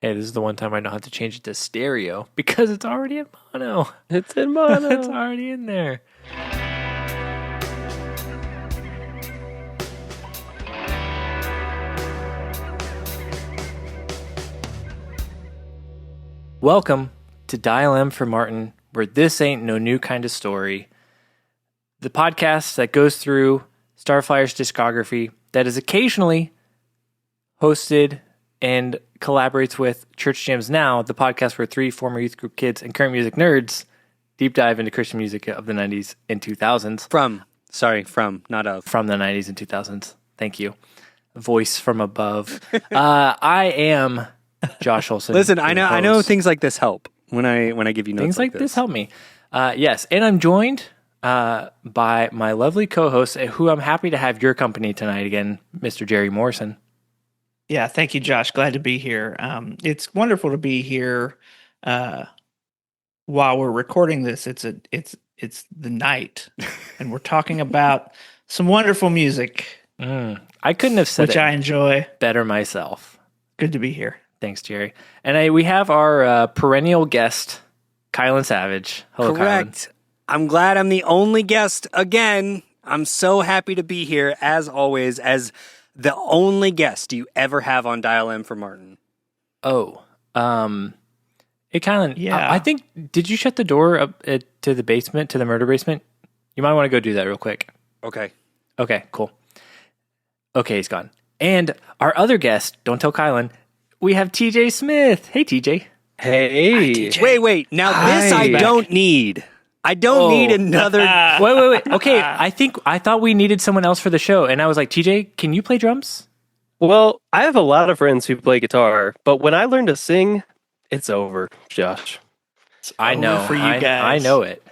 Hey, this is the one time I don't have to change it to stereo because it's already in mono. It's in mono. It's already in there. Welcome to Dial M for Martin, where this ain't no new kind of story. The podcast that goes through Starflyer's discography that is occasionally hosted and collaborates with Church Jams Now, the podcast where three former youth group kids and current music nerds deep dive into Christian music of the 90s and 2000s. From, not of. From the 90s and 2000s. Thank you. Voice from above. I am Josh Olson. Listen, I know things like this help when I give you notes. Things like this help me. Yes, and I'm joined by my lovely co-host, who I'm happy to have your company tonight again, Mr. Jerry Morrison. Yeah, thank you, Josh. Glad to be here. It's wonderful to be here while we're recording this. It's the night, and we're talking about some wonderful music. I couldn't have said which I enjoy better myself. Good to be here. Thanks, Jerry. And we have our perennial guest, Kylan Savage. Hello, Correct. Kylan. I'm glad I'm the only guest again. I'm so happy to be here, as always, as the only guest you ever have on Dial M for Martin. Oh, hey, Kylan. Yeah. I think, did you shut the door up to the basement, to the murder basement? You might want to go do that real quick. Okay. Okay, cool. Okay, he's gone. And our other guest, don't tell Kylan, we have TJ Smith. Hey, TJ. Hey. Hi, Wait. Now this I don't need. I don't need another. Wait. Okay, I thought we needed someone else for the show, and I was like, TJ, can you play drums? Well, I have a lot of friends who play guitar, but when I learn to sing, it's over, Josh. I know. For you guys. I know it.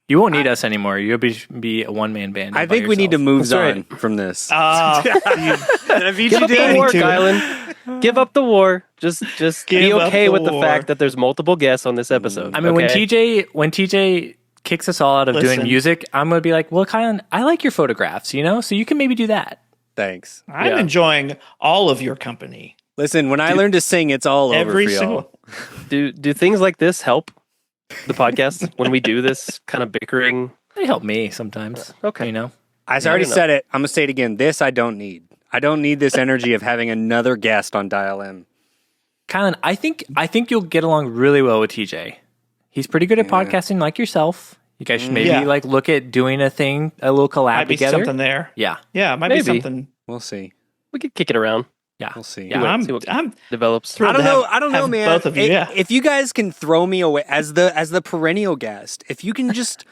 You won't need us anymore. You'll be a one-man band. I think we need to move on from this. Give up the war, Kylan. Give up the war. Just be okay with the fact that there's multiple guests on this episode. I mean, okay? when TJ kicks us all out of doing music, I'm gonna be like, well, Kylan, I like your photographs, so you can maybe do that. Thanks. I'm enjoying all of your company. Listen, when I learn to sing, it's all over for y'all. Do things like this help the podcast when we do this kind of bickering? They help me sometimes. Okay. I already said it. I'm gonna say it again. This I don't need. I don't need this energy of having another guest on Dial M. Kylan, I think you'll get along really well with TJ. He's pretty good at podcasting, like yourself. You guys should maybe look at doing a little collab Might be together. something there. Yeah, might be something. We'll see. We could kick it around. Yeah, we'll see. Yeah, I'm develops. thrilled I don't know, have man. Both of you. If you guys can throw me away as the perennial guest, if you can just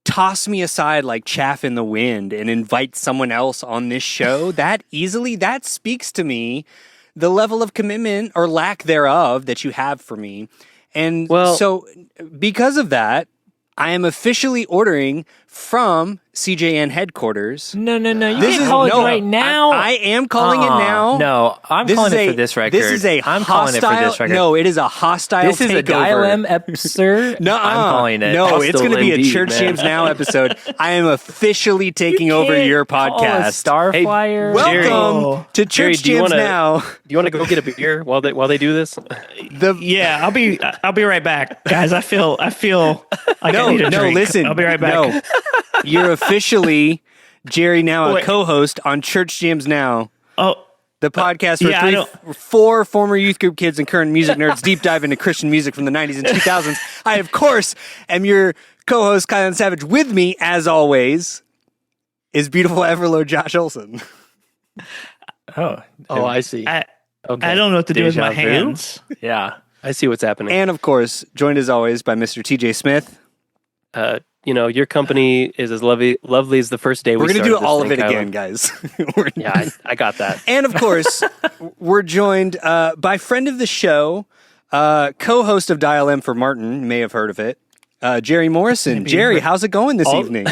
toss me aside like chaff in the wind and invite someone else on this show, that speaks to me the level of commitment or lack thereof that you have for me. And so because of that, I am officially ordering from CJN headquarters. No. You can call it right now. I am calling it now. No, I'm calling it for this record. This is I'm calling it for this record. No, it is a hostile This is takeover. a Dial M episode. No, I'm calling it. No, it's going to be a indeed, Church man. Jams Now episode. I am officially taking over your podcast. Starflyer. Welcome to Jerry, Church Jams Now. Do you want to go get a beer while they do this? I'll be right back, guys. I feel like I need a drink. Listen. I'll be right back. No, you're officially Jerry now a co-host on Church Jams Now. Oh, the podcast where four former youth group kids and current music nerds deep dive into Christian music from the 90s and 2000s. I, of course, am your co-host, Kylan Savage. With me, as always, is beautiful Everlord Josh Olson. Oh, I see. I don't know what to do with my hands. Yeah. I see what's happening. And, of course, joined as always by Mr. TJ Smith. Your company is as lovely as the first day we're we going to do all of it Kylan. again, guys. Yeah, I got that. And, of course, we're joined by friend of the show, co-host of Dial M for Martin, you may have heard of it, Jerry Morrison. Jerry, how's it going this evening?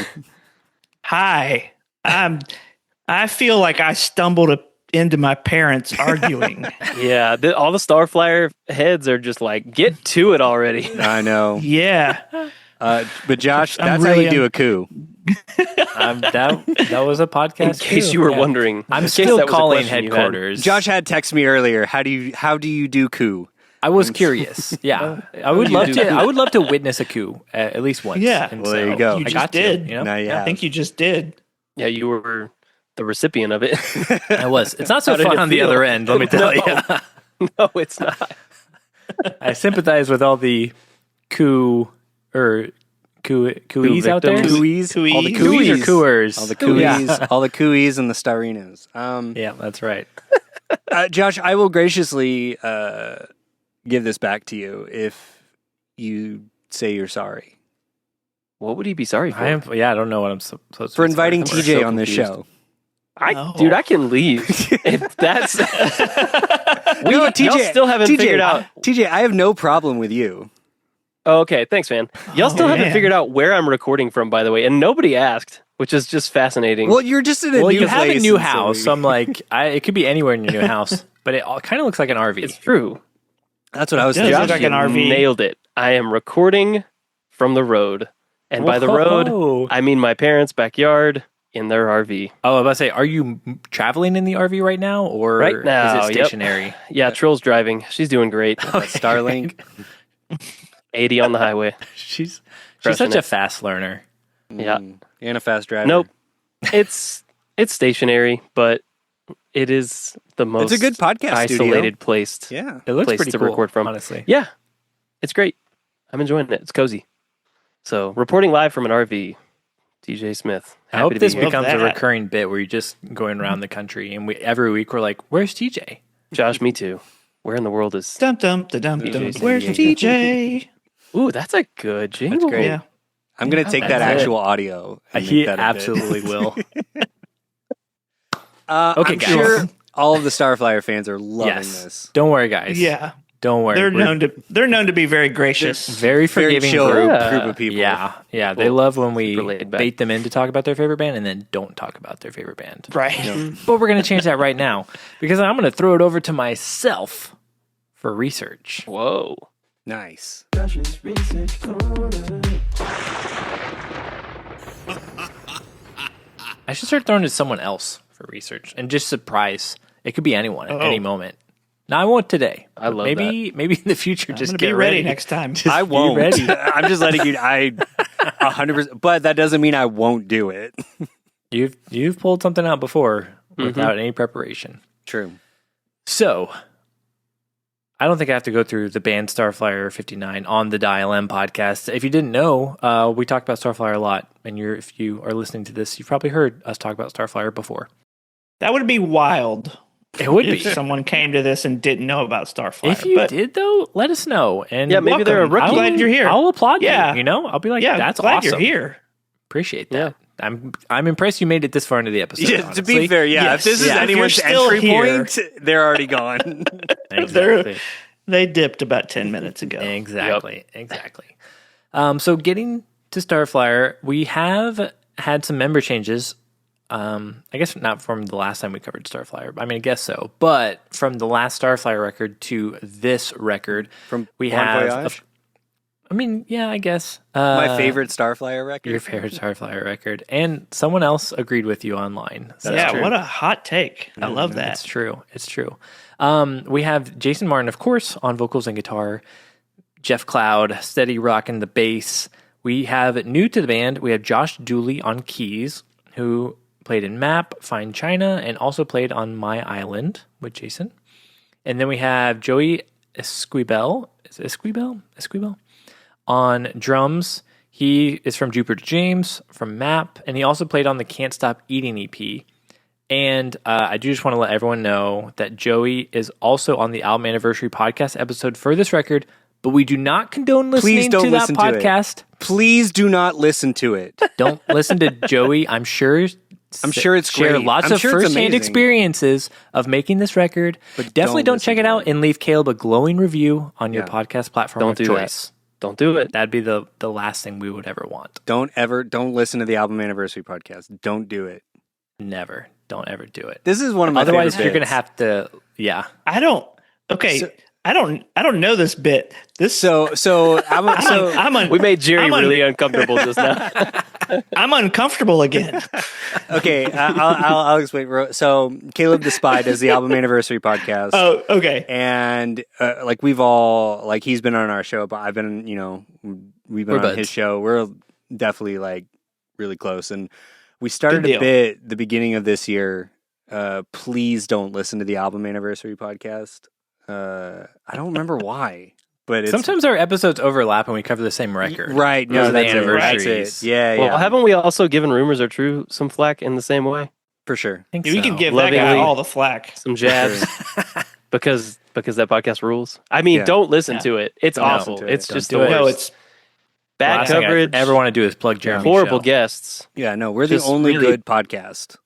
Hi. I feel like I stumbled into my parents arguing. Yeah, all the Starflyer heads are just like, get to it already. I know. Yeah. But Josh, I'm that's really how you do a coup. That was a podcast. In case too. you were Yeah. wondering. I'm in case still that was a calling question you had. headquarters. Josh had texted me earlier. How do you do coup? I was curious. Yeah, I would love to. I would love to witness a coup at least once. Yeah. And Well, there you go. You I just got did. To, you know? Now you I have. think you just did. Yeah, you were the recipient of it. I was. It's not so How did fun it on the feel? other end. Let me tell you. No, it's not. I sympathize with all the couies out there. victims. Cooies? Cooies? All the cooies or cooers. All the cooies, Yeah. all the cooies and the starinos. Yeah, that's right. Josh, I will graciously give this back to you if you say you're sorry What would he be sorry for? I don't know what I'm supposed to for be inviting sorry TJ so on this confused. show. Dude, I can leave. If that's No, y'all still haven't figured out. TJ, I have no problem with you. Oh, okay, thanks, man. Y'all still haven't man. figured out where I'm recording from, by the way, and nobody asked, which is just fascinating. Well, you're just in a Well, new you have a place, new and so house. So I'm like, it could be anywhere in your new house, but it kind of looks like an RV. it's true. that's what I was Does thinking. look like an you RV. nailed it. I am recording from the road, and by the road, Whoa. I mean my parents' backyard in their RV. Oh, I was about to say, are you traveling in the RV right now, or Right now, is it yep. stationary? Yeah, Trill's driving. She's doing great. Starlink. 80 on the highway. She's Crushing such a it. fast learner. Yeah. And a fast driver. Nope. It's stationary, but it is the most It's a good podcast isolated place. Yeah. It looks Place pretty to cool, record from. honestly. Yeah, it's great. I'm enjoying it. It's cozy. So, reporting live from an RV, TJ Smith. I Happy hope to this be here. becomes a that. recurring bit where you're just going around the country, and every week we're like, "Where's TJ?" Josh, me too. Where in the world is... Dum dum da dum dum. DJ Where's San Diego. TJ? Ooh, that's a good jingle. That's great. Yeah. I'm going to take that That's it. actual audio. And He make that a bit. absolutely will. Okay, I'm guys. sure all of the Starflyer fans are loving Yes. this. Don't worry, guys. Yeah. Don't worry. They're We're known to be very gracious. very forgiving chill group. group of people. Yeah, they love when we Super laid back. bait them in to talk about their favorite band and then don't talk about their favorite band. Right. But we're going to change that right now because I'm going to throw it over to myself for research. Whoa. Nice. I should start throwing it to someone else for research and just surprise. It could be anyone at any moment. Now I won't today. I love maybe in the future. I'm Just gonna get be ready next time. I won't. ready. I'm just letting you. 100%. But that doesn't mean I won't do it. You've pulled something out before without any preparation. True. So, I don't think I have to go through the band Starflyer 59 on the Dial M podcast. If you didn't know, we talked about Starflyer a lot, and if you are listening to this, you've probably heard us talk about Starflyer before. That would be wild. It would If be. someone came to this and didn't know about Starflyer. If you but did, though, let us know. And Yeah, maybe they're a welcome. rookie. I'm glad you're here. I'll applaud Yeah. you. You know, I'll be like, yeah, that's glad awesome. you're here. Appreciate that. I'm impressed you made it this far into the episode. Yeah, to honestly. be fair, yeah. Yes. If this is Yeah. If anyone's you're still entry here- point, they're already gone. Exactly. They dipped about 10 minutes ago. Exactly. So getting to Starflyer, we have had some member changes. I guess not from the last time we covered Starflyer. I mean, I guess so. But from the last Starflyer record to this record, From we Bon have. Voyage? I mean, yeah, I guess. My favorite Starflyer record. Your favorite Starflyer record. And someone else agreed with you online. So yeah, true. what a hot take. I love that. It's true. We have Jason Martin, of course, on vocals and guitar. Jeff Cloud, steady rocking the bass. We have new to the band. We have Josh Dooley on keys, who played in Map, Fine China, and also played on My Island with Jason. And then we have Joey Esquibel. Is it Esquibel? On drums. He is from Jupiter James, from Map, and he also played on the Can't Stop Eating EP. And I do just want to let everyone know that Joey is also on the Album Anniversary podcast episode for this record, but we do not condone listening don't to that listen to it. podcast. Please do not listen to it. Don't listen to Joey. I'm sure it's share great. lots I'm of sure it's firsthand amazing. experiences of making this record. But definitely don't check it out and leave Caleb a glowing review on your podcast platform Don't of do choice. Don't do it. That'd be the last thing we would ever want. Don't listen to the Album Anniversary podcast. Don't do it. Never. Don't ever do it. This is one of my Otherwise, favorite you're going to bits. have to, yeah. I don't. Okay. I don't know this bit. This We made Jerry really uncomfortable just now. I'm uncomfortable again. Okay, I'll explain. So Caleb the Spy does the album anniversary podcast. Oh, okay. And like we've all like he's been on our show, but I've been we've been on his show. We're definitely like really close, and we started a bit the beginning of this year. Please don't listen to the album anniversary podcast. I don't remember why, but sometimes our episodes overlap and we cover the same record. Right? No, that's the anniversaries. Yeah. Well, haven't we also given Rumors Are True some flack in the same way? For sure. We can give that guy all the flack. Some jabs. because that podcast rules. I mean, don't listen to it. It's awful. It's just the worst. No, it's bad coverage. I ever want to do is plug Jeremy. Horrible guests. Yeah, no, we're the only good podcast.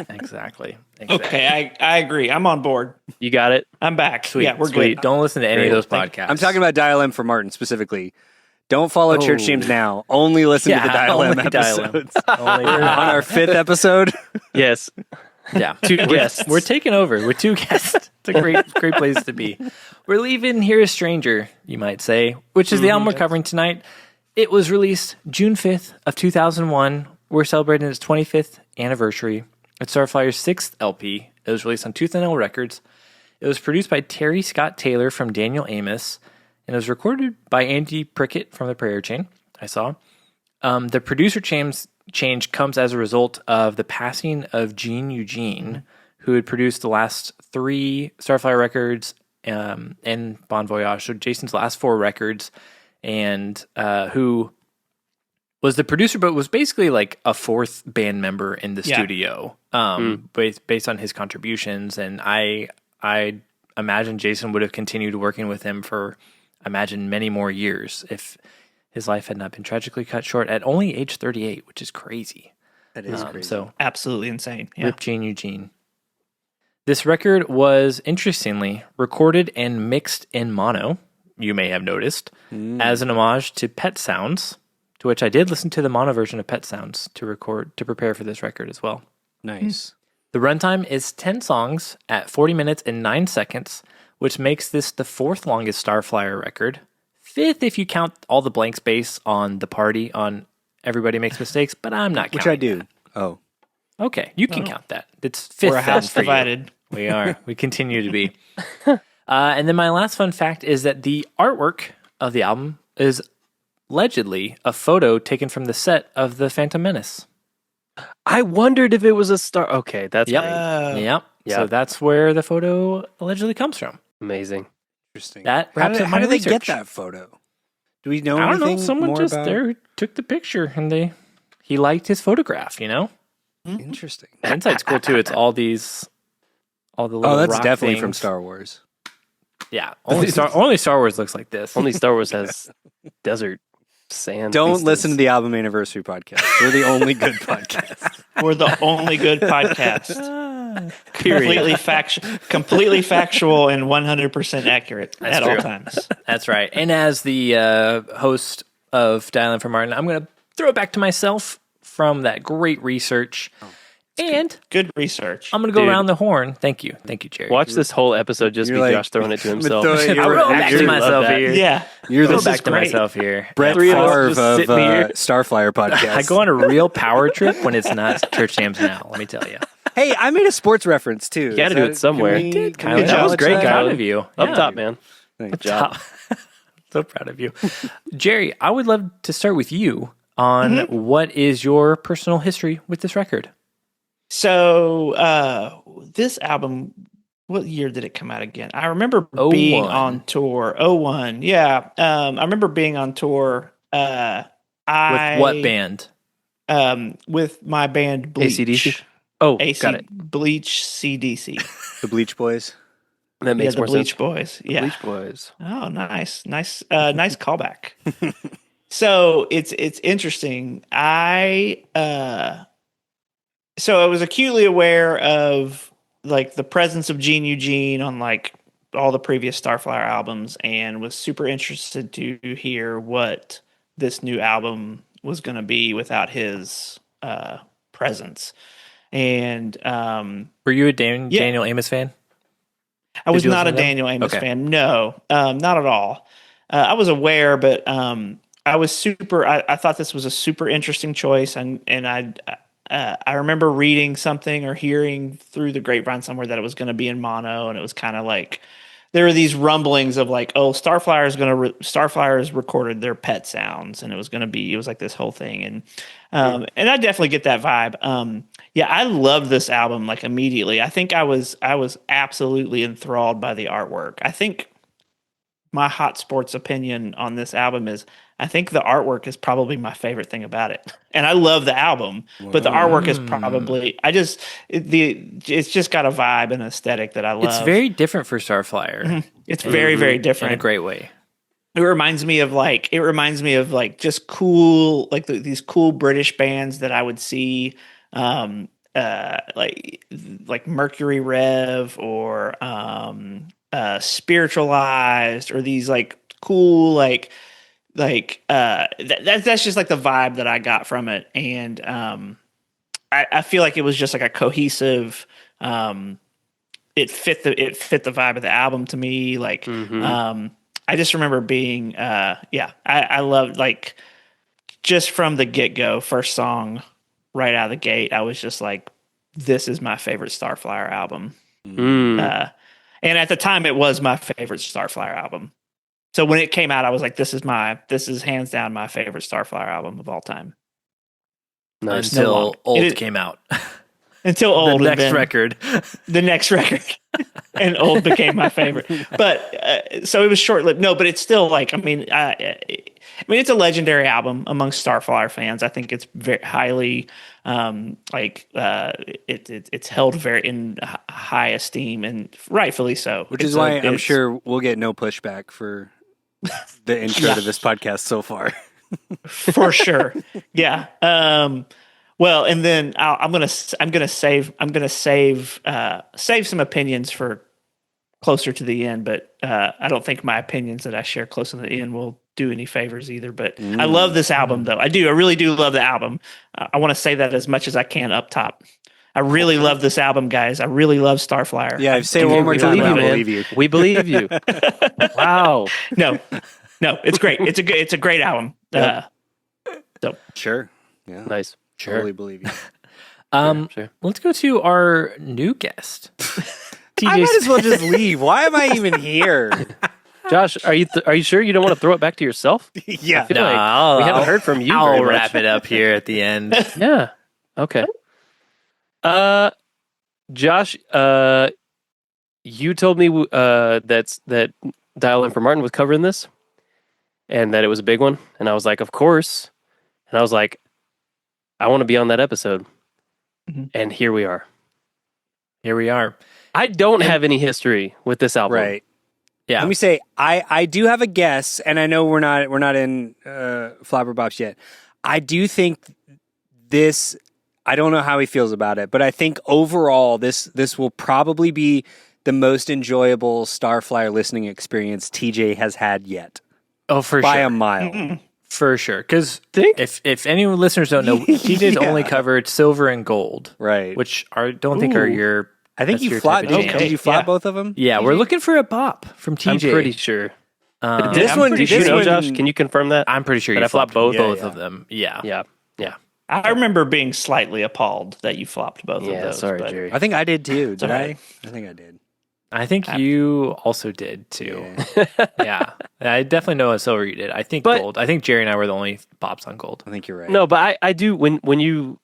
Exactly. Okay, I agree. I'm on board. You got it. I'm back. Sweet. Yeah, we're Sweet. good. Don't listen to any of those podcasts. I'm talking about Dial M for Martin specifically. Don't follow Church James now. Only listen to the Dial M episodes. Only on our 5th episode. Yes. Yeah. 2 guests. We're taking over with 2 guests. It's a great place to be. We're leaving Here a Stranger, you might say, which is the album we're covering tonight. It was released June 5th of 2001. We're celebrating its 25th anniversary. It's Starflyer's 6th LP. It was released on Tooth and Nail Records. It was produced by Terry Scott Taylor from Daniel Amos, and it was recorded by Andy Prickett from the Prayer Chain, I saw. The producer change comes as a result of the passing of Gene Eugene, who had produced the last 3 Starflyer records and Bon Voyage, so Jason's last 4 records, and who was the producer, but was basically like a 4th band member in the studio, based on his contributions. And I imagine Jason would have continued working with him for, many more years if his life had not been tragically cut short at only age 38, which is crazy. That is crazy. So absolutely insane. Yeah. Rip Gene Eugene. This record was, interestingly, recorded and mixed in mono, you may have noticed, as an homage to Pet Sounds, to which I did listen to the mono version of Pet Sounds to prepare for this record as well. Nice. The runtime is 10 songs at 40 minutes and 9 seconds, which makes this the 4th longest Starflyer record. 5th if you count all the blank space on The Party on Everybody Makes Mistakes, but I'm not counting Which I do. that. Oh. Okay, you can count that. It's 5th. We're a house divided. We are. We continue to be. And then my last fun fact is that the artwork of the album is allegedly a photo taken from the set of The Phantom Menace. I wondered if it was a star. Okay, that's Yep. So that's where the photo allegedly comes from. amazing. Interesting. That wraps up how my did they research. get that photo? Do we know I don't anything know. Someone more just about there took the picture and he liked his photograph, Interesting. Hindsight's cool too. It's all the little that's rock definitely things. from Star Wars. Yeah. Only Star Wars looks like this. Only Star Wars has desert sand. Don't beasties. listen to the album anniversary podcast. We're the only good podcast. We're the only good podcast. Period. Completely factual and 100% accurate at all true. times. That's right. And as the host of Dial M for Martin, I'm going to throw it back to myself from that great research. And Good research. I'm going to go Dude. around the horn. Thank you, Jerry. Watch this whole episode just You're be like- Josh throwing it to himself. throw it- I you're- wrote back you're- to myself love that. here. Yeah. You're Go the back to great. myself here. Brett Three of us Favre just of sitting here. Starflyer podcast. I go on a real power trip when it's not Church Jams now. Let me tell you. Hey, I made a sports reference too. You gotta do it somewhere. Can we- Did, can Kyler. we That was acknowledge great, that? Proud of you. Up Yeah. top, man. Thanks. Job. So proud of you. Jerry, I would love to start with you on what is your personal history with this record? So this album, what year did it come out again? I remember being 01. on tour. 01. Yeah. I remember being on tour. With what band? With my band Bleach. AC/DC? Oh, AC got it. Bleach CDC. The Bleach Boys. That Yeah, makes the more Bleach sense. Boys. Yeah. Bleach Boys. Oh, nice callback. So it's interesting. So I was acutely aware of like the presence of Gene Eugene on like all the previous Starflyer albums, and was super interested to hear what this new album was going to be without his presence. And Were you a Daniel Amos fan? I was you not a listen to them? Daniel Amos Okay. fan. No, not at all. I was aware, but I was super. I thought this was a super interesting choice, and I remember reading something or hearing through the grapevine somewhere that it was going to be in mono, and it was kind of like there were these rumblings of like, oh, Starflyer has recorded their pet sounds, and it was like this whole thing, and I definitely get that vibe. Yeah, I loved this album like immediately. I think I was absolutely enthralled by the artwork. I think my hot sports opinion on this album is I think the artwork is probably my favorite thing about it. And I love the album, but the artwork is probably it's just got a vibe and aesthetic that I love. It's very different for Starflyer. It's very, very In different. a great way. It reminds me of just cool these cool British bands that I would see like Mercury Rev or Spiritualized or these like cool that's just like the vibe that I got from it. And I feel like it was just like a cohesive it fit the vibe of the album to me. Like I just remember being, I loved like just from the get go, first song right out of the gate. I was just like, this is my favorite Starflyer album. And at the time, it was my favorite Starflyer album. So when it came out, I was like, this is hands down my favorite Starflyer album of all time. Nice. Until Old came out. Until Old. The next record. The next record. And Old became my favorite. But so it was short lived. No, but it's still like, I mean, it's a legendary album amongst Starflyer fans. I think it's very highly, it's held very in high esteem and rightfully so. Which is why I'm sure we'll get no pushback for the intro to this podcast so far. For sure. Yeah. Well, and then I'm gonna save some opinions for closer to the end, but I don't think my opinions that I share close to the end will do any favors either. But I love this album, though. I really do love the album. I want to say that as much as I can up top. I really love this album, guys. I really love Starflyer. Yeah, say it one more time. I believe you. We believe you. Wow. No, it's great. It's a great album. Yep. So Sure. Yeah. Nice. Totally believe you. Sure. Let's go to our new guest. I might as well just leave. Why am I even here? Josh, are you sure you don't want to throw it back to yourself? Yeah. I feel like we haven't heard from you. I'll very much. wrap it up here at the end. Yeah. Okay. Josh, you told me that Dial In for Martin was covering this, and that it was a big one, and I was like, of course, and I was like, I want to be on that episode, and here we are. Here we are. I don't have any history with this album. Right. Yeah. Let me say, I do have a guess, and I know we're not in Flabberbops yet. I do think this. I don't know how he feels about it, but I think overall this will probably be the most enjoyable Starflyer listening experience TJ has had yet. Oh, for by sure. a mile. For sure. Because if any listeners don't know, TJ's only covered silver and gold. Right. Which don't think are your... I think you your fought. type of jam. Did you fought both of them? Yeah, we're looking for a bop from TJ. I'm pretty sure. This one, Did you know, Josh? Can you confirm that? I'm pretty sure that you I flopped both Yeah. of them. Yeah. Yeah. I remember being slightly appalled that you flopped both of Yeah, those. sorry, but Jerry. I think I did too. Did okay. I think I did. I think you also did too. Yeah. I definitely know a silver you did. I think gold. I think Jerry and I were the only bops on gold. I think you're right. No, but I do. When you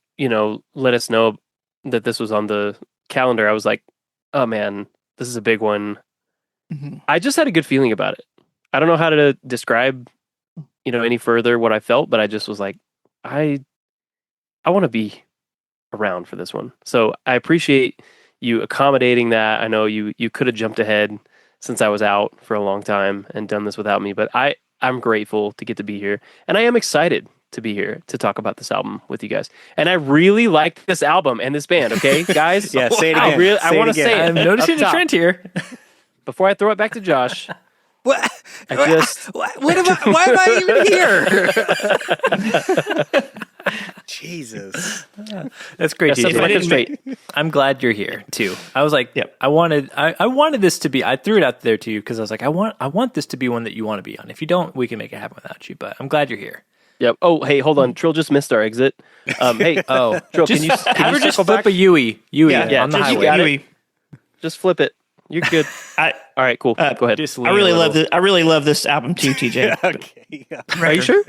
let us know that this was on the calendar, I was like, oh man, this is a big one. Mhm. I just had a good feeling about it. I don't know how to describe, any further what I felt, but I just was like, I want to be around for this one. So I appreciate you accommodating that. I know you could have jumped ahead since I was out for a long time and done this without me, but I'm grateful to get to be here, and I am excited to be here to talk about this album with you guys. And I really like this album and this band. Okay, guys. Yeah, say it again. I want to say it. I'm noticing up the top. trend here. Before I throw it back to Josh, What? I just What am I? Why am I even here? Jesus. That's great. set the TJ. record straight. I'm glad you're here too. I was like, Yep. I wanted this to be. I threw it out there to you because I was like, I want this to be one that you want to be on. If you don't, we can make it happen without you. But I'm glad you're here. Yep. Oh, hey, hold on. Trill just missed our exit. Hey, Trill, can you Have her just circle flip back? a Yui Yeah, on the just- you highway. got it. Just flip it. You're good. I All right, cool. Go ahead. Just I lean really a love little. this. I really love this album too, TJ. Okay. Yeah. Are you sure?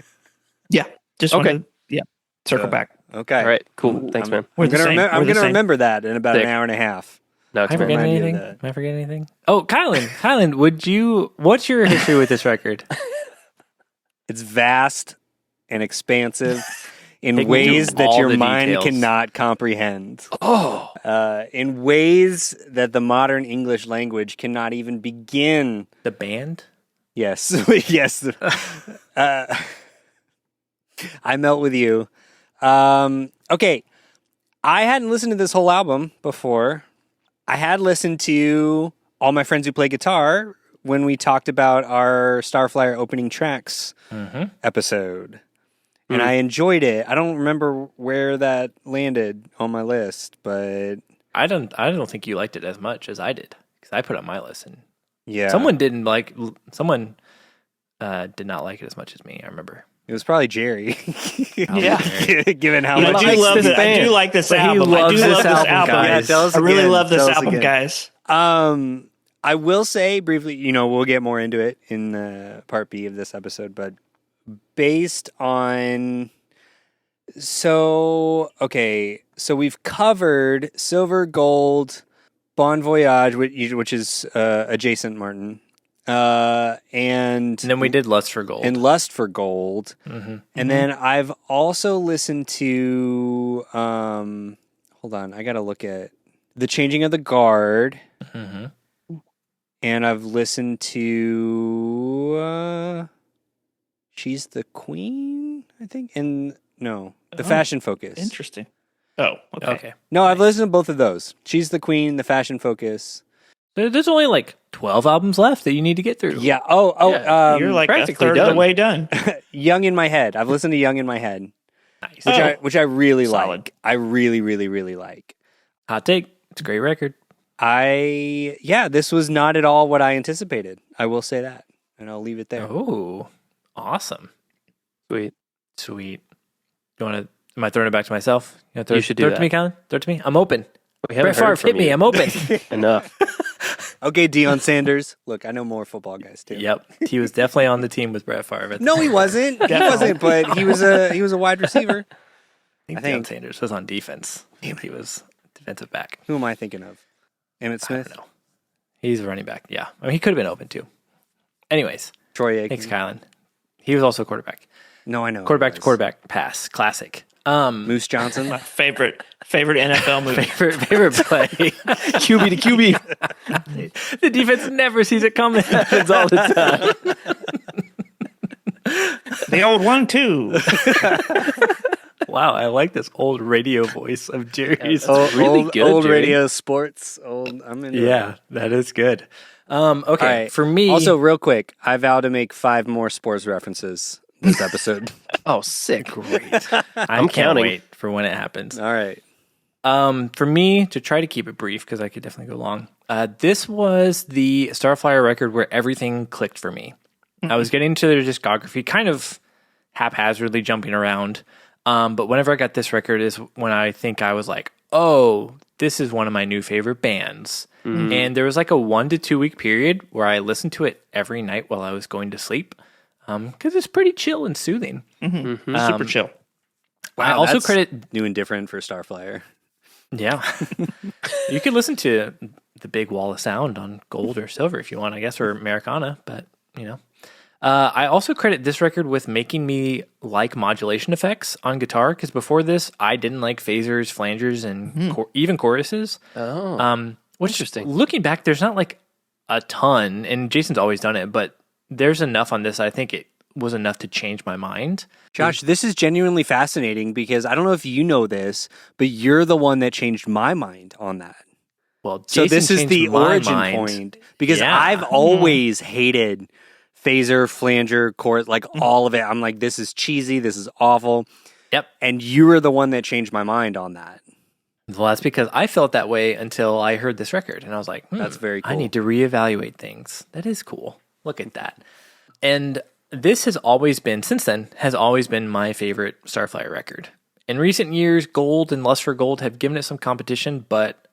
Yeah, just Okay. wanted to, circle back. Okay. All right, cool. Thanks, man. We're I'm the gonna, same. remem- I'm We're the gonna same. remember that in about Sick. an hour and a half. No, Am I it's forgetting Remind you of anything? that. Am I forgetting anything? Oh, Kylan, what's your history with this record? It's vast and expansive in Take me ways through that all your the mind details. cannot comprehend. Oh, In ways that the modern English language cannot even begin. The band? Yes, yes. I melt with you. Okay, I hadn't listened to this whole album before. I had listened to All My Friends Who Play Guitar when we talked about our Starflyer opening tracks episode. And I enjoyed it. I don't remember where that landed on my list, but I don't think you liked it as much as I did because I put it on my list and yeah, someone did not like it as much as me. I remember. it was probably Jerry. Yeah. Given how I much do love this this. I band. do like this But he album. I do loves love this this album, album. guys. Yeah, tell us I really again. love this Tell us album, again. guys. I will say briefly, we'll get more into it in part B of this episode, but based on so we've covered Silver, Gold, Bon Voyage, which is adjacent, Martin, and then we did Lust for Gold. and Lust for Gold, Mm-hmm. and then I've also listened to hold on, I gotta look at The Changing of the Guard. Mm-hmm. And I've listened to She's the Queen, I think. And no, The Fashion Focus. Interesting. Oh, okay. No, I've listened to both of those. She's the Queen, The Fashion Focus. There's only like 12 albums left that you need to get through. Yeah. You're like a practically third of the done. way done. Young in My Head. I've listened to Young in My Head, Nice. which I really Solid. like. I really, really, really like. Hot take. It's a great record. This was not at all what I anticipated. I will say that, and I'll leave it there. Oh, awesome. sweet. Sweet. You want to? Am I throwing it back to myself? You should do throw it to that. me, Colin. Throw it to me. I'm open. We haven't Brett Favre, heard from hit me. you. I'm open. Enough. Okay, Deion Sanders. Look, I know more football guys too. Yep. He was definitely on the team with Brett Favre. No, he wasn't. He wasn't. But he was a wide receiver. I think Deion Sanders was on defense. He was defensive back. Who am I thinking of? Emmett I Smith, don't know. He's a running back. Yeah. I mean, he could have been open too. Anyways, Troy Aikman. thanks, Kylan. He was also a quarterback. No, I know. Quarterback it to was. quarterback pass. Classic. Moose Johnson. My favorite NFL movie. Favorite play. QB to QB. The defense never sees it coming. It happens all the time. The old one too. Wow, I like this old radio voice of Jerry's. really good, Old Jerry. radio sports. I'm into Yeah, that is good. Okay, All right. for me, Also, real quick, I vow to make 5 more sports references this episode. Oh, sick. great. I'm can't counting. wait for when it happens. All right. For me, to try to keep it brief, because I could definitely go long, this was the Starflyer record where everything clicked for me. I was getting into their discography, kind of haphazardly jumping around. But whenever I got this record is when I think I was like, oh, this is one of my new favorite bands. Mm-hmm. And there was like a 1 to 2 week period where I listened to it every night while I was going to sleep. Because it's pretty chill and soothing. Mm-hmm. Super chill. I also that's credit... new and different for Starflyer. Yeah. You could listen to the big wall of sound on gold or silver if you want, I guess, or Americana, but, I also credit this record with making me like modulation effects on guitar, because before this, I didn't like phasers, flangers, and even choruses. Oh, Which, interesting. Looking back, there's not like a ton, and Jason's always done it, but there's enough on this. I think it was enough to change my mind. Josh, this is genuinely fascinating because I don't know if you know this, but you're the one that changed my mind on that. Well, So Jason this is changed the my origin mind. point because Yeah. I've always hated phaser, flanger, chorus, like all of it. I'm like, this is cheesy. This is awful. Yep. And you were the one that changed my mind on that. Well, that's because I felt that way until I heard this record, and I was like, That's very cool. I need to reevaluate things. That is cool. Look at that. And this has always been, since then, has always been my favorite Starflyer record. In recent years, Gold and Lust for Gold have given it some competition, but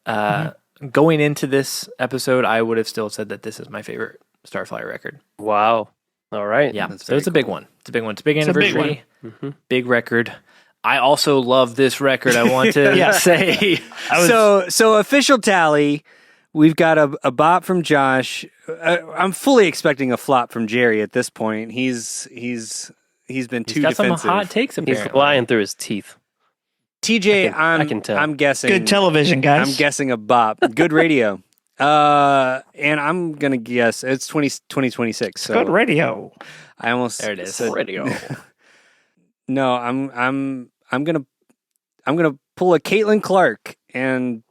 going into this episode, I would have still said that this is my favorite Starflyer record. Wow. All right. Yeah, That's so it's a big cool. one. It's a big one. It's a big It's a big anniversary. Big record. I also love this record. I want to say. So official tally, we've got a bop from Josh. I'm fully expecting a flop from Jerry at this point. He's been too got defensive. some hot takes He's apparently. lying through his teeth. TJ, I can tell. I'm guessing. Good television, guys. I'm guessing a bop. Good radio. And I'm gonna guess it's 2026. So Good radio. I almost There it is. said- Radio. No, I'm gonna pull a Caitlin Clark and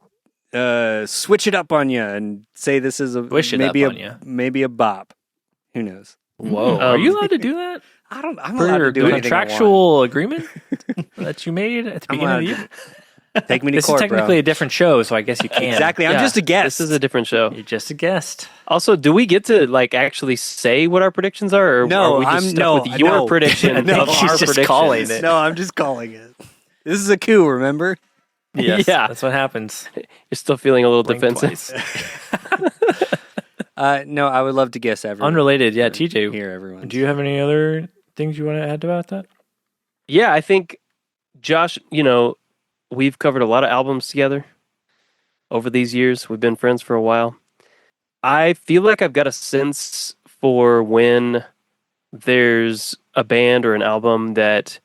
switch it up on you and say this is a Swish it maybe up a on ya. maybe a bop. Who knows? Whoa. Are you allowed to do that? I'm For allowed your to do anything I want. contractual agreement that you made at the I'm beginning of the allowed year? Take me to This is court, technically bro. a different show, so I guess you can. Exactly. I'm Yeah, just a guest. This is a different show. You're just a guest. Also, do we get to like actually say what our predictions are, or No, are we just I'm- stuck no, with your no. prediction No, of he's our just predictions? calling it. No, I'm just calling it. This is a coup, remember? Yes, Yeah. that's what happens. You're still feeling a little Blink defensive. twice. No, I would love to guess everyone. Unrelated, yeah. TJ, Hear everyone. do you have any other things you want to add about that? Yeah, I think Josh, we've covered a lot of albums together over these years. We've been friends for a while. I feel like I've got a sense for when there's a band or an album that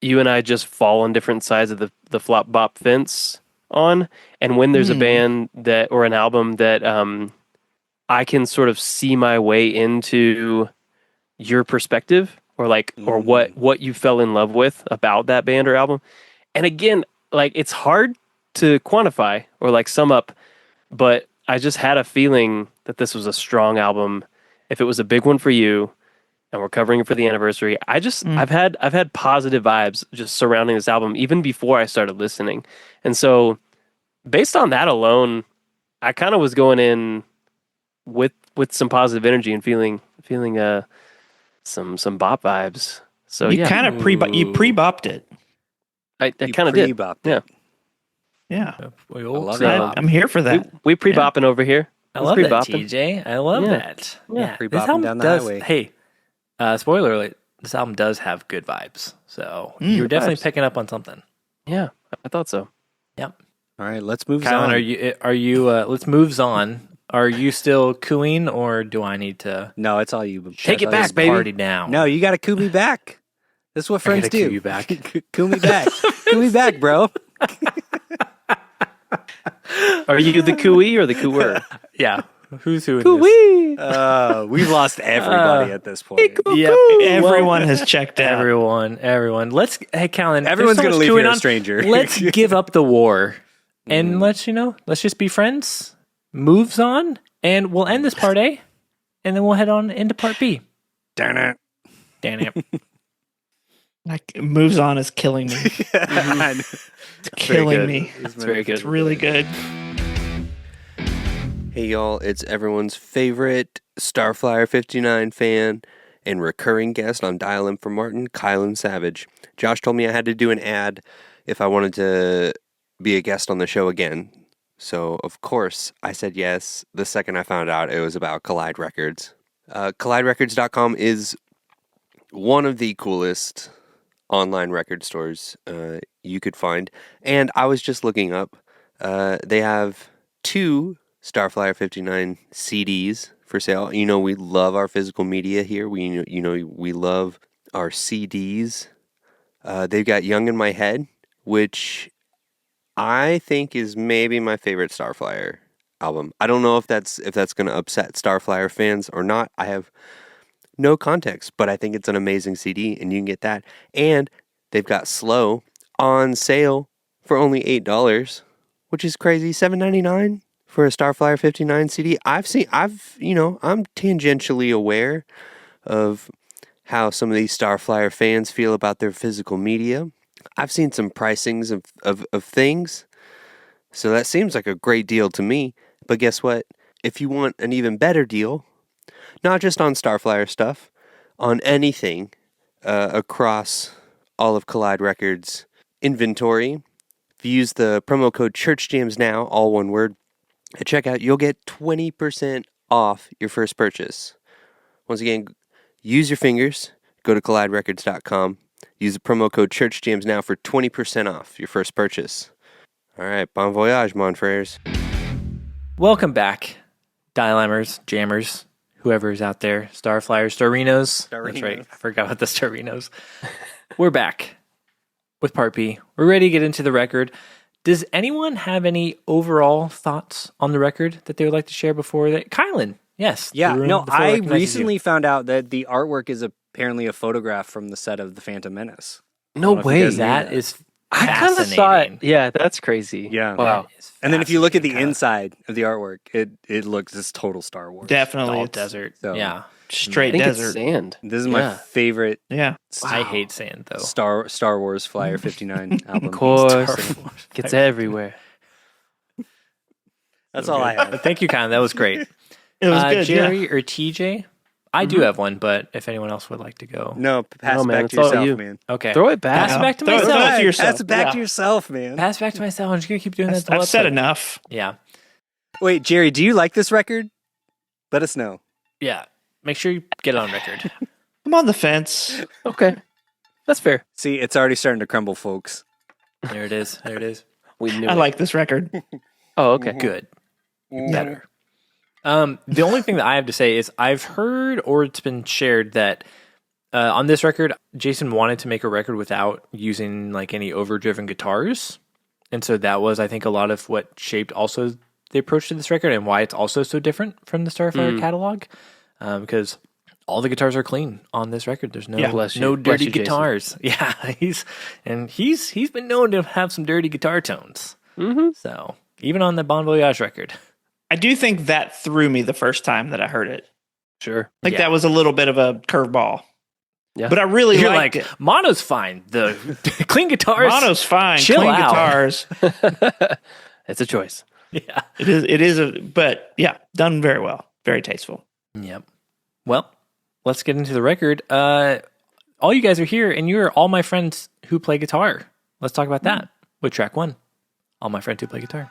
you and I just fall on different sides of the flop bop fence on, and when there's a band that or an album that I can sort of see my way into your perspective or or what you fell in love with about that band or album. And again, like it's hard to quantify or like sum up, but I just had a feeling that this was a strong album. If it was a big one for you and we're covering it for the anniversary, I've had positive vibes just surrounding this album even before I started listening. And so based on that alone, I kind of was going in with some positive energy and feeling some bop vibes. So You yeah, kind of pre-bopped it. I kind of did. Pre-bopped Yeah. it. Yeah. I love So- it. I'm here for that. We pre-bopping over here. I Let's love that, pre-bopping. TJ. I love Yeah. that. Yeah. Pre-bopping This album down the does, highway. Hey, spoiler alert, this album does have good vibes. So you're definitely vibes. picking up on something. Yeah, I thought so. Yep. All right, let's move Kylan, on. are you let's moves on. Are you still cooing or do I need to No, it's all you. Take it That's all back, you. baby. party down? No, you got to coo me back. This is what friends gotta do. coo you back. Coo me back. Coo me back, bro. Are you the cooey or the cooer? Yeah. Who's who in this? Cooey. We've lost everybody at this point. Yep. Everyone has checked out. Everyone. Hey, Callan. Everyone's going to leave here a stranger. Let's give up the war and let's just be friends. Moves on, and we'll end this part A, and then we'll head on into part B. Darn it. Damn it. Like, moves on is killing me. It's killing me. It's very good. It's really good. Hey y'all, it's everyone's favorite Starflyer 59 fan and recurring guest on Dial M for Martin, Kylan Savage. Josh told me I had to do an ad if I wanted to be a guest on the show again. So, of course, I said yes the second I found out it was about Collide Records. CollideRecords.com is one of the coolest online record stores you could find. And I was just looking up. They have 2 Starflyer 59 CDs for sale. You know, we love our physical media here. We love our CDs. They've got Young in My Head, which I think is maybe my favorite Starflyer album. I don't know if that's going to upset Starflyer fans or not. I have no context, but I think it's an amazing CD, and you can get that. And they've got Slow on sale for only $8, which is crazy. $7.99 for a Starflyer 59 CD. I'm tangentially aware of how some of these Starflyer fans feel about their physical media. I've seen some pricings of things, so that seems like a great deal to me. But guess what? If you want an even better deal, not just on Starflyer stuff, on anything across all of Collide Records inventory, if you use the promo code ChurchJamsNow, all one word, at checkout, you'll get 20% off your first purchase. Once again, use your fingers, go to colliderecords.com, use the promo code ChurchJamsNow for 20% off your first purchase. All right, bon voyage, mon frères. Welcome back, Dilemers, Jammers, whoever's out there, Starflyers, Starinos. That's right. I forgot about the Starinos. We're back with Part B. We're ready to get into the record. Does anyone have any overall thoughts on the record that they would like to share before that? Kylan, yes. Yeah, no, I recently you. found out that the artwork is apparently a photograph from the set of The Phantom Menace. No way. That is I kind of saw it. fascinating. Yeah, that's crazy. Yeah. Wow. And then if you look at the Fascinating, inside of the artwork, it looks as total Star Wars. Definitely. all It's desert. So- Yeah. straight I think desert. it's sand. This is my Yeah. favorite Yeah. I hate sand, though. Star Wars Flyer 59 album. Of course. Star Wars. Gets everywhere. That's all I have. Thank you, Kylan. That was great. It was good. Jerry or TJ? I do have one, but if anyone else would like to go. No, pass No, it man, back it's to all yourself, you. man. Okay. Throw it back. Pass it back to Throw it myself. back to yourself. Pass it back Yeah. to yourself, man. Pass it back to myself. I'm just going to keep doing that. I've said enough. Yeah. Wait, Jerry, do you like this record? Let us know. Yeah. Make sure you get it on record. I'm on the fence. Okay. That's fair. See, it's already starting to crumble, folks. There it is. There it is. We knew I it. like this record. Oh, okay. Good. Better. The only thing that I have to say is I've heard or it's been shared that on this record, Jason wanted to make a record without using like any overdriven guitars. And so that was, I think, a lot of what shaped also the approach to this record and why it's also so different from the Starflyer catalog. Because all the guitars are clean on this record. There's no Bless you. no Bless dirty you, Jason. guitars. Yeah, he's been known to have some dirty guitar tones. Mm-hmm. So even on the Bon Voyage record. I do think that threw me the first time that I heard it. Sure. Like Yeah. that was a little bit of a curveball. Yeah. But I really You're liked like, it. mono's fine. The clean guitars. Mono's fine. Chill Clean out. guitars. It's a choice. Yeah. It is but yeah, done very well. Very tasteful. Yep. Well, let's get into the record. All you guys are here, and you are all my friends who play guitar. Let's talk about that with track 1. All my friends who play guitar.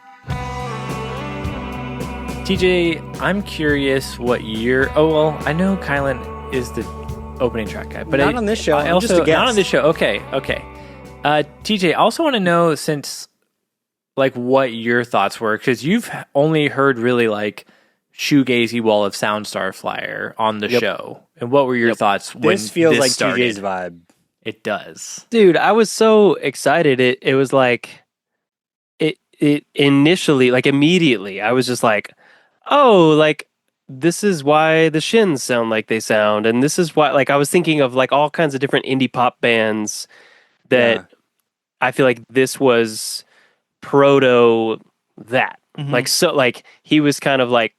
TJ, I'm curious what year. Oh, well, I know Kylan is the opening track guy, but Not on this show. I I'm also just a guest. not on this show. Okay. TJ, I also want to know since like what your thoughts were because you've only heard really like shoegazy wall of sound Starflyer on the show, and what were your thoughts when This feels like started? TJ's vibe. It does. Dude, I was so excited. It was like it initially, like immediately, I was just like, oh, like this is why the Shins sound like they sound, and this is why like I was thinking of like all kinds of different indie pop bands that Yeah. I feel like this was proto that. Mhm. Like so like he was kind of like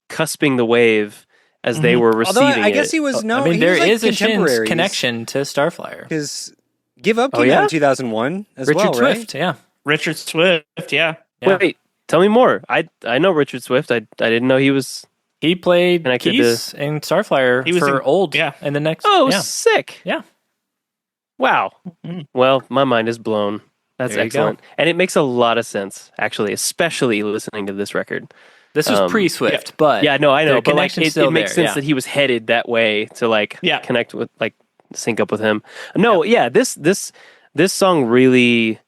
cusping the wave as they were receiving Although I guess it. he was I mean, there is like a Shins contemporaries. connection to Starflyer. Because Give Up Oh, came yeah? out in 2001 as Richard well, right? Swift, yeah. Richard Swift, yeah. Yeah. Wait, tell me more. I know Richard Swift. I didn't know he was. He played Connected keys in Starflyer He was for in- old. yeah. And the next. Oh, yeah. sick. Yeah. Wow. Mhm. Well, my mind is blown. That's There you go. excellent. And it makes a lot of sense, actually, especially listening to this record. This was pre-Swift, but Yeah, no, I know. the But like, connection's it still makes there, sense that he was headed that way to like Yeah. connect with, like, sync up with him. No, yeah, this song really.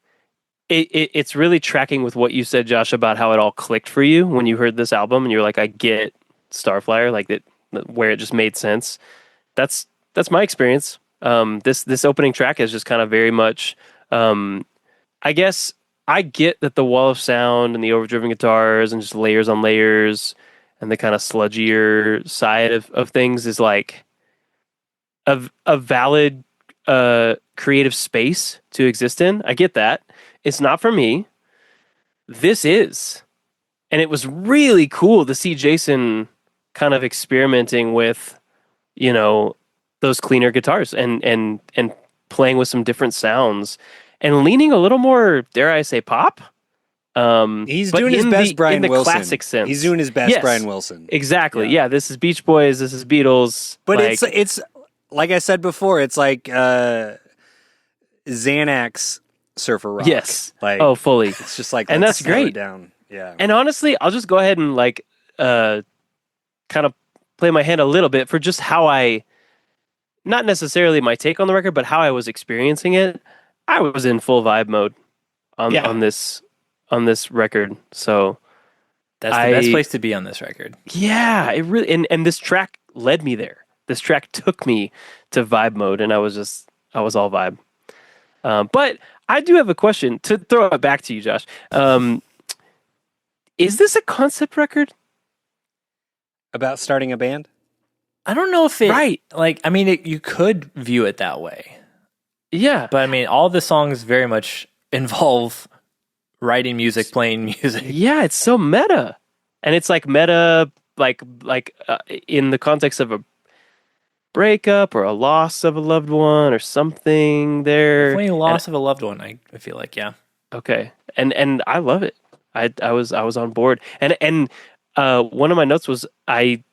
It's really tracking with what you said, Josh, about how it all clicked for you when you heard this album, and you're like, I get Starflyer, like that, where it just made sense. That's my experience. This opening track is just kind of very much. I guess I get that the wall of sound and the overdriven guitars and just layers on layers and the kind of sludgier side of things is like a valid creative space to exist in. I get that. It's not for me. This is. And it was really cool to see Jason kind of experimenting with, you know, those cleaner guitars and playing with some different sounds and leaning a little more, dare I say, pop. He's but doing his in best Brian in the Wilson. classic sense. He's doing his best Yes, Brian Wilson. Exactly. Yeah. Yeah, this is Beach Boys. This is Beatles. But like, it's like I said before, it's like Xanax surfer rock. yes. Like Fully. it's just like And let's that's slow it great. down. Yeah. And honestly, I'll just go ahead and like kind of play my hand a little bit for just how I, not necessarily my take on the record, but how I was experiencing it. I was in full vibe mode on this record. So That's the best place to be on this record. yeah, it really and this track led me there. This track took me to vibe mode, and I was all vibe. But I do have a question to throw it back to you, Josh. Is this a concept record? About starting a band? I don't know if it Right. like I mean you could view it that way. Yeah. But I mean all the songs very much involve writing music, playing music. Yeah, it's so meta. And it's like meta like in the context of a breakup or a loss of a loved one or something there. Definitely a loss of a loved one, I feel like, yeah. Okay. And I love it. I was on board. And one of my notes was I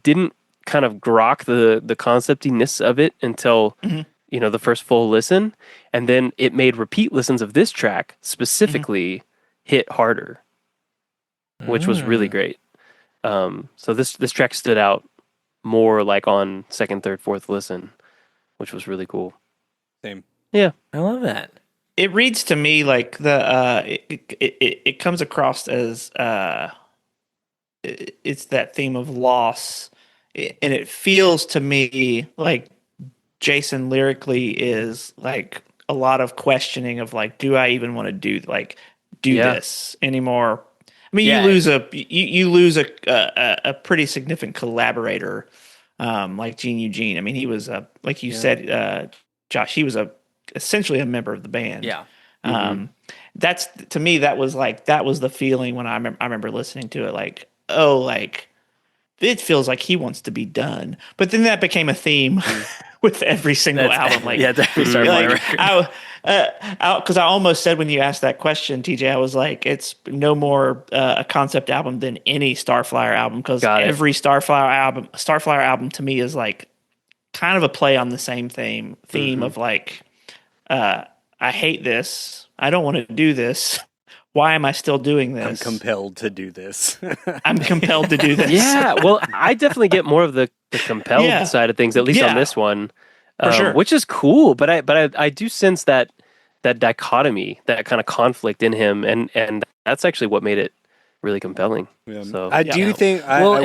didn't kind of grok the conceptiness of it until the first full listen, and then it made repeat listens of this track specifically hit harder, which was really great. So this track stood out more like on second, third, fourth listen, which was really cool. Same. Yeah. I love that. It reads to me like it comes across as it's that theme of loss, and it feels to me like Jason lyrically is like a lot of questioning of like, do I even want to do this anymore? I mean, Yeah. you lose a pretty significant collaborator like Gene Eugene. I mean, he was like you said, Josh. He was essentially a member of the band. Yeah. That's to me that was the feeling when I remember listening to it. Like, oh, like it feels like he wants to be done. But then that became a theme with every single album. Like, yeah, every Starflyer record. Because I almost said when you asked that question, TJ, I was like, it's no more a concept album than any Starflyer album, because every Starflyer album to me is like kind of a play on the same theme of like, I hate this. I don't want to do this. Why am I still doing this? I'm compelled to do this. I'm compelled to do this. Yeah, well, I definitely get more of the compelled side of things, at least on this one, for sure. which is cool. But I do sense that dichotomy, that kind of conflict in him, and that's actually what made it really compelling. Yeah. So I do think.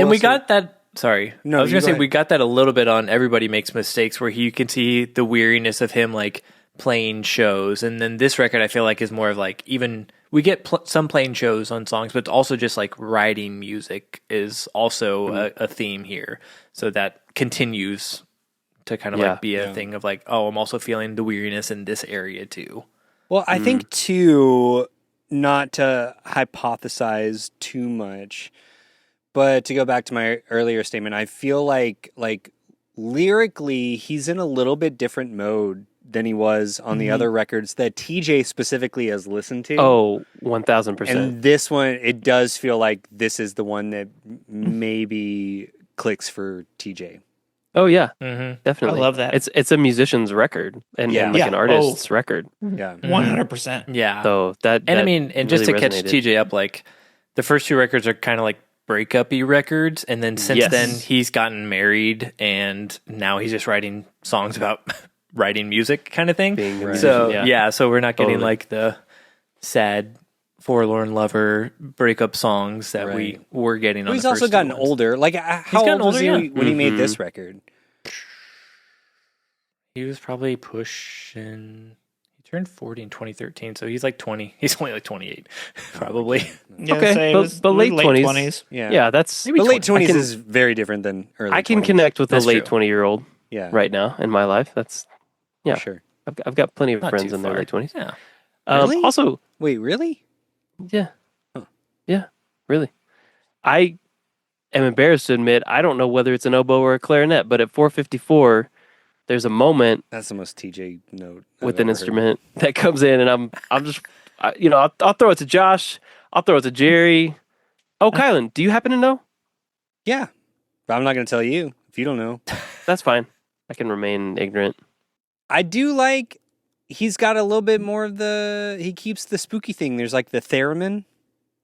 We got that. Sorry, No, I was you gonna go say ahead. we got that a little bit on Everybody Makes Mistakes, where you can see the weariness of him like playing shows, and then this record I feel like is more of like even we get some playing shows on songs, but also just like writing music is also a theme here, so that continues to kind of like be a thing of like, oh, I'm also feeling the weariness in this area too. Well, I think too, not to hypothesize too much, but to go back to my earlier statement, I feel like lyrically he's in a little bit different mode than he was on the other records that TJ specifically has listened to. Oh, 1000%. And this one, it does feel like this is the one that maybe clicks for TJ. Oh yeah, Mm-hmm. definitely. I love that. It's a musician's record and like an artist's record. Yeah. 100%. Yeah. So And I mean, and just to really catch resonated. TJ up, like the first two records are kind of like breakup-y records, and then since then he's gotten married, and now he's just writing songs about writing music kind of thing. Being a So musician, so we're not getting Totally. like the sad forlorn lover breakup songs that we were getting on Well, he's the also first gotten two ones. older. Like, how gotten old was older, he when he made this record? He was probably pushing. He turned 40 in 2013, so he's like 20. He's only like 28, probably. Yeah, Okay, say it but- was but late 20s. 20s. Yeah. Yeah, that's The late 20s I can- is very different than early I can 20s. connect with a That's late true. 20-year-old Yeah. right now in my life. That's For sure. I've got plenty of Not friends too in their far. late 20s. Yeah. Really? Also, Wait, really? yeah, Huh. yeah, really. I am embarrassed to admit I don't know whether it's an oboe or a clarinet, but at 4:54, there's a moment That's the most TJ note with I've an ever instrument that comes in, and I'm just, I'll throw it to Josh. I'll throw it to Jerry. Oh, Kylan, do you happen to know? heard. Yeah, but I'm not going to tell you if you don't know. That's fine. I can remain ignorant. I do like. He's got a little bit more of the. He keeps the spooky thing. There's like the theremin.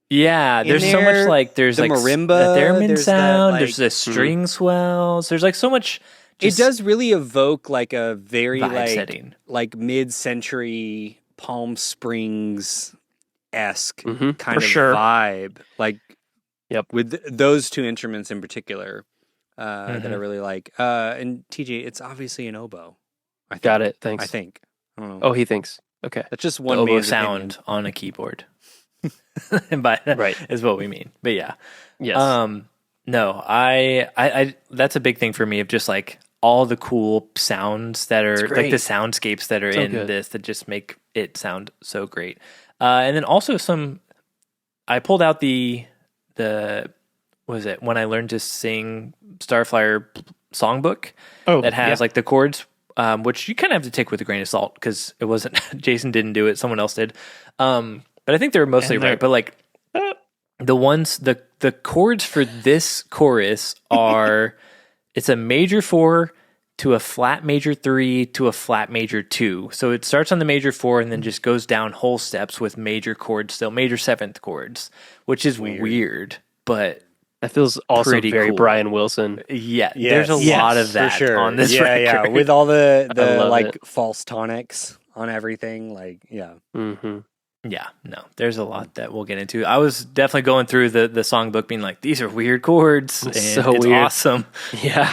Yeah, In there's so there, much like there's the like marimba, the theremin there's that, sound, like- there's the string swells, there's like so much. It does really evoke like a very vibe like setting. like mid-century Palm Springs esque Mhm. kind For of sure. vibe. Like, Yep. with those two instruments in particular that I Mhm. really like. And TJ, it's obviously an oboe. I think. Got it. Thanks. I think. I don't know. Oh, he thinks. Okay. That's just The one oboe man's sound opinion. on a keyboard. And by Right. is what we mean. But yeah. Yes. No, I that's a big thing for me of just like all the cool sounds that are great. like the soundscapes that are So in good. this that just make it sound so great. And then also I pulled out the what was it when I learned to sing Starflyer songbook Oh, that has yeah. like the chords, which you kind of have to take with a grain of salt because it wasn't Jason didn't do it, someone else did. But I think they're mostly And they're- right. But like the ones the chords for this chorus are it's a major 4 to a flat major 3 to a flat major 2. So it starts on the major 4 and then just goes down whole steps with major chords still, major 7th chords, which is weird, but that feels also pretty very cool. Brian Wilson. yeah, Yes. there's a Yes, lot of For that sure. on this yeah, record. yeah. With all the I love like it. false tonics on everything. Like, yeah. Mm-hmm. Yeah, no, there's a lot that we'll get into. I was definitely going through the songbook being like, these are weird chords. And So it's weird. awesome. Yeah.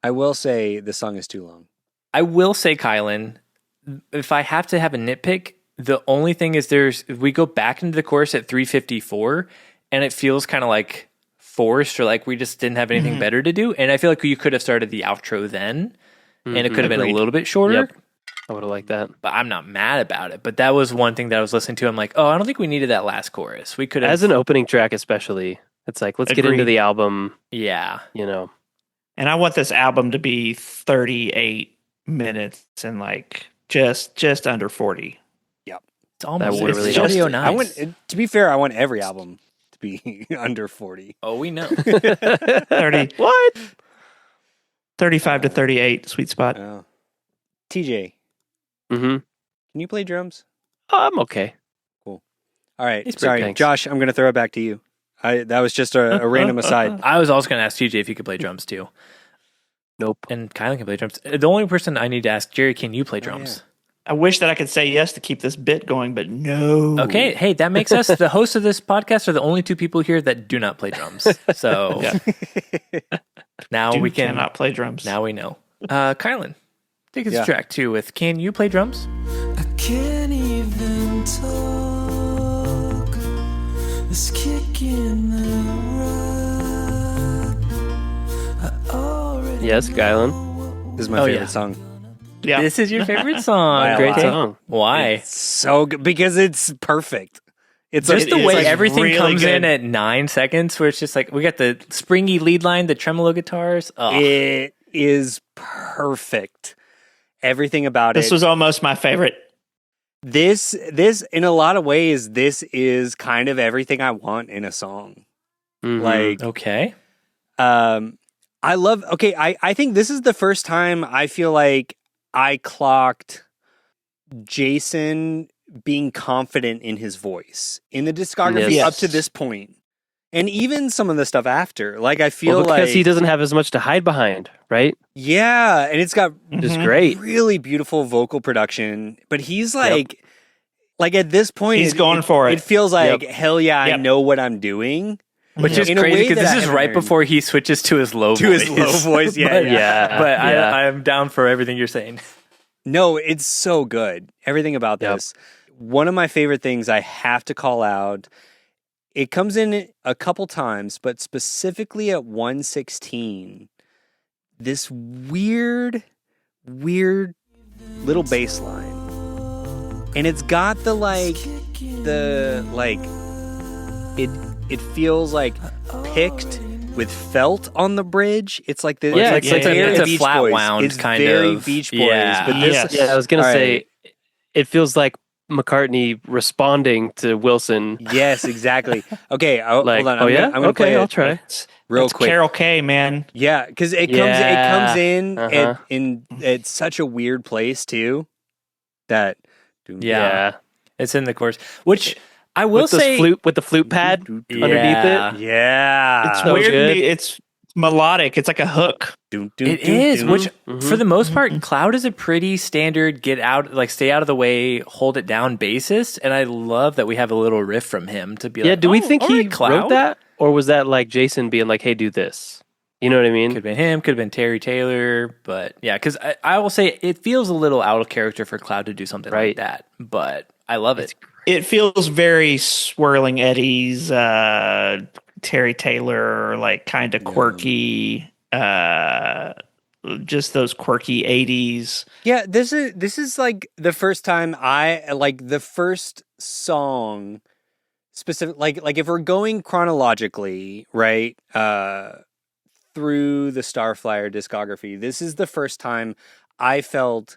I will say the song is too long. I will say, Kylan, if I have to have a nitpick, the only thing is we go back into the chorus at 3:54 and it feels kind of like forced or like we just didn't have anything better to do. And I feel like you could have started the outro then and it could have been a Agreed. little bit shorter. Yep. I would have liked that. But I'm not mad about it. But that was one thing that I was listening to. I'm like, oh, I don't think we needed that last chorus. We could have. As an opening track, especially, it's like, let's get into Agreed. the album, Yeah. And I want this album to be 38 minutes and like just under 40. It's almost would it's really just help. nice. I want, to be fair, I want every album to be under 40. Oh, we know. 30 What? 35 to 38 sweet spot. Oh. TJ, Mm-hmm. can you play drums? I'm okay. All right. He's pretty Sorry, thanks. Josh, I'm going to throw it back to you. That was just a random aside. I was also going to ask TJ if he could play drums too. Nope. And Kylan can play drums. The only person I need to ask, Jerry, can you play drums? I wish that I could say yes to keep this bit going, but no. Okay. Hey, that makes us the hosts of this podcast are the only two people here that do not play drums. So now Dude we can. cannot play drums. Now we know. Kylan, take us Yeah. to track 2 with Can You Play Drums? I can't even talk. This kick in the rug. I already Yes, Kylan. This is my Oh, favorite yeah. song. Yeah. This is your favorite song. By a Great lot. song. Why? It's so good because it's perfect. It's Just like, the It way is, like, everything really comes in good. at 9 seconds, where it's just like we got the springy lead line, the tremolo guitars. Oh, it is perfect. Everything about This it. was almost my favorite. This in a lot of ways, this is kind of everything I want in a song. Mhm. Like, okay. I love. Okay, I think this is the first time I feel like I clocked Jason being confident in his voice in the discography Yes. up to this point, and even some of the stuff after. Like, I feel Well, because like he doesn't have as much to hide behind, right? yeah, and it's got Which is Mhm. great. really beautiful vocal production. But he's like at this point, He's going for it. It feels like hell yeah, I Yep. know what I'm doing. Which is In a crazy way because that I this is haven't right heard. before he switches to his low To voice. his low voice, yeah, but, yeah. But Yeah. I'm down for everything you're saying. No, it's so good. Everything about Yep. this. One of my favorite things I have to call out. It comes in a couple times, but specifically at 116, this weird little bass line. And it's got it feels like picked with felt on the bridge. It's like the Yeah, it's it's like like very a Beach flat Boys. wound It's kind very of. Beach Boys. Yeah. But this, Yes. Yeah, I was gonna All say right. it feels like McCartney responding to Wilson. yes, exactly. Okay, Like, hold on. oh yeah, I'm gonna play okay, I'll it try. real It's quick. Carol K, man. Yeah, because it comes Yeah. in Uh-huh. in it's such a weird place too. That Yeah. It's in the chorus, which I will With the say. flute with the flute pad underneath Yeah. it. Yeah, It's So weird. good. It's melodic. It's like a hook. It is, which Mhm. for the most part, Cloud is a pretty standard get out, like stay out of the way, hold it down bassist, and I love that we have a little riff from him to be Yeah, like, do we "Oh, think all he right, Cloud?" wrote that? Or was that like Jason being like, hey, do this? You know what I mean? Could have been him, could have been Terry Taylor, but yeah, because I will say it feels a little out of character for Cloud to do something Right. like that, but I love it. It feels very Swirling Eddies, Terry Taylor, like kind of quirky, just those quirky 80s. Yeah, this is like the first time I like the first song specific like if we're going chronologically, right? Through the Starflyer discography, this is the first time I felt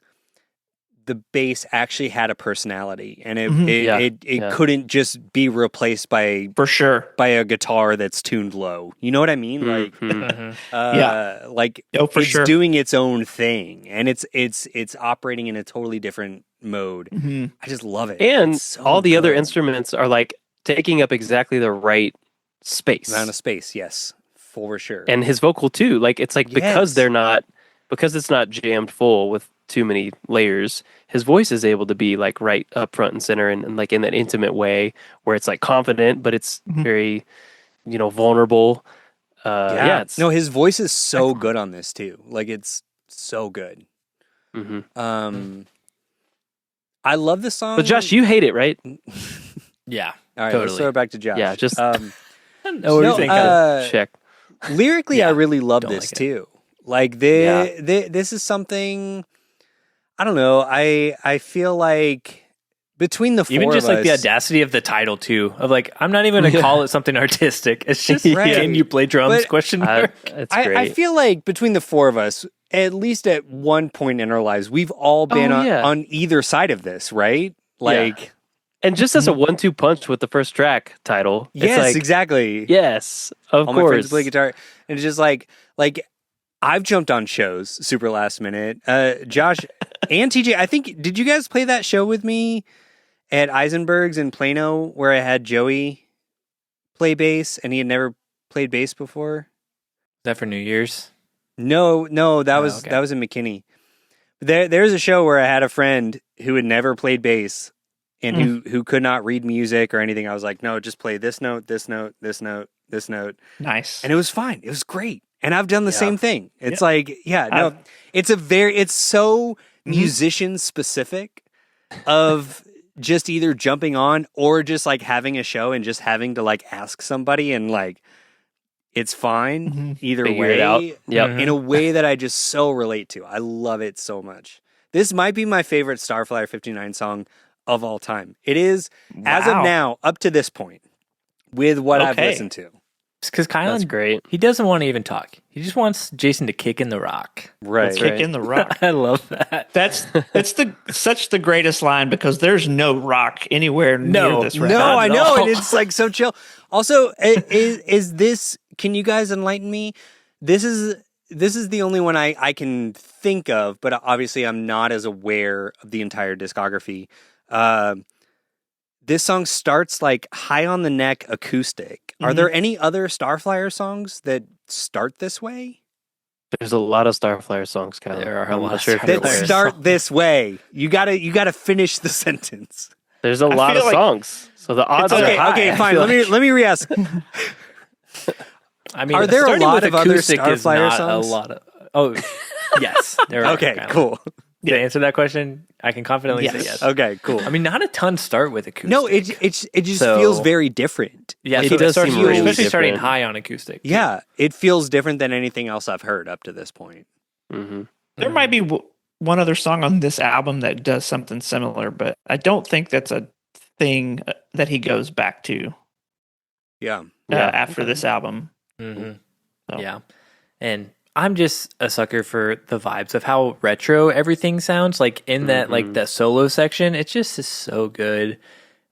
the bass actually had a personality and it Yeah. couldn't just be replaced by For sure. a guitar that's tuned low. You know what I mean? Like Mhm. like Oh, for it's sure. doing its own thing and it's operating in a totally different mode. Mhm. I just love it. And It's so all the other good. instruments are like taking up exactly the right space. Amount of space, yes, for sure. And his vocal too. Like it's like because Yes. because it's not jammed full with too many layers, his voice is able to be like right up front and center and like in that intimate way where it's like confident, but it's very, vulnerable. It's no, his voice is so good on this too. Like it's so good. Mhm. I love the song. But Josh, you hate it, right? Yeah, all right, let's totally. throw it back to Josh. Yeah, just- know what no, you think. Check. lyrically, I Yeah, really love don't this like it. too. Like this is something. I don't know. I feel like between the four Even just of like the us, audacity of the title too, of like I'm not even gonna call it something artistic. It's just Right. can you play drums? But- Question mark. It's great. I feel like between the four of us, at least at one point in our lives, we've all been yeah. on either side of this, right? Like, and just as a 1-2 punch with the first track title, yes, it's like, exactly. yes, of All my friends course. play guitar, and it's just like I've jumped on shows super last minute. Josh and TJ, I think did you guys play that show with me at Eisenberg's in Plano where I had Joey play bass and he had never played bass before? Is that for New Year's? No, that Oh, was okay. that was in McKinney. There's a show where I had a friend who had never played bass and who could not read music or anything. I was like, no, just play this note, this note, this note, this note. Nice. And it was fine. It was great. And I've done the same thing. It's like, it's so musician specific of just either jumping on or just like having a show and just having to like ask somebody and like, it's fine either Figure way. it out. Yep. In a way that I just so relate to. I love it so much. This might be my favorite Starflyer 59 song of all time. It is, as of Wow. now, up to this point, with what I've Okay. listened to. Because That's Kylan, great. he doesn't want to even talk. He just wants Jason to kick in the rock. Right. That's Kick right. in the rock. I love that. That's such the greatest line because there's no rock anywhere No, near this record. No, I at know. all. And it's like so chill. Also, is this, can you guys enlighten me? This is the only one I can think of, but obviously I'm not as aware of the entire discography. This song starts like high on the neck acoustic. Are there any other Starflyer songs that start this way? There's a lot of Starflyer songs, Kyle. There are a I'm lot not of sure if you're That Starflyer aware. start this way. You gotta finish the sentence. There's a lot feel of like- songs, so the odds are Okay, high. okay, I fine. feel Let me re-ask. I mean, Are there a starting lot with of other acoustic is Starflyer not songs? A lot of. Oh, yes. There are, Okay, Kylan. cool. To answer that question, I can confidently say yes. Okay, cool. I mean, not a ton start with acoustic. No, it just So- feels very different. yeah, it so does starts- seem really especially starting different. high on acoustic. Yeah, it feels different than anything else I've heard up to this point. Mhm. There might be one other song on this album that does something similar, but I don't think that's a thing that he goes back to Yeah. Yeah. after this album. hmm So. Yeah. And I'm just a sucker for the vibes of how retro everything sounds. Like in that like that solo section, it just is so good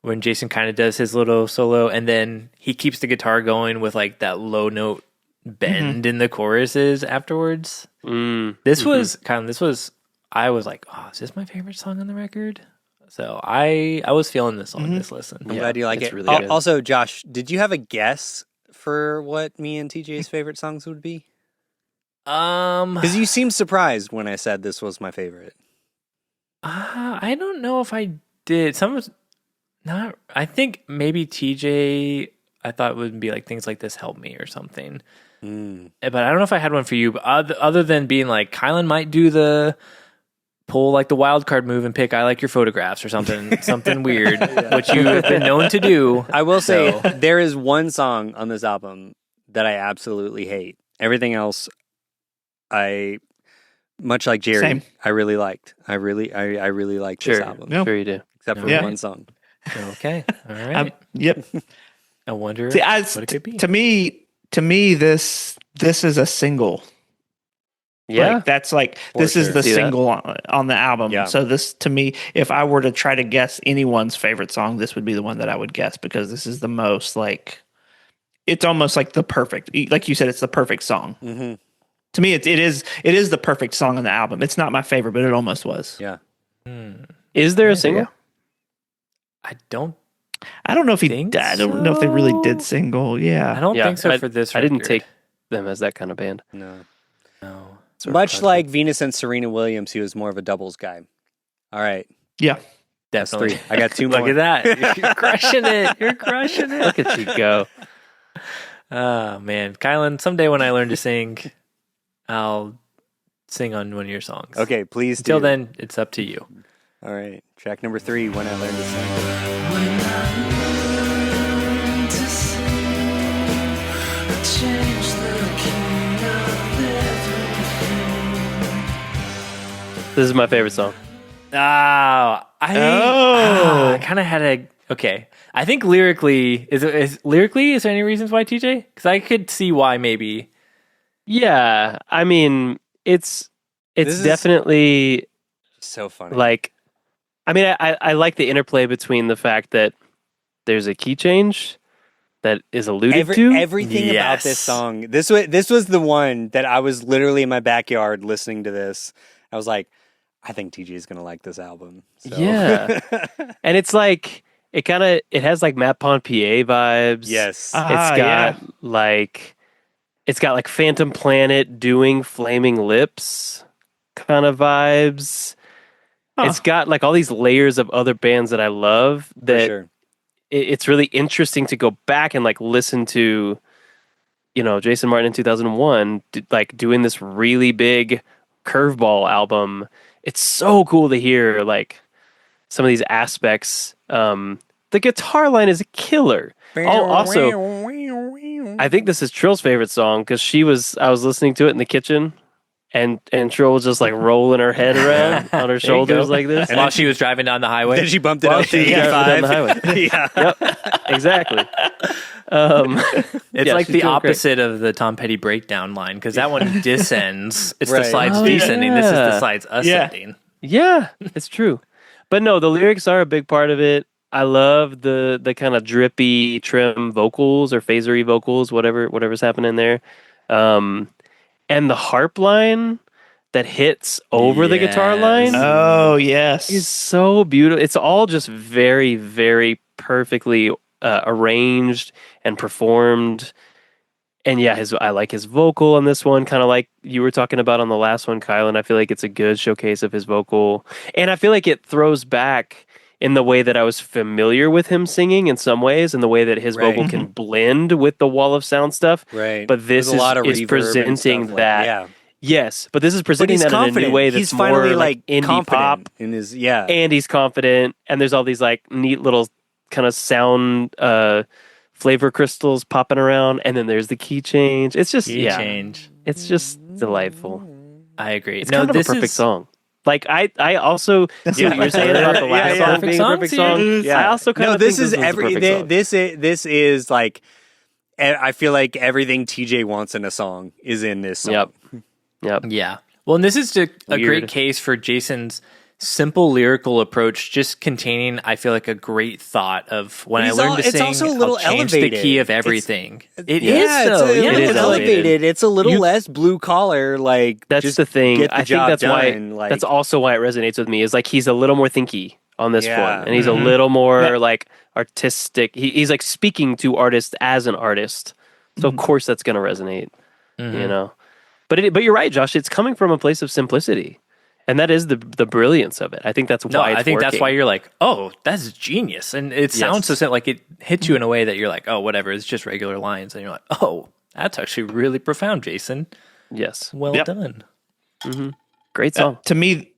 when Jason kind of does his little solo and then he keeps the guitar going with like that low note bend in the choruses afterwards. This was I was like, oh, is this my favorite song on the record? So I was feeling this on this listen. I'm glad you like it's it. really good. Also, Josh, did you have a guess for what me and TJ's favorite songs would be? Because you seemed surprised when I said this was my favorite. I don't know if I did. Some was not. I think maybe TJ. I thought would be like things like this help me or something. But I don't know if I had one for you. But other than being like Kylan might do the pull like the wild card move and pick I like your photographs or something weird, which you have been known to do. I will say there is one song on this album that I absolutely hate. Everything else, I much like Jerry, Same. I really liked. I really liked this album. Yep. Sure you do. Except for Yeah. one song. Okay, all right. Yep. I wonder See, what it could be. To me, this is a single. Yeah. Like, that's like this sure. is the See that? single on the album. Yeah. So this, to me, if I were to try to guess anyone's favorite song, this would be the one that I would guess because this is the most like. It's almost like the perfect, like you said, it's the perfect song. Mm-hmm. To me, it is the perfect song on the album. It's not my favorite, but it almost was. Yeah. Is there a single? I don't I don't know if Think I don't know if they really did single. Yeah. I don't Yeah, think so I- for this I didn't record. take them as that kind of band. No. No. Sort of Much country. like Venus and Serena Williams, he was more of a doubles guy. All right. Yeah. That's Definitely. 3. I got 2 more. Look at that. You're crushing it. You're crushing it. Look at you go. Oh, man. Kylan, someday when I learn to sing, I'll sing on one of your songs. Okay, please Until do. then, it's up to you. All right. Track number 3, When I Learned to Sing. When I learned to sing, I changed the key of everything. This is my favorite song. I kind of had a okay. I think lyrically is there any reasons why TJ? Because I could see why maybe. Yeah, I mean, it's This is- definitely So funny. like, I mean, I like the interplay between the fact that there's a key change that is alluded to. Everything about this Yes. song. This was the one that I was literally in my backyard listening to this. I was like, I think TJ is gonna like this album. So. Yeah. And it's like it has like Matt Ponpier vibes. Yes. It's got like Phantom Planet doing Flaming Lips kind of vibes. It's got like all these layers of other bands that I love For that sure. it's really interesting to go back and like listen to, Jason Martin in 2001, like doing this really big Curveball album. It's so cool to hear like some of these aspects. The guitar line is a killer. Also, I think this is Trill's favorite song because I was listening to it in the kitchen, and Trill was just like rolling her head around on her shoulders like this. While she was driving down the highway. Then she bumped it While up to she was driving down 85. the highway. Yeah. Yep, exactly. It's Yeah, like she's the doing great. opposite of the Tom Petty breakdown line because that one descends. It's the Right. slides Oh, descending. This is the yeah. slides ascending. Yeah, it's true. But no, the lyrics are a big part of it. I love the kind of drippy trim vocals or phasery vocals, whatever's happening there. And the harp line that hits over the guitar Yes. line Oh, yes. is so beautiful. It's all just very, very perfectly arranged and performed. And yeah, I like his vocal on this one, kind of like you were talking about on the last one, Kyle. And I feel like it's a good showcase of his vocal. And I feel like it throws back in the way that I was familiar with him singing in some ways, and the way that his Right. vocal can blend with the wall of sound stuff. Right. But this There's a lot of is reverb and presenting stuff like- that. yeah. Yes, but this is But presenting he's that in a confident. new way that's He's finally more like indie confident pop, in his and he's confident, and there's all these like neat little kind of sound flavor crystals popping around, and then there's the key change. It's just Key change. it's just delightful. I agree. It's no, kind of this a perfect is song. Like I also see what you're saying about the last Yeah, song perfect being a perfect songs, song. yeah. I also kind No, of this think is this was a perfect song. this is like I feel like everything TJ wants in a song is in this song. Yep. Yeah. Well, and this is a great Weird. case for Jason's simple lyrical approach, just containing, I feel like, a great thought of when I learned to it's sing, also a little I'll change the elevated. key of everything. It Yeah, is it's so. a Yeah, little is elevated. It's a little You- less blue collar. Like That's just the thing. Get the I think job that's done. why. Like, That's also why it resonates with me. Is like he's a little more thinky on this Yeah. one, and he's a little more like artistic. He's like speaking to artists as an artist, so of course that's going to resonate. You know, but you're right, Josh. It's coming from a place of simplicity, and that is the brilliance of it. I think that's No, why it's I think that's working. why you're like, oh, that's genius. And it sounds so simple, like it hits you in a way that you're like, oh, whatever, it's just regular lines. And you're like, oh, that's actually really profound, Jason. Yes, Well Yep. done. great song. To me,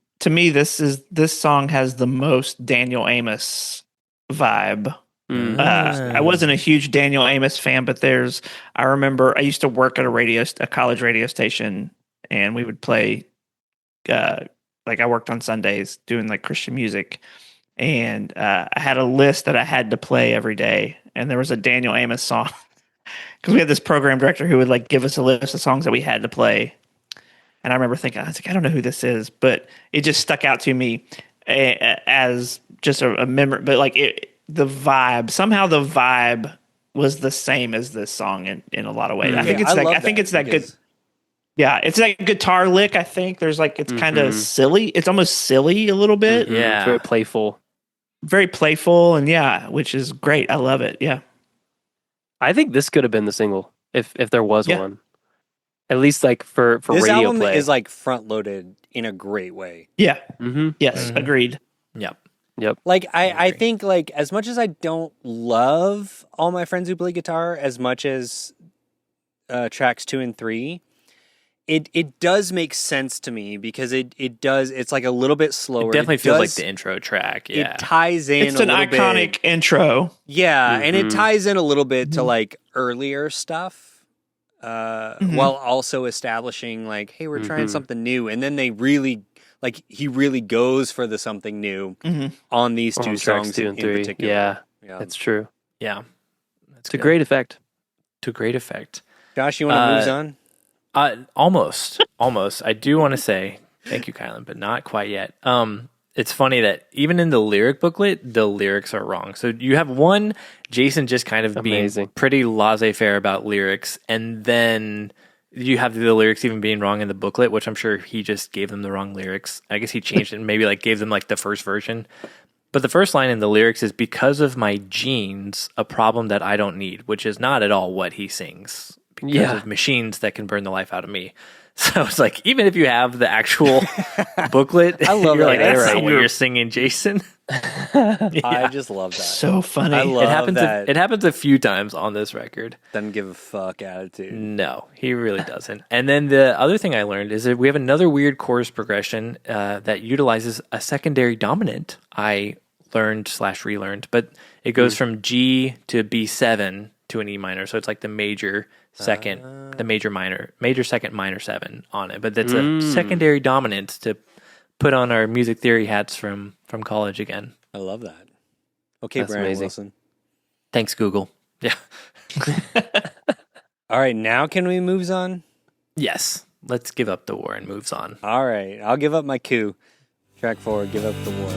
this song has the most Daniel Amos vibe. I wasn't a huge Daniel Amos fan, but I remember I used to work at a college radio station, and we would play, like I worked on Sundays doing like Christian music, and I had a list that I had to play every day, and there was a Daniel Amos song because we had this program director who would like give us a list of songs that we had to play. And I remember thinking, I was like, I don't know who this is, but it just stuck out to me as just a memory. But like the vibe was the same as this song in a lot of ways. I think it's that good. Yeah, it's that guitar lick. I think there's like it's kind of silly. It's almost silly a little bit. Yeah. It's very playful. Very playful, and which is great. I love it. Yeah. I think this could have been the single if there was Yeah. one. At least like for this radio album play. is like front loaded in a great way. Yeah. Mm-hmm. Yes. Agreed. Yep. Like I think like as much as I don't love All My Friends Who Play Guitar as much as tracks 2 and 3, it does make sense to me because it's like a little bit slower. It definitely feels like does- the intro track. Yeah. It ties in It's a an little iconic bit. intro. Yeah, and it ties in a little bit to like earlier stuff. While also establishing like, hey, we're trying something new, and then he really goes for the something new on these two tracks songs 2 and in 3. particular. Yeah, that's true. Yeah. It's a great effect. To great effect. Josh, you want to move on? Almost. I do want to say thank you, Kylan, but not quite yet. It's funny that even in the lyric booklet, the lyrics are wrong. So you have one, Jason just kind of Amazing. being pretty laissez-faire about lyrics, and then you have the lyrics even being wrong in the booklet, which I'm sure he just gave them the wrong lyrics. I guess he changed it and maybe like gave them like the first version. But the first line in the lyrics is because of my genes, a problem that I don't need, which is not at all what he sings. Because of machines that can burn the life out of me. So it's like, even if you have the actual booklet, I love you're that. like, that's Right. not what you're singing, Jason. I just love that. So funny. I love It happens. that. It happens a few times on this record. Doesn't give a fuck attitude. No, he really doesn't. And then the other thing I learned is that we have another weird chorus progression that utilizes a secondary dominant. I learned / relearned, but it goes from G to B7 to an E minor. So it's like the major second, the major second, minor 7 on it. But that's a secondary dominant to put on our music theory hats from college again. I love that. Okay, That's Brian amazing. Wilson. Thanks, Google. Yeah. All right, now can we move on? Yes. Let's give up the war and moves on. All right, I'll give up my coup. Track 4, give up the war.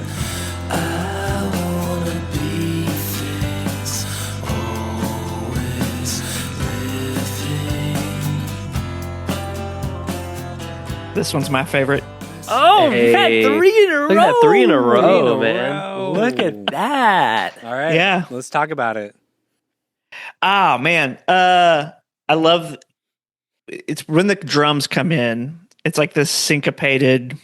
I wanna be things, always living. This one's my favorite. Oh, Hey. you had 3 in a row. Look at that, 3 in a row, in a man. row. Look at that. All right, Yeah. let's talk about it. Ah, man. I love it's when the drums come in. It's like this syncopated,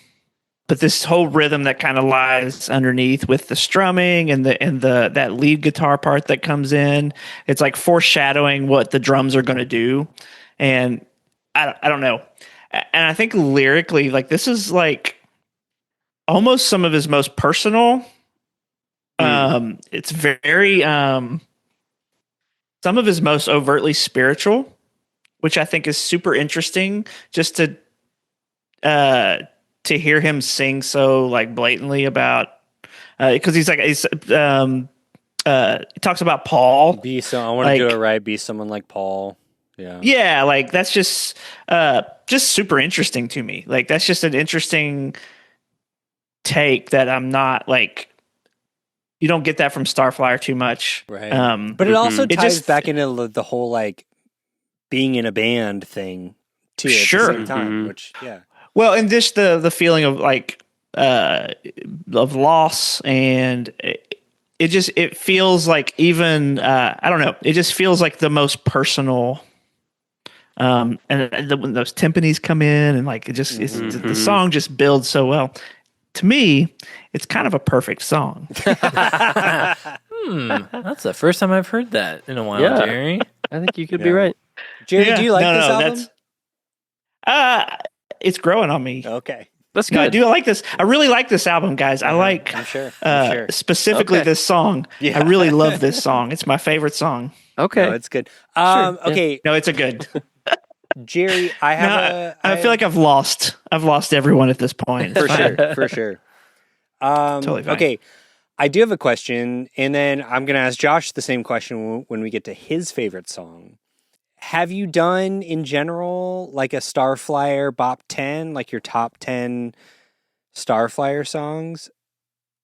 but this whole rhythm that kind of lies underneath with the strumming and the that lead guitar part that comes in. It's like foreshadowing what the drums are going to do. And I don't know. And I think lyrically, like this is like almost some of his most personal. It's very some of his most overtly spiritual, which I think is super interesting just to hear him sing so like blatantly about because he's it talks about Paul. I want to do Like- it right. Be someone like Paul. Yeah. Yeah, like that's just super interesting to me. Like that's just an interesting take that I'm not like. You don't get that from Starflyer too much, Right. Um, But it also It ties just- back into the whole like being in a band thing too. At Sure. the same time, Mhm. which well, and just the feeling of like of loss, and it feels like even I don't know. It just feels like the most personal. And when those timpanis come in, and like it just the song just builds so well. To me, it's kind of a perfect song. That's the first time I've heard that in a while, Yeah. Jerry. I think you could be Yeah. right. Jerry, Yeah. do you like No, this no, album? It's growing on me. Okay. That's No, I good. do like this. I really like this album, guys. I like I'm sure. I'm sure. specifically Okay. this song. Yeah. I really love this song. It's my favorite song. Okay. No, it's good. yeah. Okay, No, it's a good. Jerry, I have No, I feel like I've lost everyone at this point. It's for fine. sure, for sure. Totally fine. Okay, I do have a question, and then I'm going to ask Josh the same question when we get to his favorite song. Have you done in general like a Starflyer Bop 10, like your top 10 Starflyer songs?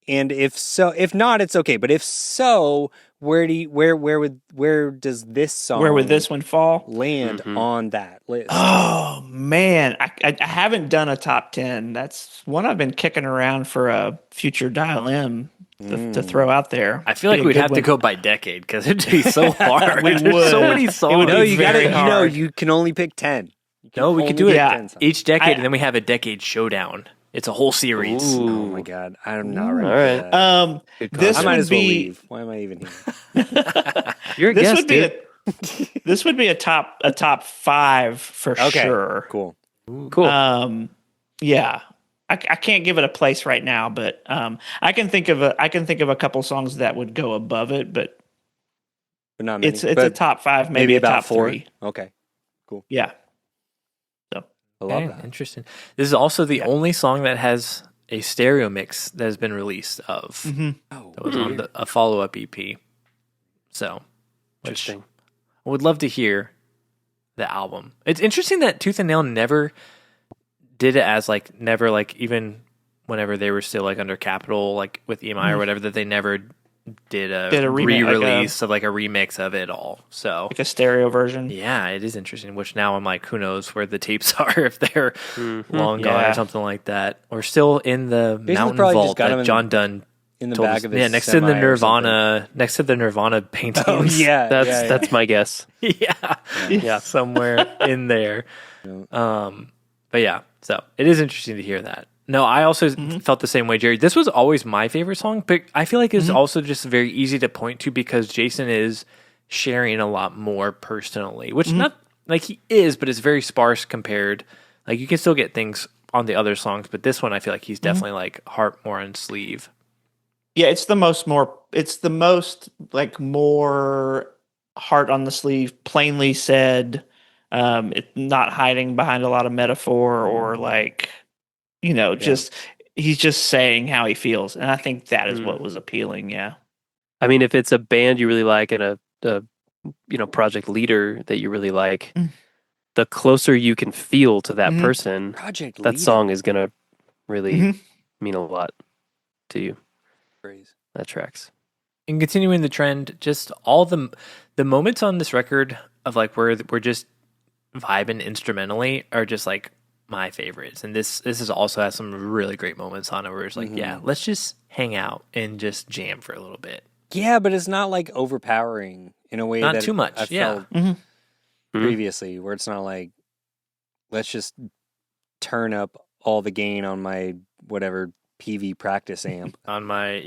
And if so, if not, it's okay. But if so, where does this song Where would this one fall? land Mhm. on that list? Oh man, I haven't done a top 10. That's one I've been kicking around for a future Dial M to throw out there. I feel like Be a we'd good have to one. go by decade because it'd be so hard. We There's so would. many It songs. would No, be you got very to. hard. You can only pick 10. You can No, we could only do it pick Yeah. 10 songs. each decade, I- and then we have a decade showdown. It's a whole series. Ooh. Oh my god, I'm not ready. All for right. that. Good This I call. might would as well be leave. Why am I even here? You're a this guest, would be dude. this would be a top 5 for Okay, sure. cool. Cool. Yeah. I can't give it a place right now, but I can think of a couple songs that would go above it, but But not many. it's a But top 5, maybe a about top 4. 3. Okay, Yeah. I love Okay, that. interesting. This is also the only song that has a stereo mix that has been released of. Oh, That was on a follow-up EP. So, which Interesting. I would love to hear the album. It's interesting that Tooth and Nail never did it as like never like even whenever they were still like under Capitol like with EMI or whatever that they never did a re-release of like a remix of it all. So Like a stereo version. yeah, it is interesting. Which now I'm like, who knows where the tapes are if they're long gone Yeah. or something like that, or still in the Basically mountain probably just vault got 'em that in- John Dunn in the told back us. of his Yeah, next to the semi or something. Nirvana paintings. Oh yeah, That's my guess. yeah, somewhere in there. But yeah, so it is interesting to hear that. No, I also felt the same way, Jerry. This was always my favorite song, but I feel like it's also just very easy to point to because Jason is sharing a lot more personally, which not like he is, but it's very sparse compared. Like you can still get things on the other songs, but this one I feel like he's definitely like heart more on sleeve. Yeah, it's the most like more heart on the sleeve, plainly said. It not hiding behind a lot of metaphor or like, just he's just saying how he feels, and I think that is what was appealing. Yeah, I mean, if it's a band you really like and a project leader that you really like, the closer you can feel to that person, Project that Leader. song is gonna really Mhm. mean a lot to you. Phrase. That tracks. And continuing the trend, just all the moments on this record of like where we're just vibing instrumentally are just like my favorites. And this is also has some really great moments on it where it's like, yeah, let's just hang out and just jam for a little bit. Yeah, but it's not like overpowering in a way Not that too much, I yeah. felt previously, where it's not like let's just turn up all the gain on my whatever PV practice amp. On my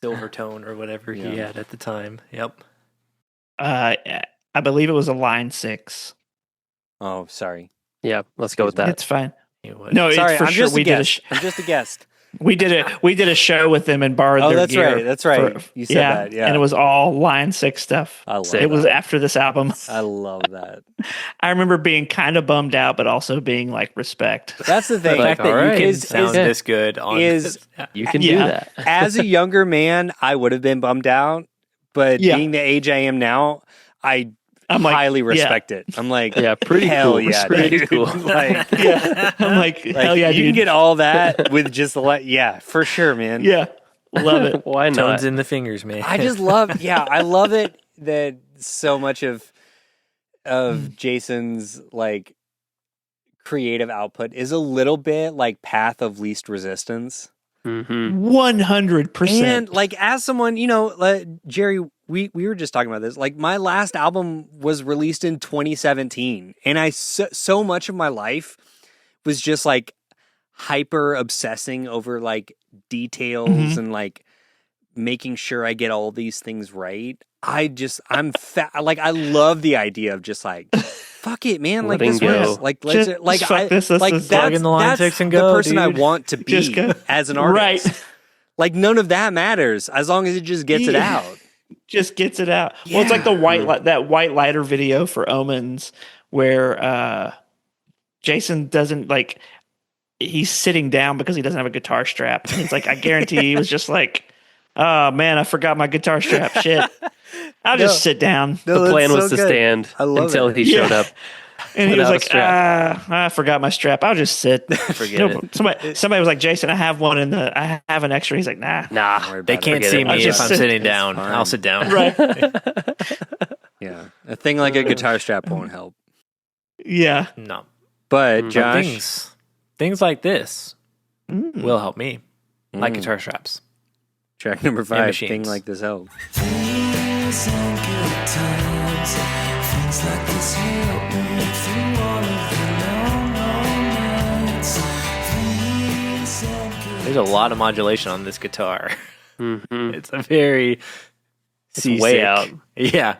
silver tone or whatever he Yeah. had at the time. Yep. I believe it was a line 6. Oh, sorry. Yeah, let's go with that. It's fine. He would. No, Sorry, it's for I'm sure. just a We did a guest. I'm just a guest. We did a show with them and borrowed Oh, their that's gear. right. That's right. You said that. Yeah. And it was all Line 6 stuff. I love It was that. after this album. I love that. I remember being kind of bummed out, but also being like, respect. That's the thing. The fact that all you right. can Is- sound is- this good on is- You can Yeah. do that. As a younger man, I would have been bummed out, but Yeah. being the age I am now, I'm like, highly yeah. respect it. I'm like, Yeah, pretty hell cool. yeah, Pretty dude. cool. like, Yeah. I'm like, hell yeah, you dude. can get all that with just yeah, for sure, man. Yeah. Love it. Why not? tones in the fingers, man. I just love, I love it that so much of Jason's like creative output is a little bit like path of least resistance. Mhm. 100%. And like as someone, Jerry, we were just talking about this. Like my last album was released in 2017, and I so much of my life was just like hyper obsessing over like details Mhm. and like making sure I get all these things right. I'm like I love the idea of just like fuck it, man. Like Letting this go. works. Like let's Just like fuck I this, this like is- Plug that's, in the Line that's 6 and the go, person I dude. want to Just be go. as an artist. Right. Like none of that matters as long as it just gets it Yeah. out. Just gets it out. Well, it's like the Yeah. that white lighter video for Omens where Jason doesn't like he's sitting down because he doesn't have a guitar strap. And it's like I guarantee he was just like, oh man, I forgot my guitar strap. Shit. I'll just sit down. The plan was to stand I love until it. he showed Yeah. up. And he was without a like, strap. I forgot my strap. I'll just sit. Forget No, it. somebody was like, Jason, I have one I have an extra. He's like, nah. Nah. They can't Forget see it. me I'll if just I'm sit. sitting down. fine. I'll sit down. Right. Yeah. A thing like a guitar strap won't help. Yeah. No. But Mm. Josh, Things like this Mm. will help me. Like Mm. guitar straps. track number 5, machines. thing like this help. Things and good times, things like this help me through all of the long, long nights. Things and good There's a lot of modulation on this guitar. Mhm. It's a very It's way out. Yeah.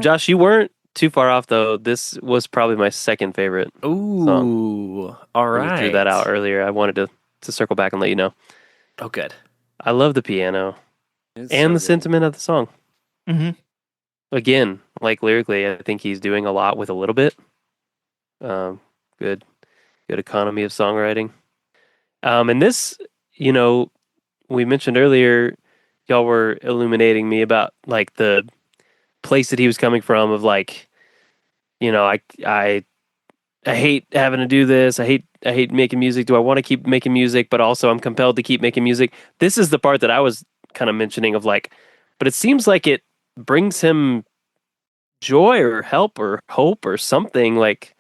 Josh, you weren't too far off though. This was probably my second favorite. Ooh. All We right. threw that out earlier. I wanted to circle back and let you know. Oh, good. I love the piano It's and so the good. sentiment of the song. Mhm. Again, like lyrically, I think he's doing a lot with a little bit. Good economy of songwriting. And this, we mentioned earlier, y'all were illuminating me about like the place that he was coming from of like, I hate having to do this. I hate making music. Do I want to keep making music? But also I'm compelled to keep making music. This is the part that I was kind of mentioning of like, but it seems like it brings him joy or help or hope or something like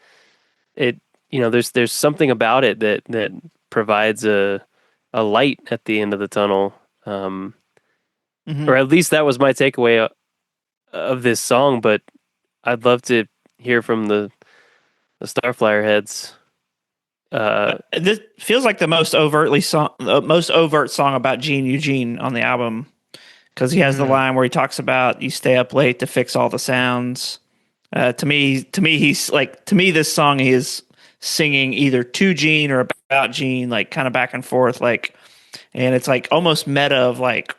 it, there's something about it that provides a light at the end of the tunnel. Mhm. Or at least that was my takeaway of this song, but I'd love to hear from the Starflyer heads. This feels like the most overt song about Gene Eugene on the album because he has the line where he talks about you stay up late to fix all the sounds. To me, this song he is singing either to Gene or about Gene, like kind of back and forth, like, and it's like almost meta of like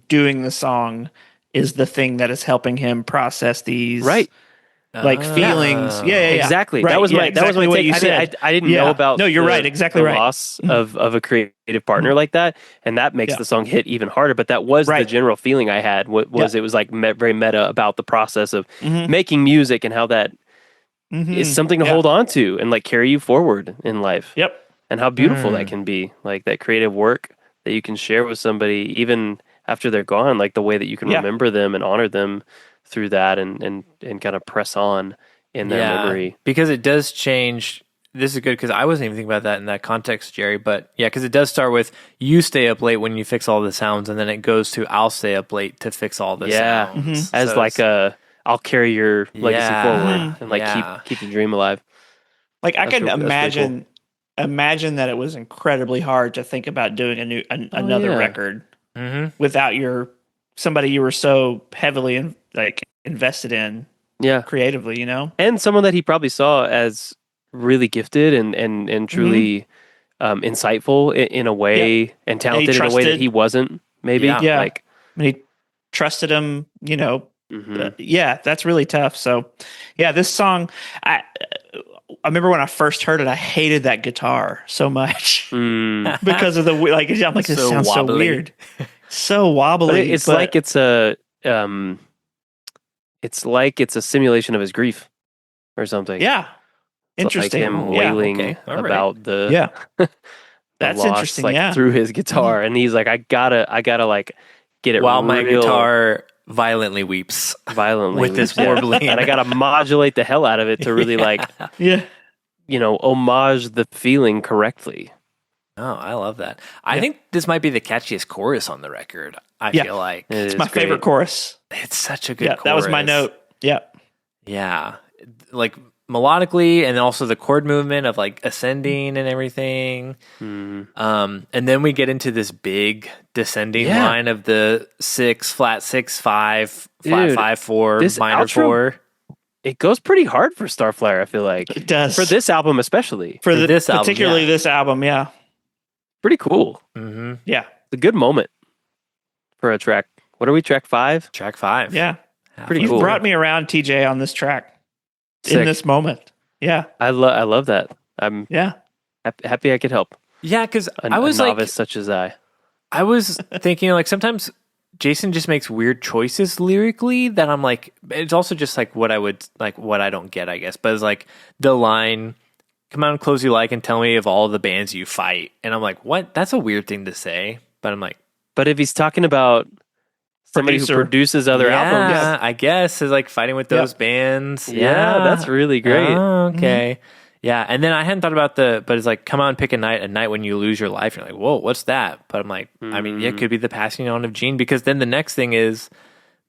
doing the song is the thing that is helping him process these Right. like feelings. Yeah. Exactly. Right, That was yeah, my exactly what what you I said. I didn't Yeah. know about No, you're right, exactly the right. loss of a creative partner like that, and that makes Yeah. the song hit even harder. But that was the Right. general feeling I had. It was like very meta about the process of Mhm. making music and how that Mhm. is something to Yeah. hold on to and like carry you forward in life. Yep. And how beautiful that can be, like that creative work that you can share with somebody even after they're gone, like the way that you can Yeah. remember them and honor them through that and kind of press on in their memory. Because it does change. This is good because I wasn't even thinking about that in that context, Jerry. But yeah, because it does start with you stay up late when you fix all the sounds, and then it goes to I'll stay up late to fix all the Yeah. sounds. As So like I'll carry your legacy Yeah. forward and like Yeah. keep the dream alive. Like I That's can that's pretty imagine that it was incredibly hard to think about doing another yeah. record Mhm. without somebody you were so heavily invested in Yeah. creatively, you know? And someone that he probably saw as really gifted and truly insightful in a way and talented in a way that trusted. he wasn't. Maybe Yeah. like I mean, he trusted him, mhm. yeah, that's really tough. So, yeah, this song, I remember when I first heard it, I hated that guitar so much Mm. because of the like. I'm like, this So sounds wobbly. so weird, so But wobbly. it's like it's a simulation of his grief or something. yeah, It's interesting. like him yeah, wailing okay, all right. about the yeah, the that's loss, interesting. like yeah, through his guitar, and he's like, I gotta like get it While my real guitar violently weeps violently with this Yeah. warbling. and I gotta modulate the hell out of it to really like yeah. homage the feeling correctly. Oh, I love that. I think this might be the catchiest chorus on the record. I Yeah. feel like It It's is my favorite great. chorus. it's such a good Yeah, chorus. that was my note. Yeah, Yeah. Like melodically and also the chord movement of like ascending and everything. Mm. And then we get into this big descending Yeah. line of the 6 flat 6 5 flat Dude, 5 4 this minor outro- 4. It goes pretty hard for Starflyer, I feel like. it does For this album especially. for this album, particularly yeah. this album. Yeah, Pretty cool. Mm-hmm. yeah, It's a good moment for a track. What are we, track 5? Track 5. yeah. Pretty You've cool. brought me around, TJ, on this track Sick. in this moment. Yeah, I love that. I'm yeah. happy I could help Yeah, because a I was novice like, such as I. I was thinking like sometimes Jason just makes weird choices lyrically that I'm like, it's also just like what I don't get, I guess. But it's like the line, "Come out and close you like and tell me of all the bands you fight," and I'm like, what? That's a weird thing to say. But I'm like, But if he's talking about somebody Producer. who produces other albums, yeah, I guess is like fighting with those bands. yeah, that's really great. Oh, okay. Yeah, and then I hadn't thought about but it's like, come out and pick a night when you lose your life. You're like, whoa, what's that? But I'm like, I mean, yeah, it could be the passing on of Gene, because then the next thing is,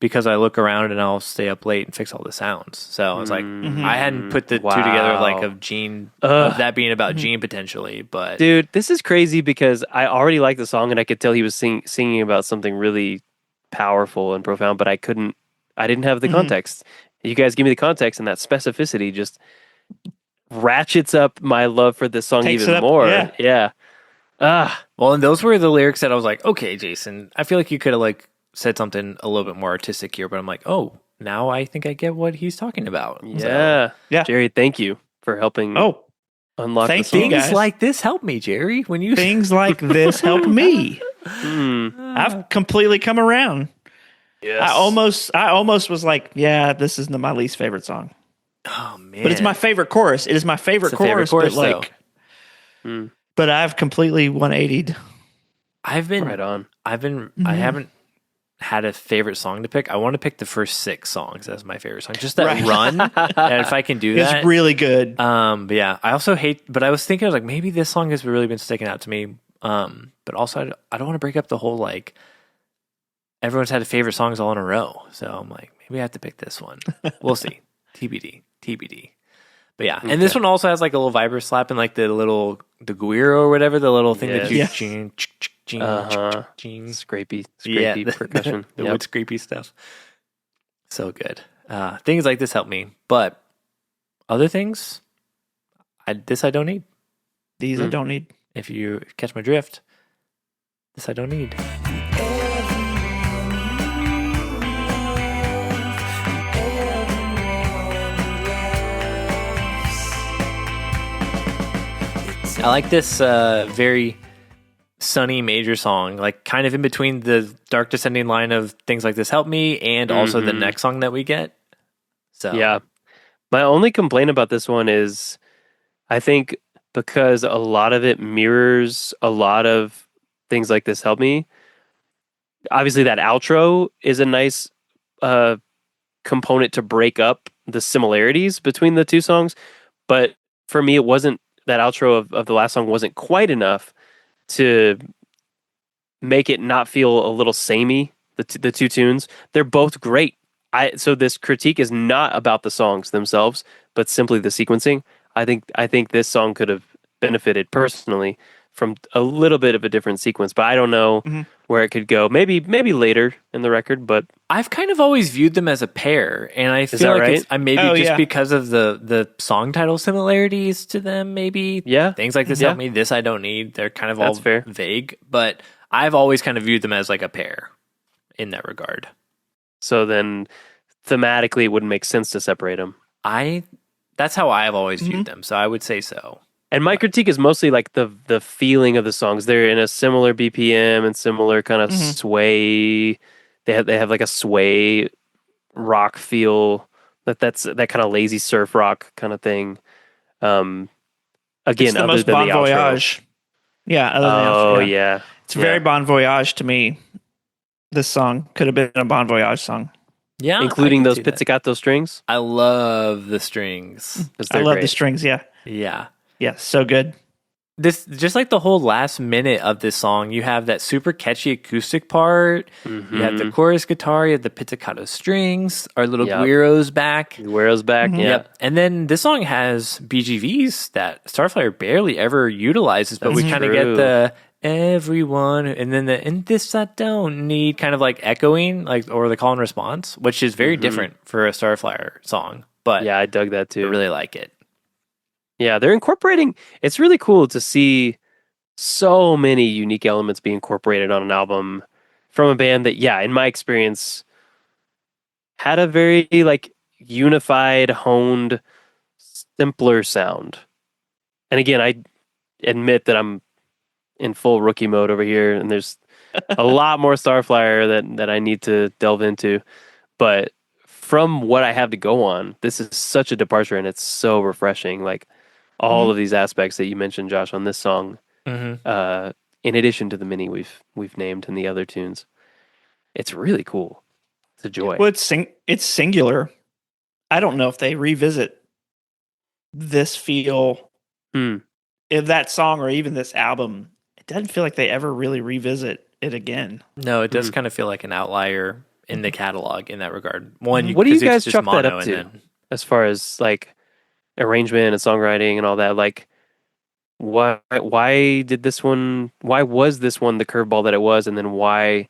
because I look around and I'll stay up late and fix all the sounds. So I was like, I hadn't put the two together of like of Gene, of that being about Gene potentially. But Dude, this is crazy because I already liked the song and I could tell he was singing about something really powerful and profound, but I didn't have the context. You guys give me the context, and that specificity just ratchets up my love for this song Takes even it up, more. yeah. Yeah. well, and those were the lyrics that I was like, okay, Jason, I feel like you could have like said something a little bit more artistic here, but I'm like, oh, now I think I get what he's talking about. So, Yeah. Yeah. Jerry, thank you for helping Oh, unlock thank the song. you, things guys. like this help me, Jerry. When you things like this help me. Mm. I've completely come around. Yes. I almost was like, yeah, this is my least favorite song, oh man, but it's my favorite chorus. It is my favorite It's a favorite chorus, chorus, but like, but I've completely 180'd. I've been Right on. I haven't had a favorite song to pick. I want to pick the first 6 songs as my favorite song. Just that Right. run. And if I can do that. It's really good. But yeah, I also but I was thinking, I was like, maybe this song has really been sticking out to me. But also I don't want to break up the whole, like, everyone's had favorite songs all in a row. So I'm like, maybe I have to pick this one. We'll see. TBD. But yeah, and this one also has like a little vibra slap and like the guiro or whatever, the little thing that you Yes. gene, Scrapey yeah, percussion. the Yep. wood scrapey stuff. So good. Things like this help me, but other things, I don't need. These I don't need. If you catch my drift, this I don't need. I like this very sunny major song, like kind of in between the dark descending line of things like this help me and also the next song that we get. So Yeah. My only complaint about this one is I think because a lot of it mirrors a lot of things like this help me. Obviously that outro is a nice component to break up the similarities between the two songs, but for me it wasn't, that outro of the last song wasn't quite enough to make it not feel a little samey. The two tunes, they're both great. So this critique is not about the songs themselves, but simply the sequencing. I think this song could have benefited personally from a little bit of a different sequence, but I don't know where it could go. Maybe later in the record, but I've kind of always viewed them as a pair, and I feel that like right? it's maybe Oh, just yeah. because of the song title similarities to them. Maybe Yeah. things like this Yeah. help me, this I don't need. They're kind of all That's fair. vague, but I've always kind of viewed them as like a pair in that regard. so then thematically it wouldn't make sense to separate them. That's how I've always viewed them, so I would say so. And my critique is mostly like the feeling of the songs. They're in a similar BPM and similar kind of sway. They have like a sway rock feel that's that kind of lazy surf rock kind of thing. Again, It's the other most than Bon the outro. Voyage. Yeah. Other than the Oh outro, yeah, It's very Bon Voyage to me. This song could have been a Bon Voyage song. Yeah, including I could those see that. pizzicato strings. I love the strings. 'Cause I they're love great. the strings. Yeah. Yeah. Yeah. So good. This just like the whole last minute of this song, you have that super catchy acoustic part. You have the chorus guitar, you have the pizzicato strings, our little Yep. guiro's back. Guero's back. Yeah. Yep. And then this song has BGVs that Starflyer barely ever utilizes, but we That's kind of true. get the everyone and then the and this I don't need kind of like echoing, like or the call and response, which is very different for a Starflyer song. But Yeah, I dug that I too. really like it. Yeah, they're incorporating. It's really cool to see so many unique elements be incorporated on an album from a band that, yeah, in my experience, had a very like unified, honed, simpler sound. And again, I admit that I'm in full rookie mode over here, and there's a lot more Starflyer that I need to delve into. But from what I have to go on, this is such a departure, and it's so refreshing. Like all of these aspects that you mentioned, Josh, on this song, in addition to the many we've named in the other tunes, it's really cool. It's a joy. Well, it's singular. I don't know if they revisit this feel Hmm. of that song or even this album. It doesn't feel like they ever really revisit it again. No, it does kind of feel like an outlier in the catalog in that regard. One, What do you 'cause it's guys just chalk that mono up and to? then- As far as like arrangement and songwriting and all that, like why did this one? Why was this one the curveball that it was, and then why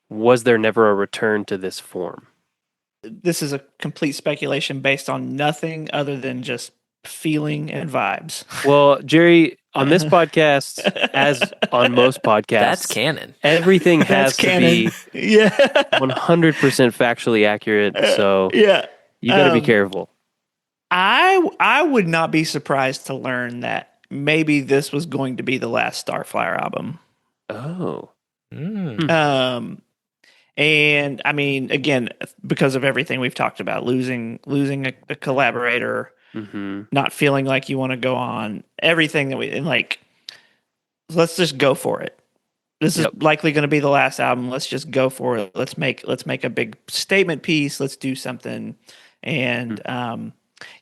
was there never a return to this form? This is a complete speculation based on nothing other than just feeling and vibes. Well, Jerry, on this podcast, as on most podcasts, That's canon. everything has to be Yeah. 100% factually accurate. So Yeah. you better be Um, careful. I would not be surprised to learn that maybe this was going to be the last Starflyer album. Oh, And I mean, again, because of everything we've talked about, losing a collaborator, not feeling like you want to go on, everything that and like, let's just go for it. This is likely going to be the last album. Let's just go for it. Let's make a big statement piece. Let's do something. And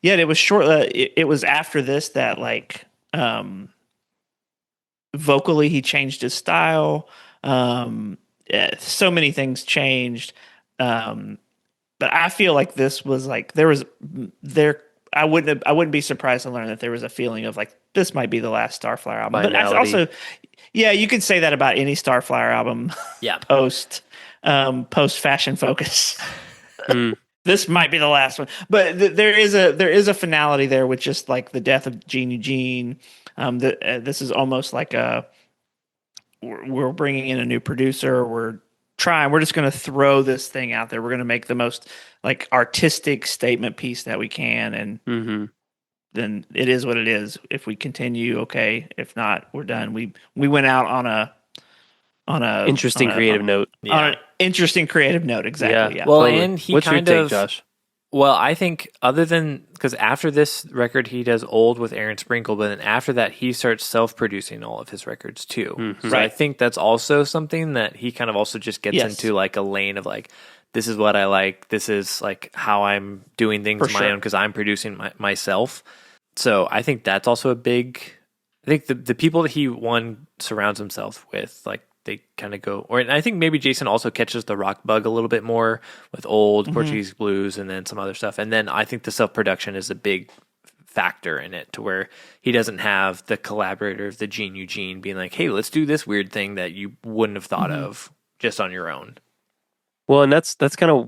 yeah, it was short. It was after this that like vocally he changed his style. So many things changed. But I feel like this was like I wouldn't be surprised to learn that there was a feeling of like this might be the last Starflyer album. But Finality. also, yeah, you could say that about any Starflyer album. Yeah. post Fashion Focus. This might be the last one, but there is a finality there with just like the death of Gene Eugene. This is almost like we're bringing in a new producer. We're just going to throw this thing out there. We're going to make the most like artistic statement piece that we can, and then it is what it is. If we continue, okay. If not, we're done. We went out on a interesting creative note. on an interesting creative note. Exactly. Yeah. Well, Totally. and he What's kind your take, of Josh? Well, I think other than because after this record he does Old with Aaron Sprinkle, but then after that he starts self-producing all of his records too. So I think that's also something that he kind of also just gets into like a lane of like, this is what I like. This is like how I'm doing things on my own because I'm producing myself. So I think that's also a big. I think the people that he surrounds himself with, like they kind of go, and I think maybe Jason also catches the rock bug a little bit more with Old Portuguese blues and then some other stuff. And then I think the self-production is a big factor in it to where he doesn't have the collaborator of the Gene Eugene being like, hey, let's do this weird thing that you wouldn't have thought of just on your own. Well, and that's kind of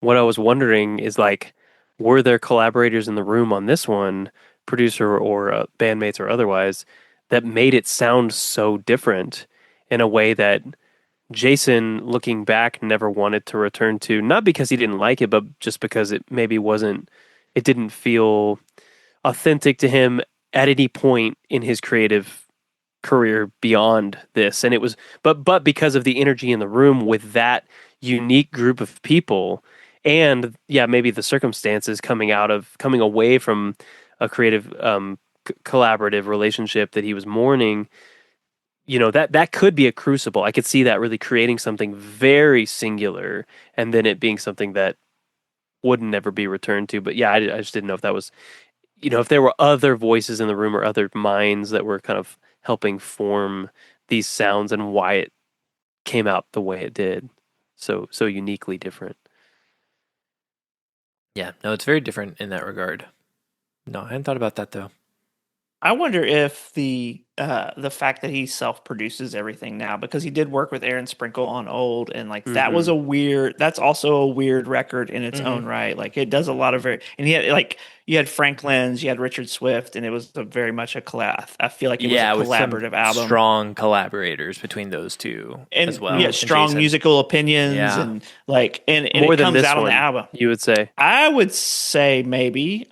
what I was wondering is like, were there collaborators in the room on this one, producer or bandmates or otherwise, that made it sound so different in a way that Jason, looking back, never wanted to return to, not because he didn't like it, but just because it maybe it didn't feel authentic to him at any point in his creative career beyond this. And it was, but because of the energy in the room with that unique group of people, and yeah, maybe the circumstances coming away from a creative, collaborative relationship that he was mourning, that could be a crucible. I could see that really creating something very singular, and then it being something that would never be returned to. But yeah, I just didn't know if that was, if there were other voices in the room or other minds that were kind of helping form these sounds and why it came out the way it did, so uniquely different. Yeah, no, it's very different in that regard. No, I hadn't thought about that though. I wonder if the fact that he self-produces everything now, because he did work with Aaron Sprinkle on Old, and like that was that's also a weird record in its own right. Like it does a lot of and he had like you had Frank Lenz, you had Richard Swift, and it was very much a collab. I feel like it was a with some collaborative album. Strong collaborators between those two and as well. Yeah, strong Jason. musical opinions and like and more it than comes this out one, on the album. You would say? I would say maybe.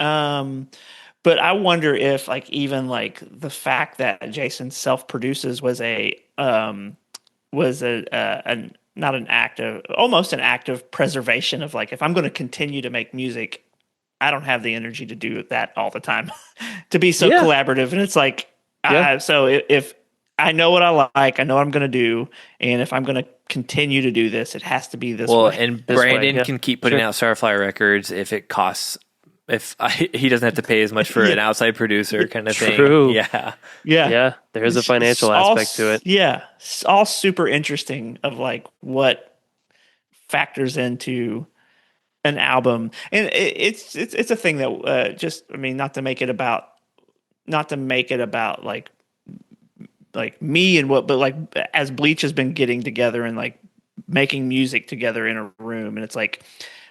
But I wonder if like even like the fact that Jason self-produces was not an act of almost an act of preservation of like, if I'm going to continue to make music, I don't have the energy to do that all the time to be so collaborative. And it's like, so if I know what I like, I know what I'm going to do. And if I'm going to continue to do this, it has to be this way. And Brandon can keep putting out Starflyer records if it costs, he doesn't have to pay as much for an outside producer kind of thing. True. Yeah. There's a financial aspect to it. Yeah. It's all super interesting of like what factors into an album. And it's a thing that not to make it about like me and what, but like as Bleach has been getting together and like making music together in a room, and it's like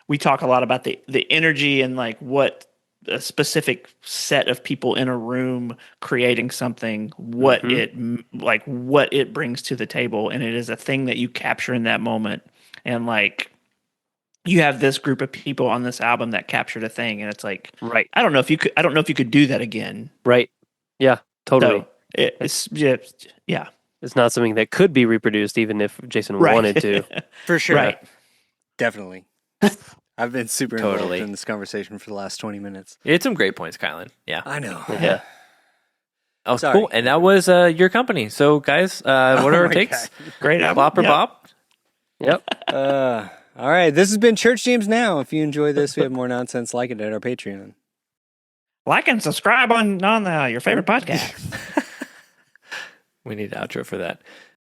we talk a lot about the energy and like what a specific set of people in a room creating something, what it brings to the table, and it is a thing that you capture in that moment. And like you have this group of people on this album that captured a thing, and it's like, right. I don't know if you could do that again. Right. Yeah. Totally. So It's not something that could be reproduced, even if Jason wanted to. For sure. Right. Definitely. I've been super involved in this conversation for the last 20 minutes. You had some great points, Kylan. Yeah. I know. Yeah. Oh, cool. And that was your company. So, guys, what are our takes? God. Great album. Bop or bop? Yep. All right. This has been Church James Now. If you enjoy this, we have more nonsense like it at our Patreon. Like and subscribe on your favorite podcast. We need an outro for that.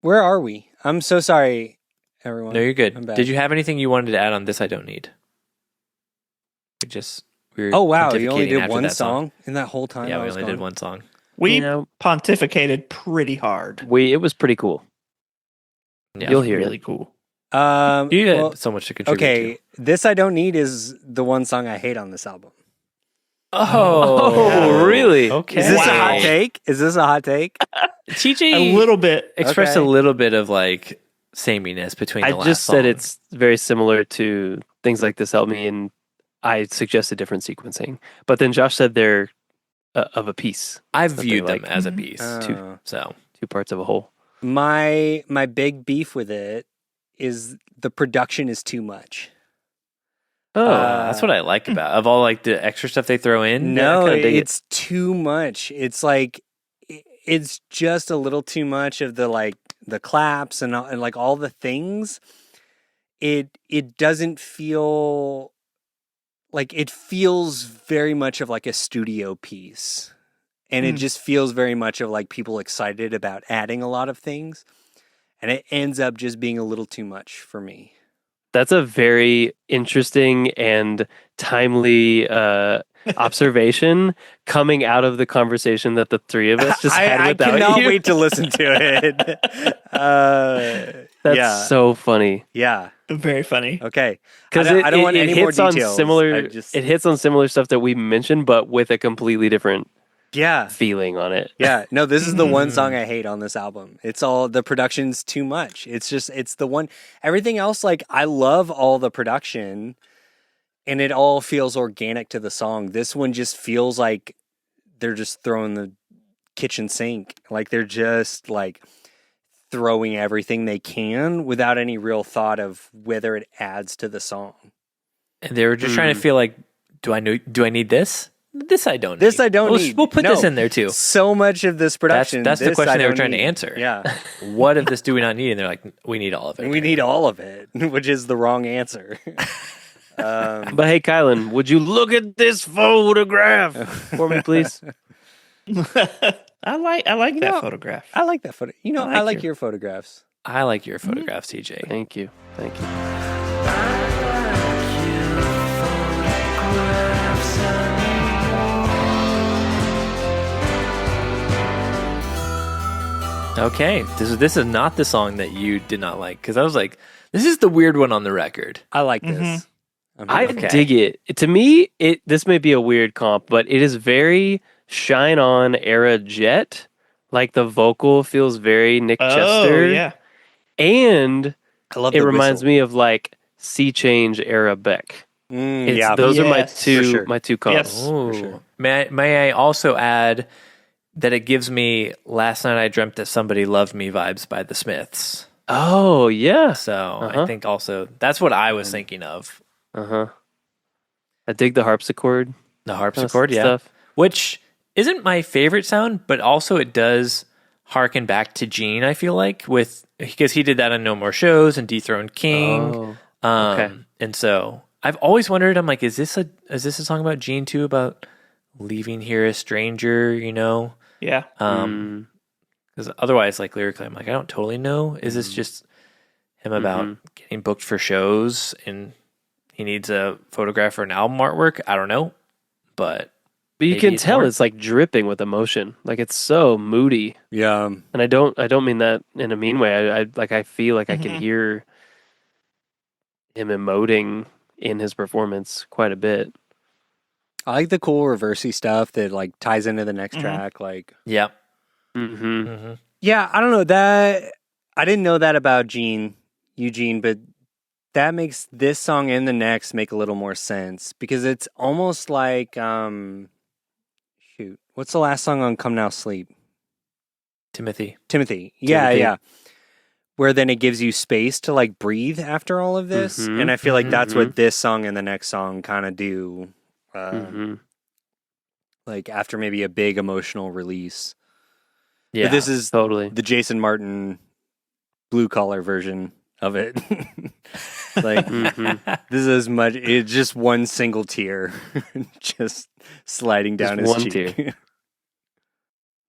Where are we? I'm so sorry, everyone. No, you're good. I'm back. Did you have anything you wanted to add on This I Don't Need? We were Oh, wow. You pontificating only did after one that song in that whole time? Yeah, I we was only gone? did one song. We pontificated pretty hard. It was pretty cool. Yeah. You'll hear really it. cool. You had well, so much to contribute okay, to. This I Don't Need is the one song I hate on this album. Oh, really? Okay. Is this a hot take? Is this a hot take? TJ A little bit. expressed Okay. a little bit of like sameness between the I last just song. said it's very similar to Things Like This Help Me, and I suggested different sequencing. But then Josh said they're of a piece. I've something viewed them like- as a piece. Oh. So Two parts of a whole. My big beef with it is the production is too much. Oh, that's what I like about of all like the extra stuff they throw in. No, I kinda dig it. it's too much. It's like it's just a little too much of the claps and like all the things. It doesn't feel like it feels very much of like a studio piece. And it just feels very much of like people excited about adding a lot of things. And it ends up just being a little too much for me. That's a very interesting and timely observation coming out of the conversation that the three of us just had I without cannot you. wait to listen to it. That's yeah, so funny yeah. Very funny. Okay, because I don't want any more hits on details. similar. I just It hits on similar stuff that we mentioned, but with a completely different yeah. feeling on it. Yeah, no, this is the one song I hate on this album. It's all the production's too much. It's the one. Everything else, like I love all the production, and it all feels organic to the song. This one just feels like they're just throwing the kitchen sink. Like they're just like throwing everything they can without any real thought of whether it adds to the song. And they were just trying to feel like, do I need this? This I don't need. This I don't We'll- need. We'll put No. this in there too. So much of this production. That's the this question I they were don't trying to need. answer. Yeah. What of this do we not need? And they're like, we need all of it. We need all of it, which is the wrong answer. But hey, Kylan, would you look at this photograph for me, please? I like that know, photograph. I like that photo. You know, I I like like your photographs. I like your photographs, TJ. Thank you. Thank you. Okay, this is not the song that you did not like because I was like, this is the weird one on the record. I like this. I Okay. dig it. To me, this may be a weird comp, but it is very Shine On era Jet. Like the vocal feels very Nick Oh Chester. yeah. And I love it the reminds whistle. me of like Sea Change era Beck. Yeah, Those are my Yes. two For sure. my two comps. Yes. Ooh. sure. May I also add that it gives me Last Night I Dreamt That Somebody Loved Me vibes by the Smiths. Oh yeah. So I Uh-huh. think also that's what I was thinking of. Uh-huh. I dig the harpsichord The harpsichord, yeah. stuff. Which isn't my favorite sound, but also it does harken back to Gene, I feel like, because he did that on No More Shows and Dethroned King. Oh, okay. And so I've always wondered, I'm like, is this a song about Gene too, about leaving here a stranger, you know? Yeah. Because otherwise, like lyrically, I'm like, I don't totally know. Is this just him about getting booked for shows and he needs a photograph for an album artwork? I don't know, but But you maybe can it's tell more. it's like dripping with emotion. Like it's so moody. Yeah. And I don't mean that in a mean way. I feel like I can hear him emoting in his performance quite a bit. I like the cool reversey stuff that like ties into the next track. Like, yeah. Mm-hmm. yeah, I don't know that. I didn't know that about Eugene, but that makes this song and the next make a little more sense because it's almost like, shoot, what's the last song on Come Now Sleep? Timothy. Yeah, Timothy. yeah. Where then it gives you space to like breathe after all of this. And I feel like that's what this song and the next song kind of do. Like after maybe a big emotional release. Yeah. But this is Totally. the Jason Martin blue collar version of it. Like this is as much it's just one single tear just sliding down Just his one cheek. tear.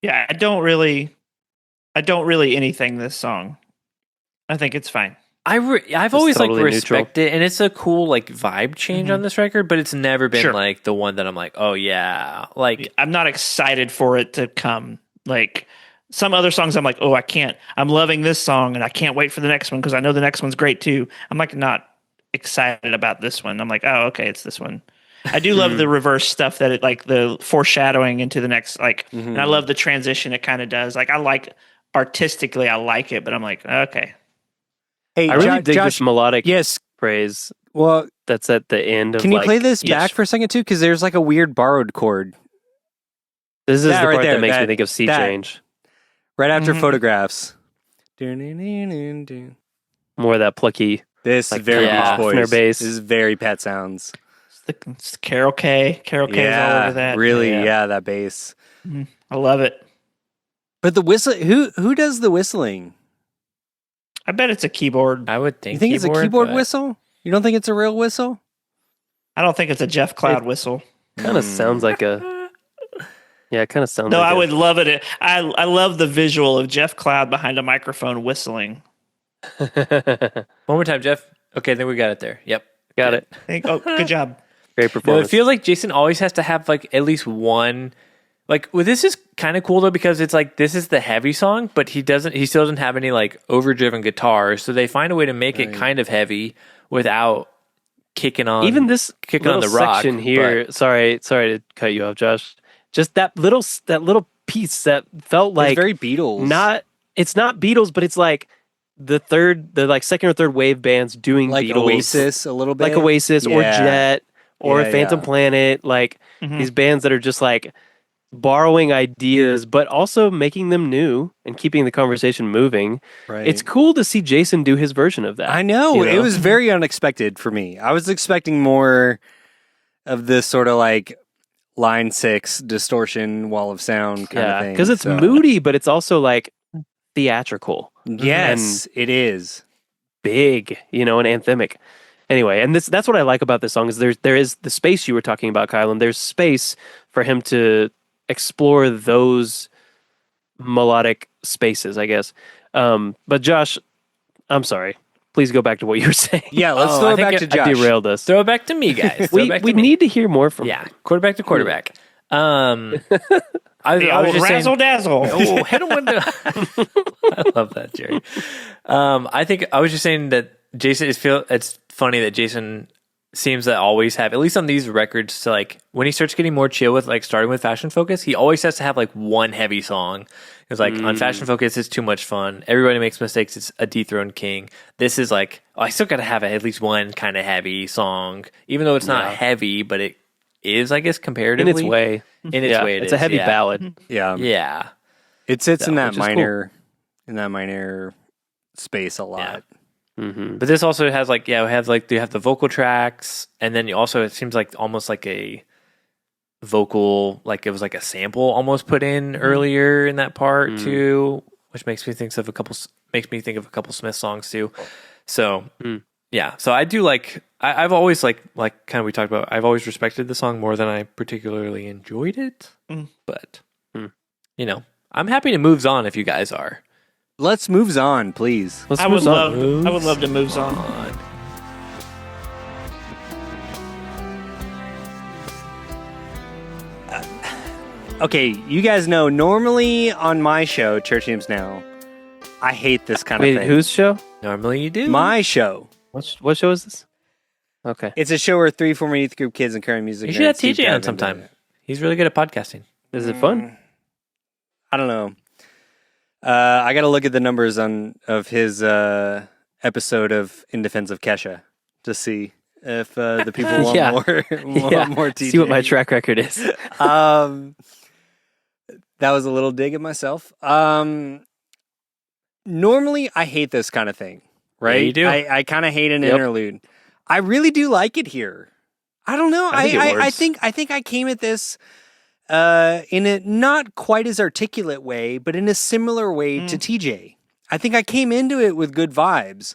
Yeah. I don't really anything this song. I think it's fine. I've always totally like neutral. respected, and it's a cool like vibe change on this record, but it's never been Sure. like the one that I'm like, oh yeah, like I'm not excited for it to come. Like some other songs, I'm like, oh, I can't. I'm loving this song, and I can't wait for the next one because I know the next one's great too. I'm like not excited about this one. I'm like, oh, okay, it's this one. I do love the reverse stuff that it like the foreshadowing into the next like, and I love the transition it kind of does. Like I like artistically, I like it, but I'm like, okay, Hey, I really dig Josh, this melodic yes. phrase Well, that's at the end of can you like, play this yes. back for a second too? Because there's like a weird borrowed chord This is that the right part there, that makes me that- think of Sea that- Change. right after Mhm. photographs. More of that plucky. This Like is very yeah, Beach snare Boys. bass. This is very Pet Sounds. it's the Carol K. Carol K is all over that. really, Yeah. yeah, that bass. I love it. But the whistle, who does the whistling? I bet it's a keyboard. I would think. You think it's a keyboard but- whistle? You don't think it's a real whistle? I don't think it's a Jeff Cloud whistle. Kind of sounds like a. Yeah, it kind of sounds No, like I would love it. I love the visual of Jeff Cloud behind a microphone whistling. would. One more time, Jeff. Okay, then we got it there. Yep. Got it. Oh, good job. Great No, performance. it feels like Jason always has to have like at least one. Like, well, this is kind of cool though because it's like this is the heavy song, but he still doesn't have any like overdriven guitars, so they find a way to make it kind of heavy without kicking on. Even this kicking little on the rock section here. Sorry to cut you off, Josh. Just that little piece that felt like it's very Beatles. It's not Beatles, but it's like the like second or third wave bands doing like Beatles, Oasis a little bit. like Oasis or Yeah. Jet or Yeah, Phantom yeah. Planet, like these bands that are just like borrowing ideas, but also making them new and keeping the conversation moving. Right. It's cool to see Jason do his version of that. I know. you It was very unexpected for me. I was expecting more of this sort of like line 6 distortion wall of sound kind of thing. because it's So- moody, but it's also like theatrical, Yes, it is. big, and anthemic. Anyway, and that's what I like about this song is there is the space you were talking about, Kyle, and there's space for him to explore those melodic spaces, I guess. But Josh, I'm sorry. Please go back to what you were saying. Yeah, let's Oh, throw I it think back to it- Josh. I derailed us. Throw it back to me, guys. Throw it back We to me. need to hear more from Yeah, him. quarterback to quarterback. I The was old just saying. razzle dazzle. Oh, hit him with the. I love that, Jerry. I think I was just saying that Jason it's funny that Jason seems to always have, at least on these records, to like when he starts getting more chill with like starting with Fashion Focus, he always has to have like one heavy song. It's like on Fashion Focus, it's too much fun. Everybody makes mistakes. It's a dethroned king. This is like, I still got to have at least one kind of heavy song, even though it's not heavy, but it is, I guess, comparatively In its way. In its way, it's a heavy ballad. Yeah. Yeah. It sits in that which is cool. minor space a lot. Mm-hmm. But this also has like, you have the vocal tracks, and then you also, it seems like almost like a vocal, like it was like a sample almost put in earlier in that part too, which makes me think of a couple Smith songs too. So yeah, so I do like, I've always like kind of we talked about, I've always respected the song more than I particularly enjoyed it. But I'm happy to move on if you guys are. Let's move on, please. Let's I would move on. love to move on. Okay, you guys know normally on my show, Church Hymns Now, I hate this kind Wait, of thing. whose show? Normally you do. My show. What show is this? Okay. It's a show where 3 former youth group kids and current music. You should have nerds deep TJ on dive into sometime. it. He's really good at podcasting. Is it fun? I don't know. I got to look at the numbers of his episode of In Defense of Kesha to see if the people want Yeah. more TJ. See what my track record is. That was a little dig at myself. Normally, I hate this kind of thing, right? Yeah, you do. I kind of hate an Yep. interlude. I really do like it here. I don't know. I think it I works. think I came at this in a not quite as articulate way, but in a similar way to TJ. I think I came into it with good vibes.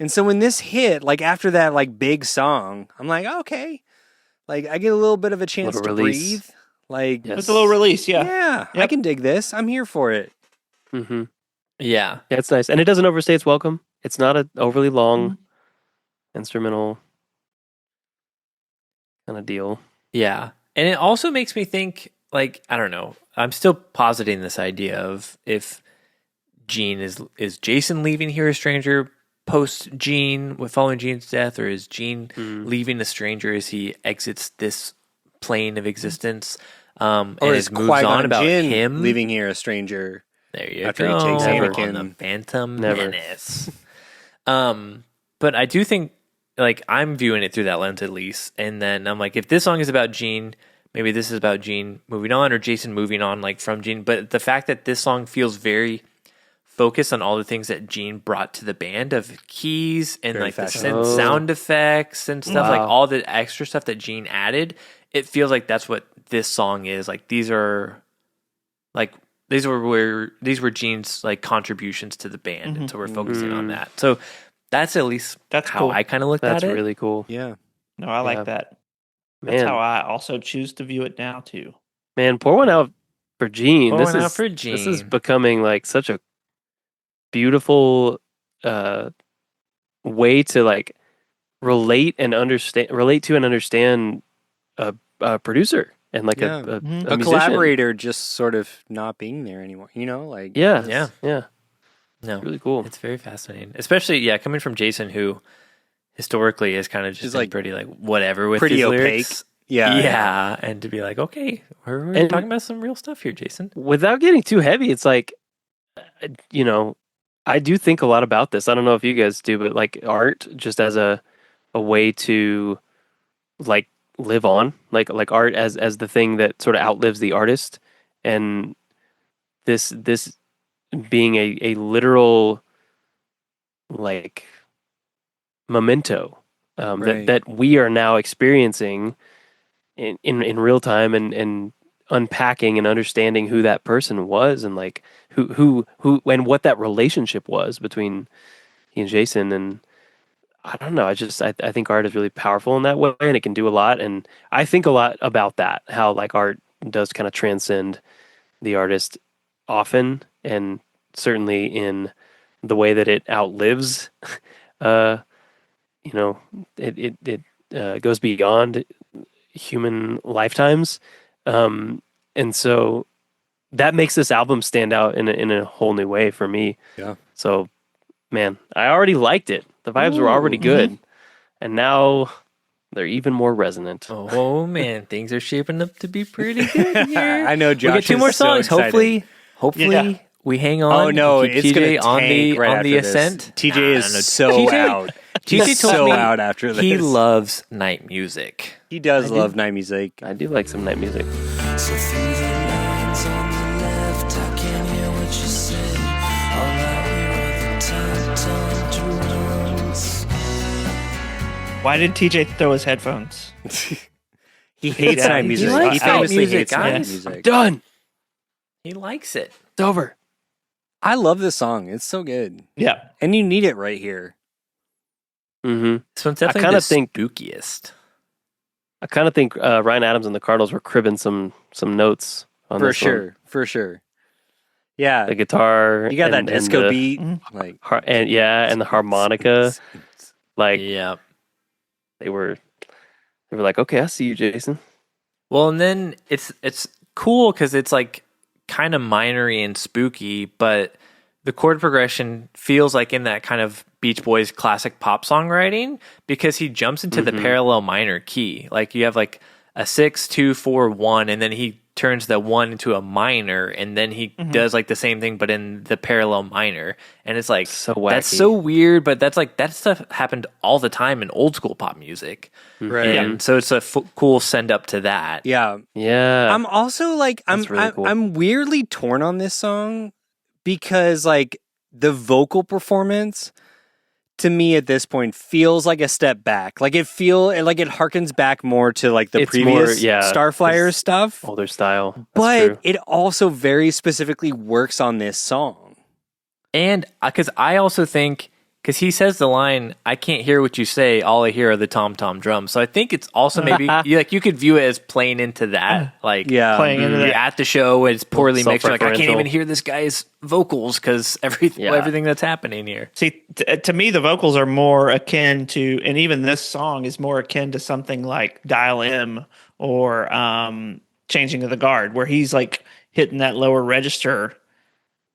And so when this hit, like after that like big song, I'm like, okay. Like I get a little bit of a chance to Little release. breathe. Like Yes. It's a little release, yeah, yeah. I can dig this. I'm here for it. Mm-hmm. Yeah. Yeah, it's nice. And it doesn't overstay its welcome. It's not an overly long instrumental kind of deal. Yeah. And it also makes me think, like, I don't know. I'm still positing this idea of if Gene is Jason leaving here a stranger post Gene with following Gene's death, or is Gene leaving a stranger as he exits this plane of existence? And Or it is moves on Qui-Gon about Jinn him leaving here a stranger? There you after he go. takes Anakin. On the Phantom Never. Menace. But I do think, like, I'm viewing it through that lens at least, and then I'm like, if this song is about Gene, maybe this is about Gene moving on, or Jason moving on, like from Gene. But the fact that this song feels very focused on all the things that Gene brought to the band of keys and Very like the fashion. sound effects and stuff, like Wow. all the extra stuff that Gene added. It feels like that's what this song is. Like these were Gene's like contributions to the band, and so we're focusing on that. So that's at least That's how cool. I kind of looked That's at it. really cool. Yeah. No, I like Yeah. that. That's Man, how I also choose to view it now too. man, pour one out for Gene. Pour This one is out for This is Gene. becoming like such a beautiful way to like relate to and understand a producer and like Yeah. a a musician. collaborator just sort of not being there anymore. You know, like Yeah, Yeah. yeah. No, Really cool. it's very fascinating, especially coming from Jason, who historically is kind of just He's, been like, pretty like whatever with pretty his opaque. lyrics. Yeah. And to be like, okay, we're And- talking about some real stuff here, Jason. Without getting too heavy, it's like, you know, I do think a lot about this. I don't know if you guys do, but like art just as a way to like live on, like art as the thing that sort of outlives the artist, and this being a literal like memento Right. that we are now experiencing in real time and unpacking and understanding who that person was and like who and what that relationship was between he and Jason. And I don't know, I think art is really powerful in that way, and it can do a lot. And I think a lot about that, how like art does kind of transcend the artist often, and certainly in the way that it outlives you know, it goes beyond human lifetimes, and so that makes this album stand out in a whole new way for me. Yeah. So, man, I already liked it. The vibes were already good, and now they're even more resonant. Oh man, things are shaping up to be pretty good here. I know, We Josh. get two is more so songs. excited. Hopefully, Yeah. we hang on. Oh no, and keep it's gonna TJ on tank the right on after the this. ascent. TJ Nah, is no, so TJ out. TJ He's told so me out after this. he loves night music. He does I do. love night music. I do like some night music. So through the lines on the left, I can't hear what you say. All I hear are the top-toned drums. Why did TJ throw his headphones? He hates Yeah, night he music. likes He night famously music, hates night guys. music. Done. He likes it. It's over. I love this song. It's so good, Yeah. and you need it right here. Mm-hmm. This one's definitely kinda the think- spookiest. I kind of think Ryan Adams and the Cardinals were cribbing some notes on For this one. sure, for sure. Yeah, The guitar, you got that and disco the beat, Mhm. like and the harmonica. Like Yeah. they were like, okay, I see you, Jason. Well, and then it's cool because it's like kind of minory and spooky, but the chord progression feels like in that kind of Beach Boys classic pop songwriting because he jumps into the parallel minor key. Like you have like a 6, 2, 4, 1, and then he turns the 1 into a minor, and then he does like the same thing but in the parallel minor, and it's like So wacky. that's so weird. But that's like that stuff happened all the time in old school pop music, right. and so it's a cool send up to that. Yeah, Yeah. I'm also like That's really cool. I'm weirdly torn on this song because like the vocal performance to me at this point feels like a step back. Like it harkens back more to like the It's previous more, yeah, Starflyer it's stuff. older style. That's But true. it also very specifically works on this song. And because I also think, because he says the line, "I can't hear what you say. All I hear are the tom tom drums." So I think it's also maybe you could view it as playing into that. Like Yeah. Playing into you're that. at the show, it's poorly mixed. You're like, I can't Self-referential. even hear this guy's vocals because everything that's happening here. See, to me, the vocals are more akin to, and even this song is more akin to something like Dial M or Changing of the Guard, where he's like hitting that lower register.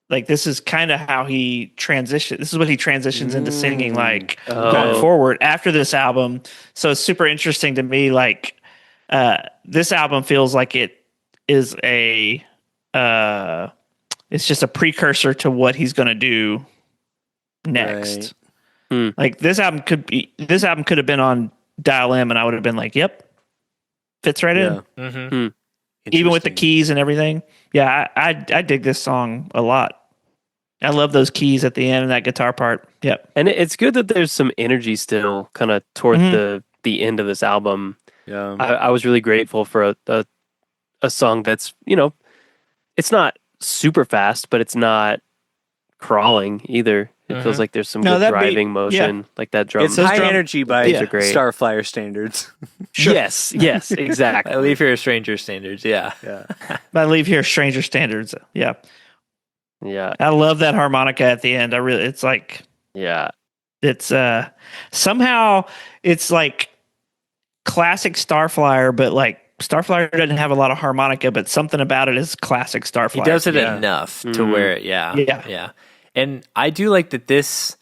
Like this is kind of how he transitions. This is what he transitions into singing, like going forward after this album. So it's super interesting to me. Like this album feels like it is it's just a precursor to what he's going to do next. Right. Like this album could have been on Dial M, and I would have been like, "Yep, fits right in." Yeah. Mm-hmm. Even with the Interesting. keys and everything. Yeah, I dig this song a lot. I love those keys at the end and that guitar part. Yep. And it's good that there's some energy still kind of toward the end of this album. Yeah. I was really grateful for a song that's, it's not super fast, but it's not crawling either. It feels like there's some No, good that beat- driving motion, like that drum. It's high drum- energy by beats are great. Starflyer standards. Yes, exactly. I leave here stranger standards. Yeah. Yeah. I leave here Stranger Standards. Yeah. Yeah, I love that harmonica at the end. It's like, yeah. it's somehow it's like classic Starflyer, but like Starflyer doesn't have a lot of harmonica, but something about it is classic Starflyer. He does it Yeah. enough to Mhm. where, yeah. And I do like that this,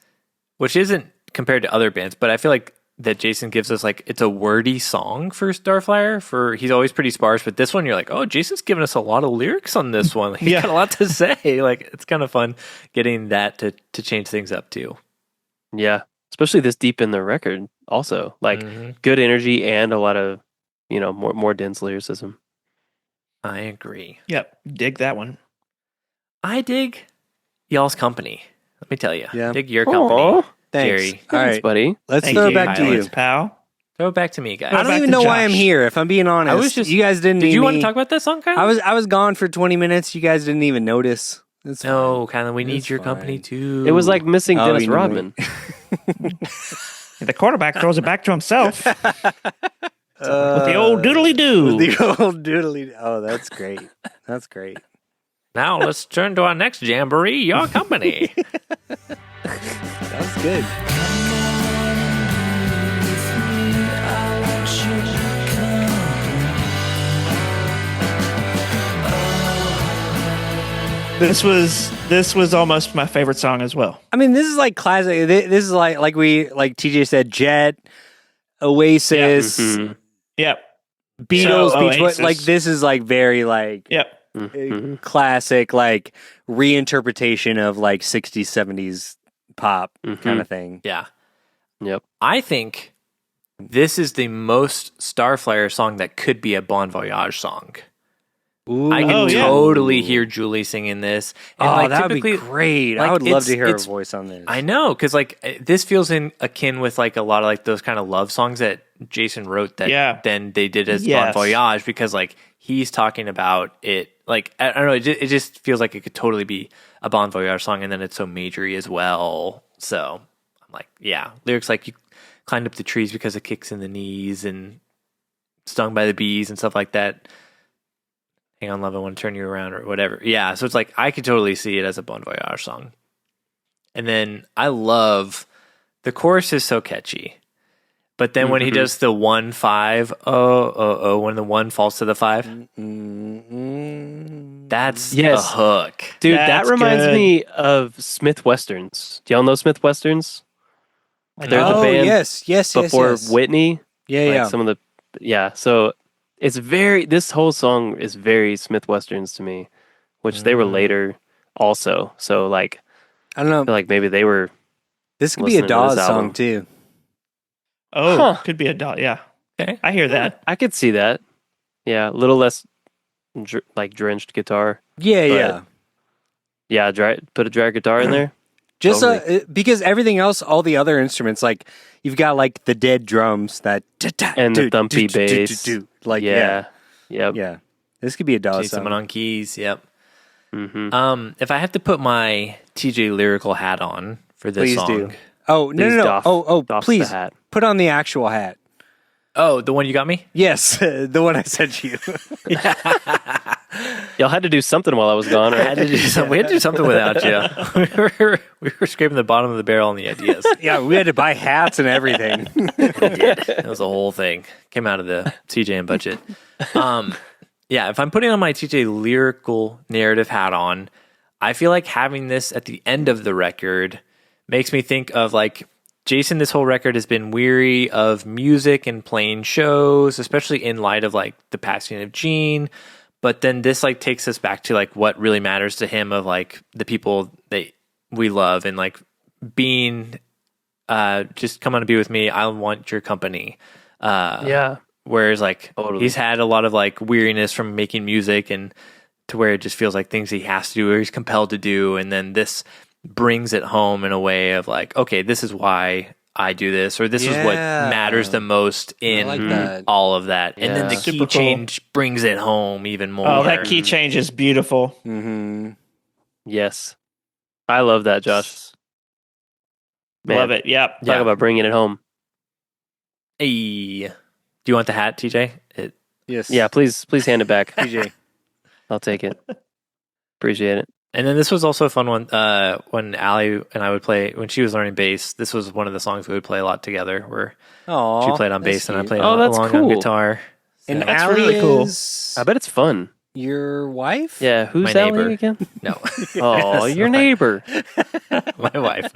which isn't compared to other bands, but I feel like that Jason gives us like it's a wordy song for Starflyer. He's always pretty sparse, but this one you're like, oh, Jason's giving us a lot of lyrics on this one. He's Yeah. got a lot to say. Like it's kind of fun getting that to change things up too. Yeah, especially this deep in the record. Also, like Mhm. good energy and a lot of more dense lyricism. I agree. Yep, dig that one. I dig y'all's company. Let me tell you, Yeah. dig your company, Aw, Thanks. Jerry. All thanks, right, buddy. let's Thank throw you, it back to Tyler. you. Pilots, pal. Throw it back to me, guys. I don't back even to know why I'm Josh. here. If I'm being honest, was just- you guys didn't. Did need you want me. to talk about that song, Kylan? I was gone for 20 minutes. You guys didn't even notice. It's No, Kylan, we need It's your fine. company too. It was like missing Oh, Dennis you knew me. Rodman. The quarterback throws it back to himself with fine. the old doodly doo. With the old doodly. Oh, that's great. That's great. Now let's turn to our next jamboree, your company. That was good. This was almost my favorite song as well. I mean, this is like classic. This is like TJ said, Jet, Oasis, Mhm. Yep. Beatles, So, Beach Boys. Oasis. Like this is like very like Yep. Mhm. classic like reinterpretation of like 60s 70s pop Mhm. kind of thing. Yeah. Yep. I think this is the most Starflyer song that could be a Bon Voyage song. Ooh. I can Oh, yeah. totally hear Julie singing this. And Oh, like, that would be typically- great. like, I would love it's- to hear her it's- voice on this. I know, because like this feels akin with like a lot of like those kind of love songs that Jason wrote that Yeah. then they did as Yes. Bon Voyage, because like he's talking about it. Like I don't know, it just feels like it could totally be a Bon Voyage song, and then it's so majory as well. So I'm like, yeah, lyrics like you climbed up the trees because of kicks in the knees and stung by the bees and stuff like that. Hang on, love, I want to turn you around or whatever. Yeah, so it's like I could totally see it as a Bon Voyage song. And then I love the chorus is so catchy. But then when he does the 1-5, when the 1 falls to the 5, that's Yes. a hook. Dude, That's that reminds good. me of Smith Westerns. Do y'all know Smith Westerns? They're the oh band yes, before yes. Whitney. Yeah, Like yeah. some of the so it's this whole song is very Smith Westerns to me, which they were later also. So like I don't know. I feel like maybe they were This could be a listening to this Dawes song album. too. Oh, Huh. could be a dot. Yeah. Okay. I hear that. I could see that. Yeah, a little less like drenched guitar. Yeah, But- yeah. Yeah, put a dry guitar in there. Just Totally. because everything else, all the other instruments, like you've got like the dead drums that And the thumpy bass. like yeah, Yep. yeah. This could be a Dawes Someone song. on keys, yep. Mm-hmm. If I have to put my TJ lyrical hat on for this Please song. do. Oh no, Please no, no! doff- Oh, doff please the hat. put on the actual hat. Oh, the one you got me? Yes, the one I sent you. Y'all had to do something while I was gone, We had right? to do something without you. we were scraping the bottom of the barrel on the ideas. Yeah, we had to buy hats and everything. It was a whole thing. Came out of the TJ and budget. Yeah, if I'm putting on my TJ lyrical narrative hat on, I feel like having this at the end of the record makes me think of like Jason. This whole record has been weary of music and playing shows, especially in light of like the passing of Gene. But then this like takes us back to like what really matters to him, of like the people that we love, and like being just come on and be with me. I want your company. Yeah. Whereas like Totally. he's had a lot of like weariness from making music, and to where it just feels like things he has to do or he's compelled to do. And then this brings it home in a way of like, okay, this is why I do this, or this is what Yeah. matters the most in like that. all of that. And then the Yeah. key Super cool. change brings it home even more. Oh, that key change is beautiful. Mm-hmm. Yes. I love that, Josh. Man, Love it. Yep. Talk Yeah. about bringing it home. Hey. Do you want the hat, TJ? Yes. Yeah, please hand it back. TJ. I'll take it. Appreciate it. And then this was also a fun one. When Allie and I would play, when she was learning bass, this was one of the songs we would play a lot together. Where Oh, she played on bass and I played along that's on cool. guitar. And That's Allie really cool. is I bet it's fun. your wife. Yeah, who's My Allie neighbor. again? No, Oh, your neighbor. my wife.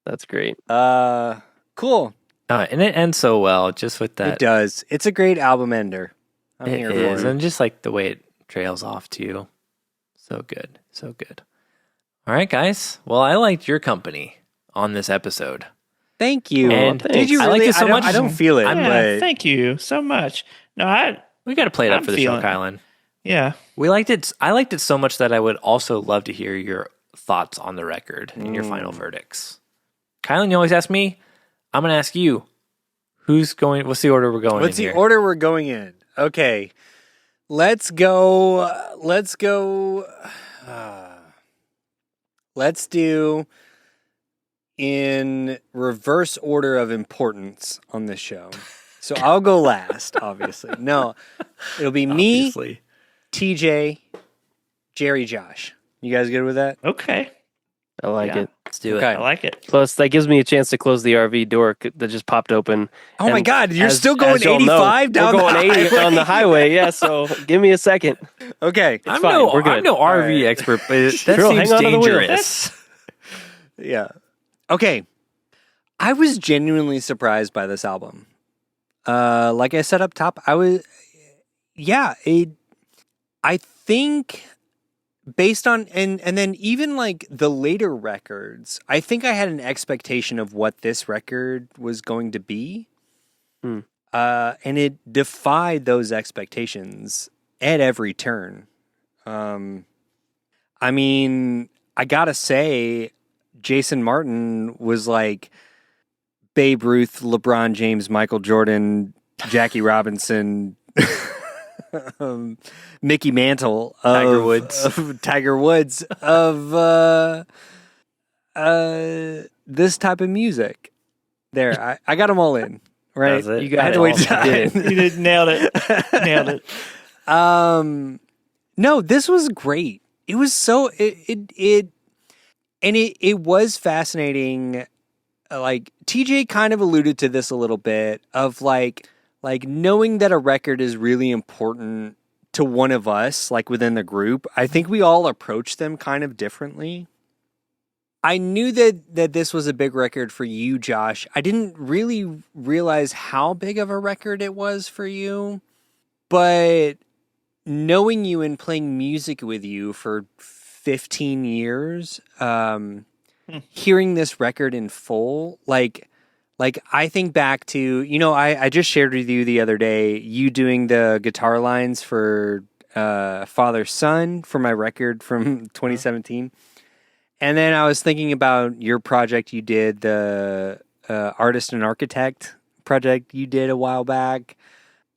That's great. Cool. And it ends so well, just with that. It does. It's a great album ender. I'm It here is, for it. and just like the way it trails off too. So good, so good. All right, guys. Well, I liked your company on this episode. Thank you. And Did you I really? liked it so I don't, much. I don't feel it. Yeah, but thank you so much. No, We got to play it up I'm for the show, feeling- Kylan. yeah. We liked it. I liked it so much that I would also love to hear your thoughts on the record and your final verdicts. Kylan, you always ask me. I'm going to ask you. Who's going? What's the order we're going What's in the here? order we're going in? Okay. Let's go. Let's do in reverse order of importance on this show. So I'll go last, obviously. No, it'll be me, Obviously. TJ, Jerry, Josh. You guys good with that? Okay. I like Yeah. it. Let's do it. Okay. I like it. Plus, that gives me a chance to close the RV door that just popped open. Oh my And God, you're as- still going as y'all know, 85 down we're going the 80 highway. on the highway. Yeah, so give me a second. Okay. I'm fine. no, We're good. I'm no All RV right. expert, but that Girl, seems hang onto the wheel. dangerous. Yeah. Okay. I was genuinely surprised by this album. Like I said up top, I think based on and then even like the later records, I think I had an expectation of what this record was going to be. Hmm. And it defied those expectations at every turn. I mean, I gotta say, Jason Martin was like Babe Ruth, LeBron James, Michael Jordan, Jackie Robinson, Mickey Mantle, Tiger Woods of this type of music. There, I got them all in. Right, That's it. You got I had it to wait all. till You did You did nailed it. Nailed it. No, this was great. It was so it was fascinating. Like TJ kind of alluded to this a little bit of like knowing that a record is really important to one of us, like within the group. I think we all approach them kind of differently. I knew that this was a big record for you, Josh. I didn't really realize how big of a record it was for you, but knowing you and playing music with you for 15 years, hearing this record in full, like I think back to, I just shared with you the other day, you doing the guitar lines for Father Son for my record from 2017. And then I was thinking about your project you did, the Artist and Architect project you did a while back.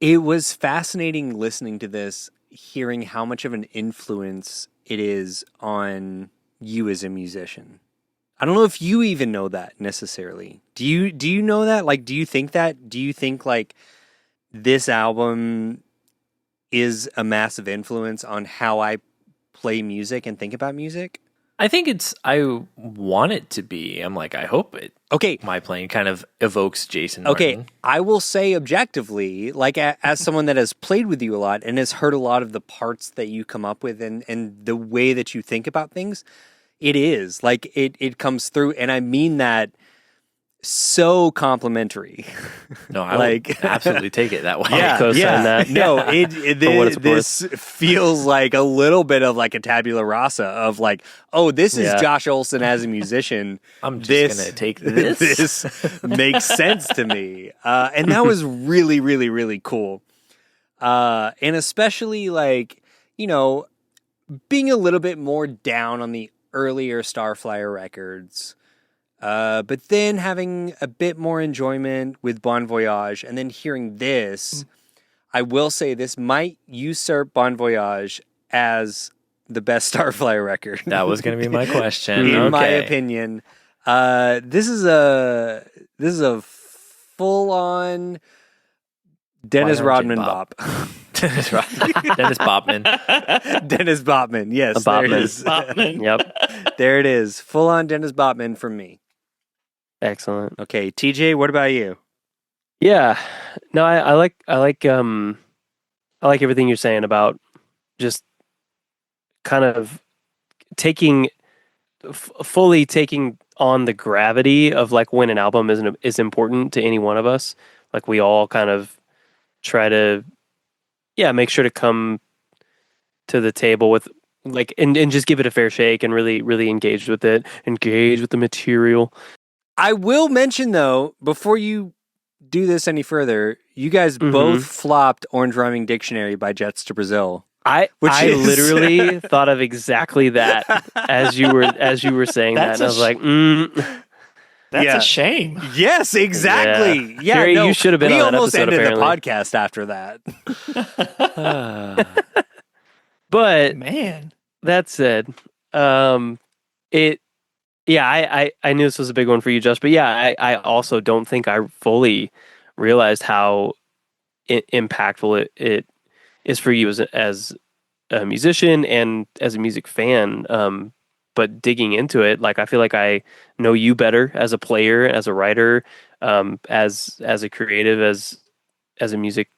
It was fascinating listening to this, hearing how much of an influence it is on you as a musician. I don't know if you even know that necessarily. Do you know that? Like, do you think that? Do you think like this album is a massive influence on how I play music and think about music? I think I want it to be. I'm like, I hope it. Okay. My playing kind of evokes Jason Okay, Martin. I will say objectively, like as someone that has played with you a lot and has heard a lot of the parts that you come up with and the way that you think about things, it is like it comes through, and I mean that so complimentary. No, I Like- would absolutely take it that way. co-sign that. No, For what it's this feels like a little bit of like a tabula rasa of like, oh, this is Yeah. Josh Olson as a musician. I'm just This- gonna take this. This makes sense to me, and that was really, really, really cool. And especially like being a little bit more down on the earlier Starflyer records. But then having a bit more enjoyment with Bon Voyage, and then hearing this, I will say this might usurp Bon Voyage as the best Starflyer record. That was going to be my question. in my Okay. opinion. This is a full on Dennis Wide-arcing Rodman bop. bop. Dennis Botman. Dennis Botman. Yes, A there it Botman. is. Botman. Yep. There it is. Full on Dennis Botman from me. Excellent. Okay, TJ, what about you? Yeah. No, I like everything you're saying about just kind of fully taking on the gravity of like when an album is important to any one of us. Like we all kind of try to make sure to come to the table with like and just give it a fair shake and really engage with the material. I will mention though, before you do this any further, you guys both flopped Orange Rhyming Dictionary by Jets to Brazil. I literally thought of exactly that as you were saying that, and I was like, That's a shame. Yes, exactly. Yeah, Harry, no, you should have been we on that almost episode, ended apparently. the podcast after that. But Man. that said, I knew this was a big one for you, Josh. But yeah, I also don't think I fully realized how impactful it is for you as a musician and as a music fan. But digging into it, like I feel like I know you better as a player, as a writer, as a creative, as a music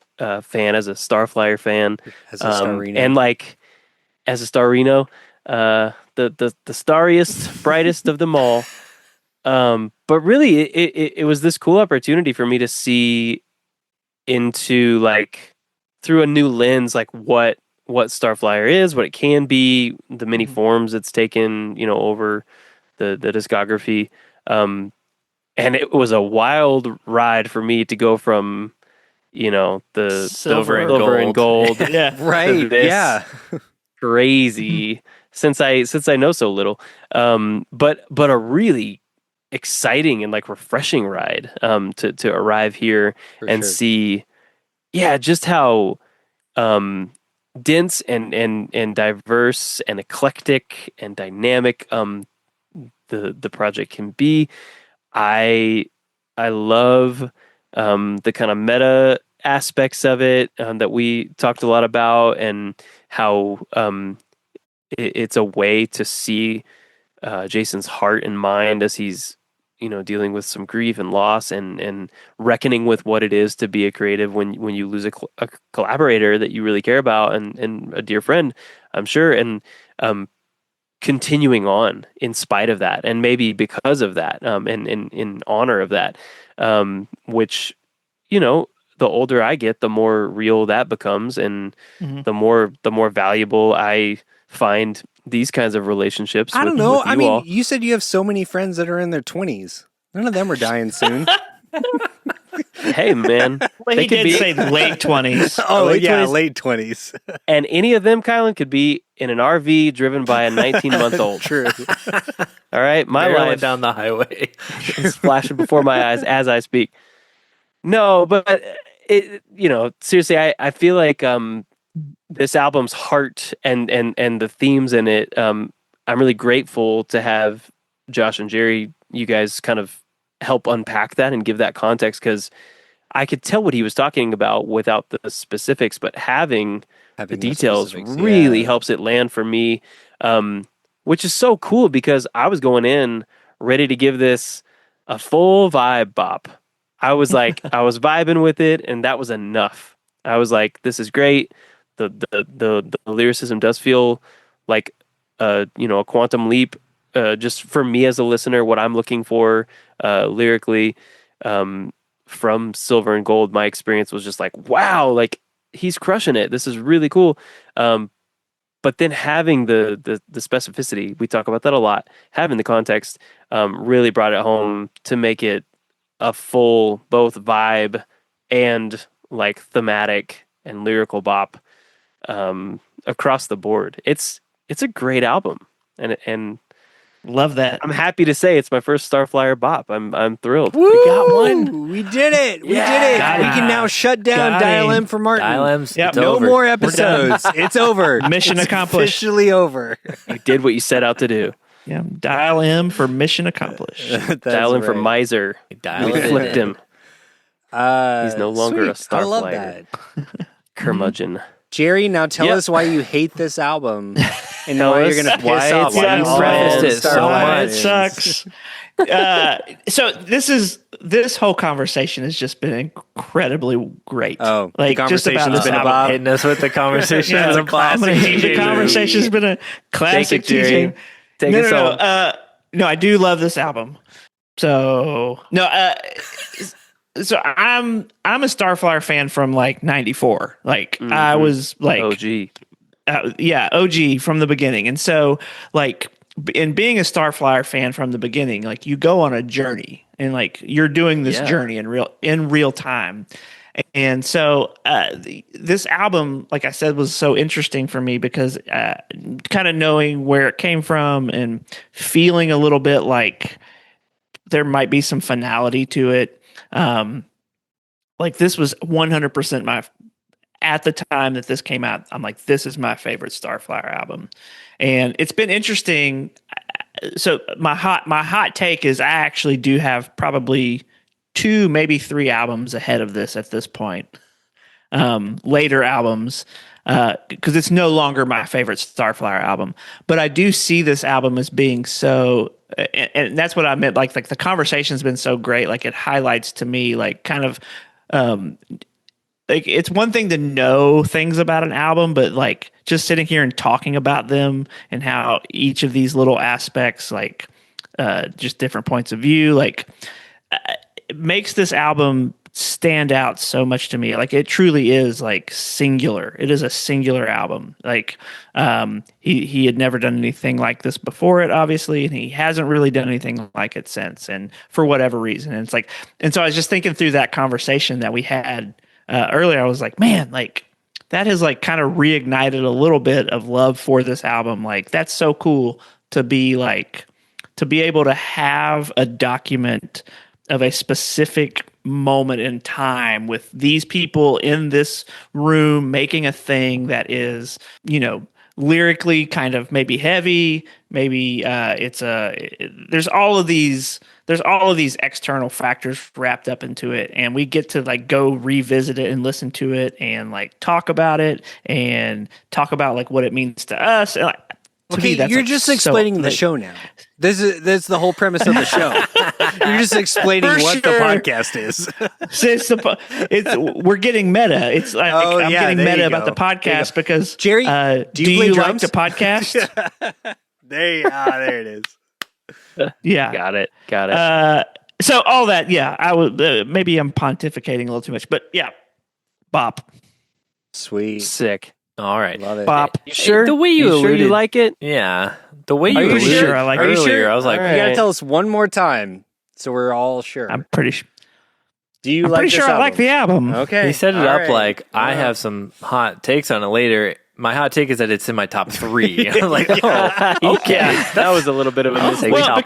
fan, as a Starflyer fan, As a Starino. and like as a Starino, the starriest, brightest of them all. But really, it was this cool opportunity for me to see into like through a new lens, like what Starflyer is, what it can be, the many forms it's taken, over the discography. And it was a wild ride for me to go from, the Silver and silver and gold Yeah. Right, this yeah. crazy since I know so little. But a really exciting and like refreshing ride to arrive here For and sure. see just how dense and diverse and eclectic and dynamic the project can be. I love the kind of meta aspects of it that we talked a lot about, and how it's a way to see Jason's heart and mind as he's dealing with some grief and loss and reckoning with what it is to be a creative when you lose a collaborator that you really care about and a dear friend, I'm sure, and continuing on in spite of that, and maybe because of that, and in honor of that, which the older I get, the more real that becomes, and the more valuable I find these kinds of relationships. I don't with know. you I mean, all. you said you have so many friends that are in their 20s. None of them are dying soon. Hey, man, Well, they he could did be, say late 20s. Oh, Late yeah, 20s. late 20s. and any of them, Kylan, could be in an RV driven by a 19-month-old. True. All right, my Barreling life down the highway. is flashing before my eyes as I speak. No, but seriously, I feel like this album's heart and the themes in it. I'm really grateful to have Josh and Jerry, you guys, kind of help unpack that and give that context, because I could tell what he was talking about without the specifics, but having the details really helps it land for me, which is so cool, because I was going in ready to give this a full vibe bop. I was like, I was vibing with it, and that was enough. I was like, this is great. The lyricism does feel like a quantum leap, just for me as a listener, what I'm looking for lyrically. From Silver and Gold, my experience was just like, wow, like he's crushing it. This is really cool. But then having the specificity, we talk about that a lot, having the context really brought it home to make it a full both vibe and like thematic and lyrical bop across the board. It's a great album, and Love that. I'm happy to say it's my first Starflyer bop. I'm thrilled. Woo! We got one. We did it. We did it. Got We him. can now shut down Got Dial him. M for Martin. Dial M's. Yep. It's No over. more episodes. It's over. Mission It's accomplished. Officially over. You did what you set out to do. Yeah, dial M for mission accomplished. Dial in for Miser. Dial We it in. flipped him. He's no longer a sweet. I love Starflyer. that. curmudgeon. Jerry, now tell Yep. us why you hate this album and Tell why us you're going to why piss off it sucks. all Prefaced it so Starflyer much. fans. It sucks. So this whole conversation has just been incredibly great. Oh, the like just about conversation's this been a album. Bob. Hitting us with the conversation. Yeah, It's it's a classic The TJ conversation's movie. been a classic Take it, Jerry. TJ. Take no, us no, home. no. No, I do love this album. So no, so I'm a Starflyer fan from like '94. Like I was like, OG. yeah, OG from the beginning. And so like in being a Starflyer fan from the beginning, like you go on a journey and like you're doing this Yeah. journey in real time. And so this album, like I said, was so interesting for me because kind of knowing where it came from and feeling a little bit like there might be some finality to it. Like this was 100% my, at the time that this came out, I'm like, this is my favorite Starflyer album. And it's been interesting. So my hot take is I actually do have probably 2, maybe 3 albums ahead of this at this point. Later albums, because it's no longer my favorite Starflyer album. But I do see this album as being so, and that's what I meant. Like the conversation's been so great. Like it highlights to me, like kind of, like it's one thing to know things about an album, but like just sitting here and talking about them and how each of these little aspects, like just different points of view, like it makes this album stand out so much to me. Like it truly is like singular. It is a singular album. Like he had never done anything like this before it, obviously, and he hasn't really done anything like it since, and for whatever reason. And it's like, and so I was just thinking through that conversation that we had earlier. I was like, man, like that has like kind of reignited a little bit of love for this album. Like that's so cool to be like, to be able to have a document of a specific moment in time with these people in this room making a thing that is, you know, lyrically kind of maybe heavy, maybe there's all of these external factors wrapped up into it, and we get to like go revisit it and listen to it and like talk about it and talk about like what it means to us. And, like, to Okay, me, that's you're like just so- explaining the like, show now. That's the whole premise of the show. You're just explaining For what the sure. podcast is. So we're getting meta. It's like Oh, I'm yeah, getting there meta you about go. the podcast because Jerry, do you play you drums? like to podcast? There it is. Yeah. Got it. So all that, yeah, I would maybe I'm pontificating a little too much, but yeah, bop, Sweet. Sick. All right. Love it. bop. You sure? The way you sure alluded- you like it? Yeah. The way you Are you alluded sure I like it? Are you earlier, sure? I was like, All You gotta right. tell us one more time so we're all sure. I'm pretty sure. Do you I'm like pretty this sure I like album? the album. Okay. he set it all up right. like I Yeah. have some hot takes on it later. My hot take is that it's in my top 3. I'm like, oh, okay. Yeah, that was a little bit of a mistake. Well, top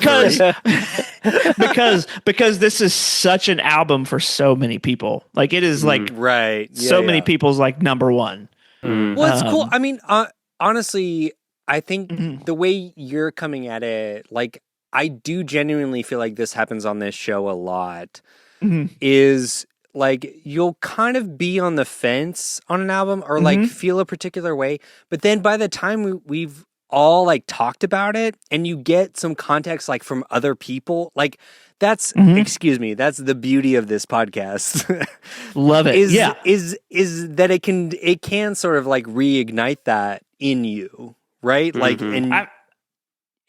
because because this is such an album for so many people. Like it is like Right. so Yeah, many yeah. people's like number one. Well, it's cool. Um, I mean, honestly, I think Mhm. the way you're coming at it, like, I do genuinely feel like this happens on this show a lot, Mhm. is like you'll kind of be on the fence on an album or like Mhm. feel a particular way. But then by the time we've all like talked about it and you get some context like from other people, like that's, Mhm. excuse me, that's the beauty of this podcast. Love it. is Yeah. is that it can sort of like reignite that in you, right? Like Mhm.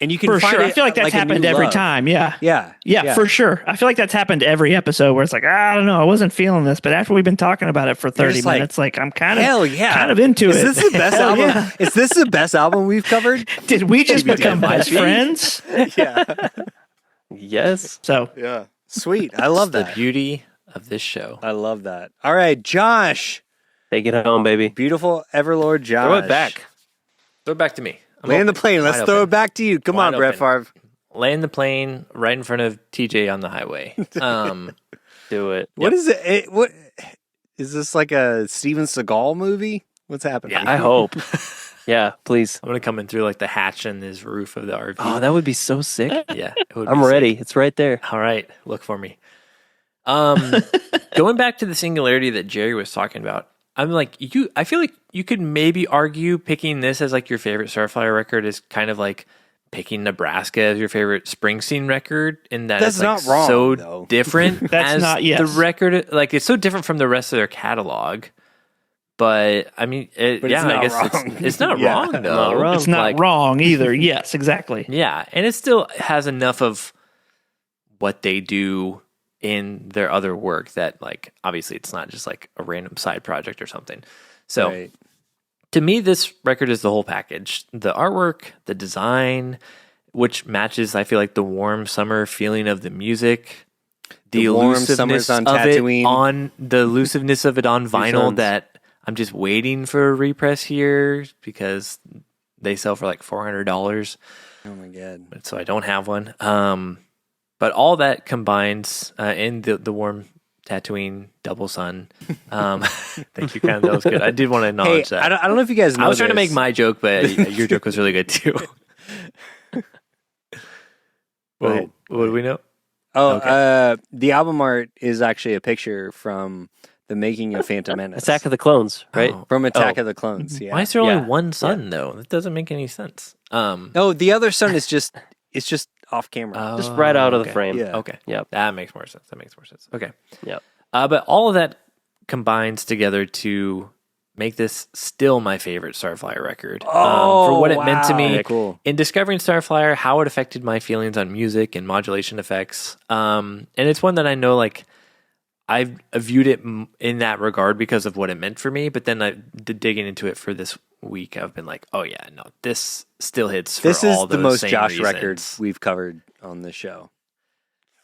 and you can For find sure. I it, feel like that's a new happened every love. time. Yeah. Yeah, Yeah, for sure. I feel like that's happened every episode where it's like, I don't know, I wasn't feeling this, but after we've been talking about it for 30 just like, minutes, like I'm kind of Hell yeah, kind of into is it. this the best Hell album? yeah. Is this the best album we've covered? Did we just Maybe become it might best be. friends? Yeah, Yes. So yeah, sweet. I love the that. beauty of this show. I love that. All right, Josh, Take it home, baby. beautiful Everlord Josh. Throw it back. Throw it back to me. I'm Land the open. plane. Let's Wide throw open. it back to you. Come Wide on, Brett open. Favre. Land the plane right in front of TJ on the highway. Do it. What is it? What is this, like a Steven Seagal movie? What's happening? I hope. Yeah, please. I'm gonna come in through like the hatch in this roof of the RV. Oh, that would be so sick. Yeah, it would I'm be ready. sick. It's right there. All right, look for me. Going back to the singularity that Jerry was talking about, I'm like you. I feel like you could maybe argue picking this as like your favorite Starflyer record is kind of like picking Nebraska as your favorite Springsteen record, in that That's it's like not wrong, so though. different. That's as not- yes. the record. Like it's so different from the rest of their catalog. But I mean, But yeah, it's not I guess wrong. it's not Yeah. wrong though. Not wrong. It's not Like, wrong either. Yes, exactly. Yeah, and it still has enough of what they do in their other work that, like, obviously it's not just like a random side project or something. So Right. to me, this record is the whole package. The artwork, the design, which matches, I feel like, the warm summer feeling of the music, The warm summers on of Tatooine. it on the elusiveness of it on vinyl sons. that I'm just waiting for a repress here because they sell for like $400. Oh my god. So I don't have one. But all that combines in the warm Tatooine double sun. Thank you, Kyle. That was good. I did want to Hey, acknowledge that. I don't know if you guys know I was trying to this. make my joke, but your joke was really good too. Go ahead. What do we know? Oh, Okay. the album art is actually a picture from the making of Phantom Menace. Attack of the Clones, right? Oh. From Attack Oh. of the Clones. Yeah. Why is there only Yeah. one sun though? That doesn't make any sense. No, the other son is just off camera. Just right out of the okay. frame. Yeah. Okay. Yep. That makes more sense. Okay. Yep. But all of that combines together to make this still my favorite Starflyer record. For what it meant to me wow. Cool. in discovering Starflyer, how it affected my feelings on music and modulation effects. And it's one that I know, like, I've viewed it in that regard because of what it meant for me. But then digging into it for this week, I've been like, oh yeah, no, this still hits for This is all the those most same Josh reasons. record we've covered on this show.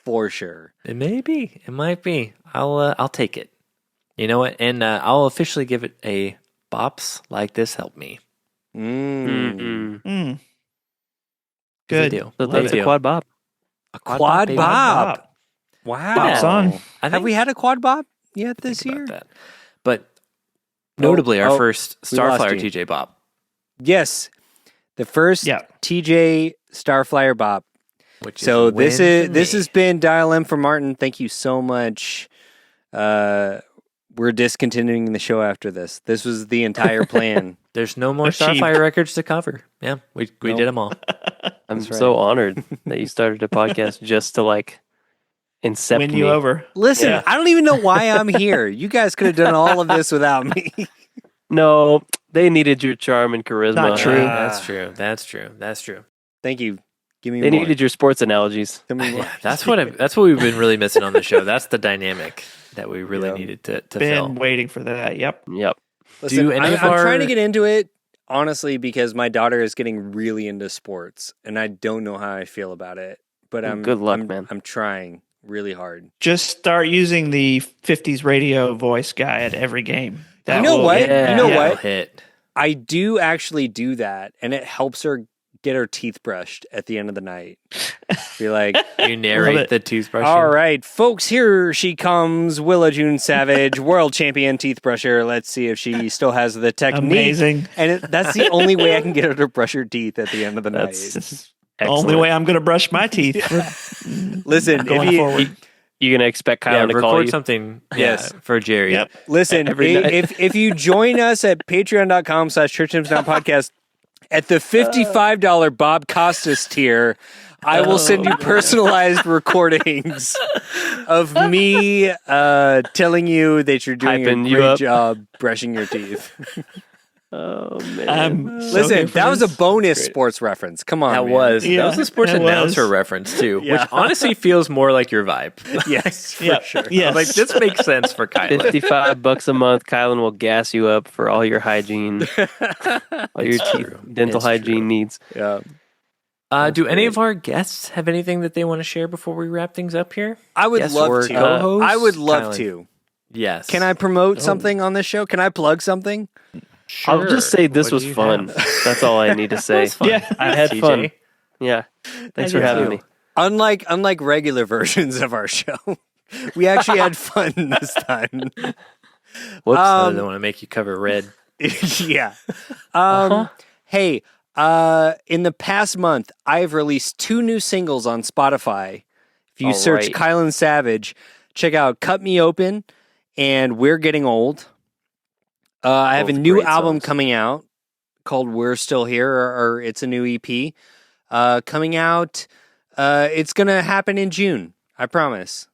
For sure. It may be. It might be. I'll take it. You know what? And I'll officially give it a bops like this help me. Mm-mm. Mm. Good Good. deal. So that's Good a deal. quad bop. A Quad baby. bop. Bop. Wow. Bop's on. I Have think we had a quad bop yet think this about year? that. But notably, our first we lost Starflyer you. TJ Bop. Yes. The first Yeah. TJ Starflyer bop. Which So is a this win is for this me. has been Dial M for Martin. Thank you so much. We're discontinuing the show after this. This was the entire plan. There's no more Achieved. Starflyer records to cover. Yeah, we Nope. did them all. I'm That's right. so honored that you started a podcast just to like incept Win me. you over. Listen, Yeah. I don't even know why I'm here. You guys could have done all of this without me. No, they needed your charm and charisma. Not true. That's true. Thank you. Give me They more. needed your sports analogies. Give me more. Yeah, that's what we've been really missing on the show. That's the dynamic that we really Yeah. needed to Been fill. waiting for that. Yep. Yep. Listen, Do any I'm, of I'm our- trying to get into it, honestly, because my daughter is getting really into sports, and I don't know how I feel about it. But Well, I'm good luck, I'm- man. I'm trying really hard. Just start using the 50s radio voice guy at every game. That You know will- what? Yeah. You know Yeah. what? Hit. I do actually do that, and it helps her get her teeth brushed at the end of the night. Be like, You Love narrate it. the toothbrush. all right, folks, here she comes, Willa June Savage, world champion teeth brusher. Let's see if she still has the technique. Amazing. And that's the only way I can get her to brush her teeth at the end of the night. That's It's excellent. the only way I'm going to brush my teeth Listen, going if you, forward. You gonna expect Kyle Yeah, to call record you? something. Yes. For Jerry. Yep. listen, Every night. if you join us at patreon.com/churchhymnsnowpodcast at the $55 Bob Costas tier, I will send you personalized recordings of me telling you that you're doing Hyping a you great up. job brushing your teeth. Oh man. I'm so Listen, here for that was a this. bonus Great. sports reference. Come on, That man. was Yeah, a sports it announcer was. reference too, Yeah. which honestly feels more like your vibe. Yes, for Yep. sure. Yes. I'm like, this makes sense for Kylan. $55 a month. Kylan will gas you up for all your hygiene, all your It's teeth, true. dental It's hygiene true. needs. Yeah. Do any great. of our guests have anything that they want to share before we wrap things up here? I would Guest love or to. co-host? I would love Kylan. to. Yes. Can I promote something on this show? Can I plug something? I'll just say this What was do you fun. have? That's all I need to say. was fun. Yeah. I had TJ. fun. Yeah. Thanks for did having too. me. Unlike regular versions of our show, we actually had fun this time. Whoops. I don't want to make you cover red. Yeah. Uh-huh. Hey, in the past month, I've released 2 new singles on Spotify. If you All search right. Kylan Savage, check out Cut Me Open and We're Getting Old. I have a Both new great album songs. coming out called "We're Still Here," or it's a new EP coming out. It's gonna happen in June. I promise.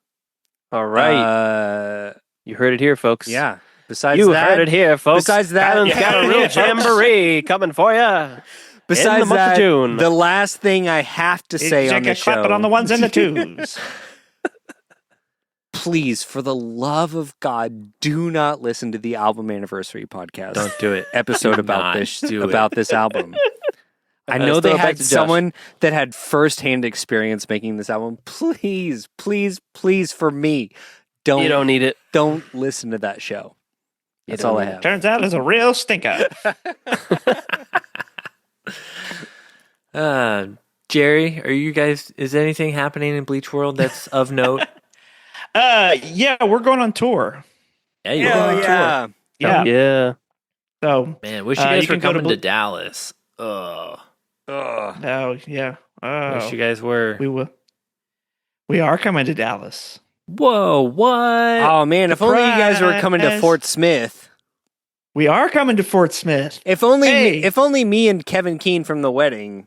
All right. You heard it here, folks. Yeah. Besides You that, heard it here, folks. besides that- Alan's You got heard a it real here, folks. jamboree coming for you. besides in the month that, of June. the last thing I have to say on the show, clap it on the ones and the twos. please, for the love of God, do not listen to the album anniversary podcast. Don't do it. episode Do about not this do it. about this album. I know Let's throw they it back had to Josh. someone that had firsthand experience making this album. Please, please, please, for me, You don't need it. don't listen to that show. You That's don't all I need have. Turns out it's a real stinker. Jerry, are you guys? Is anything happening in Bleach World that's of note? Yeah, we're going on tour. Yeah, you're Hell on tour. yeah. Yeah. Yeah. So, Man, wish you You guys were can go to coming to Ble- Dallas. Ugh. oh yeah. Wish you guys were. We will. We are coming to Dallas. Whoa, what? Oh man, if only you guys were coming to Surprise. Fort Smith. We are coming to Fort Smith. If only Hey. if only me and Kevin Keane from the wedding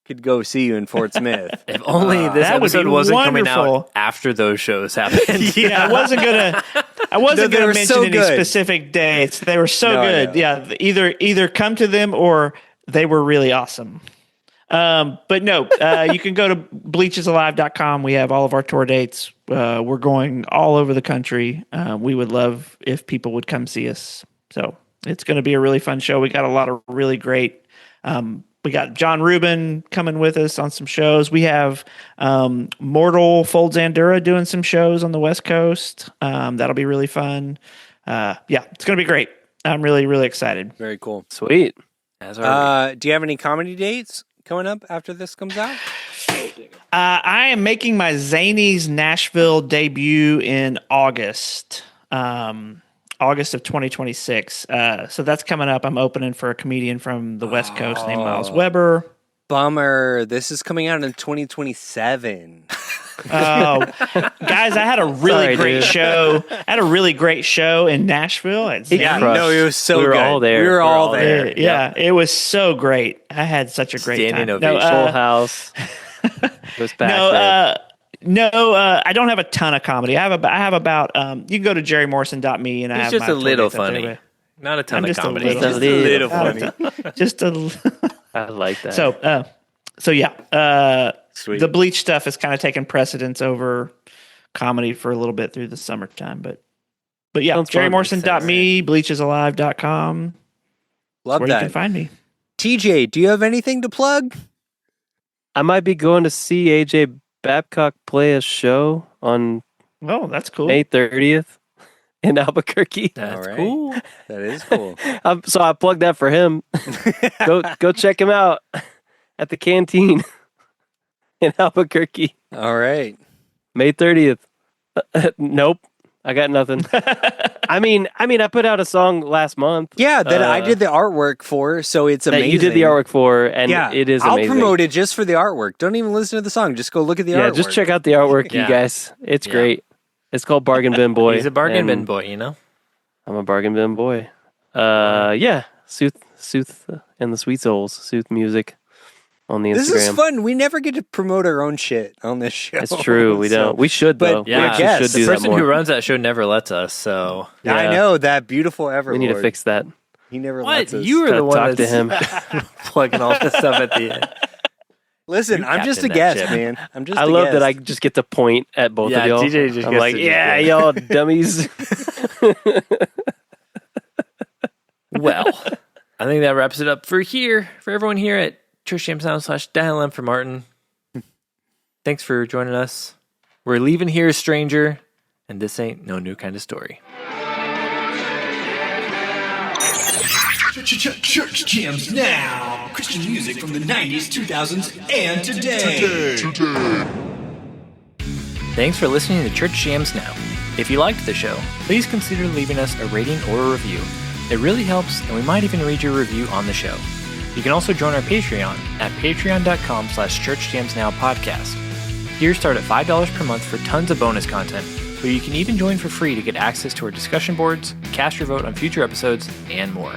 could go see you in Fort Smith. If only this that would be episode wasn't coming wonderful. out after those shows happened. Yeah, I wasn't gonna No, they gonna were mention so any good. specific dates. They were so No, I good. know. Yeah, either come to them or they were really awesome. But no, you can go to bleachesalive.com. We have all of our tour dates. We're going all over the country. We would love if people would come see us. So it's going to be a really fun show. We got a lot of really great. We got John Rubin coming with us on some shows. We have Mortal Folds Andura doing some shows on the West Coast. That'll be really fun. Yeah, it's going to be great. I'm really, really excited. Very cool. Sweet. As are Do you have any comedy dates coming up after this comes out? I am making my Zanies Nashville debut in August. August of 2026. So that's coming up. I'm opening for a comedian from the West Coast named Miles Weber. Bummer. This is coming out in 2027. Oh, guys, I had a really Sorry, great dude. show. I had a really great show in Nashville. At Yeah, Zanies. crushed. No, it was so We were good. all there. We were all there. Yeah, it was so great. I had such a great Standing time. ovation. Full house. It was back there. I don't have a ton of comedy. I have about. You can go to jerrymorrison.me and I He's have just my a tour little dates up funny. there. Not a ton I'm of just a comedy. little- Just Little funny. funny. Just a. I like that. So yeah. Sweet. The Bleach stuff is kind of taking precedence over comedy for a little bit through the summertime, but yeah, Sounds fun. jerrymorrison.me, bleachesalive.com. Love Where you can that. find me. TJ, do you have anything to plug? I might be going to see AJ Babcock play a show on Oh, that's cool. May 30th in Albuquerque. That's All right. cool. That is cool. So I plugged that for him. Go check him out at the canteen in Albuquerque, All right. May 30th. Nope, I got nothing. I mean, I put out a song last month. Yeah, that I did the artwork for, so it's That amazing. you did the artwork for, and Yeah, it is I'll amazing. promote it just for the artwork. Don't even listen to the song. Just go look at the Yeah, artwork. just check out the artwork, Yeah. you guys. It's Yeah. great. It's called Bargain Bin Boy. He's a bargain and bin boy, you know? I'm a bargain bin boy. Yeah, Sooth and the Sweet Souls, Sooth Music on the This Instagram. is fun. We never get to promote our own shit on this show. It's true. We So- don't. We should but though. yeah, we actually yes. should The do that person more. who runs that show never lets us, so. I Yeah. know that beautiful Everlord. We need to fix that. He never What? lets us. You were Gotta the one talk to that's him. plugging all this stuff at the end. Listen, You I'm just a captain that guest, ship. man. I'm just. I a love guest. that I just get to point at both Yeah, of y'all. TJ just I'm gets like, to just yeah, go. y'all dummies. Well, I think that wraps it up for everyone here at churchjamsound.com/dial for Martin. Thanks for joining us. We're leaving here a stranger, and this ain't no new kind of story. Church jams now. Christian music from the 90s, 2000s, and today. Thanks for listening to Church Jams Now. If you liked the show, please consider leaving us a rating or a review. It really helps, and we might even read your review on the show. You can also join our Patreon at patreon.com/churchjamsnowpodcast. Tiers start at $5 per month for tons of bonus content, where you can even join for free to get access to our discussion boards, cast your vote on future episodes, and more.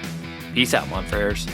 Peace out, Montfrères.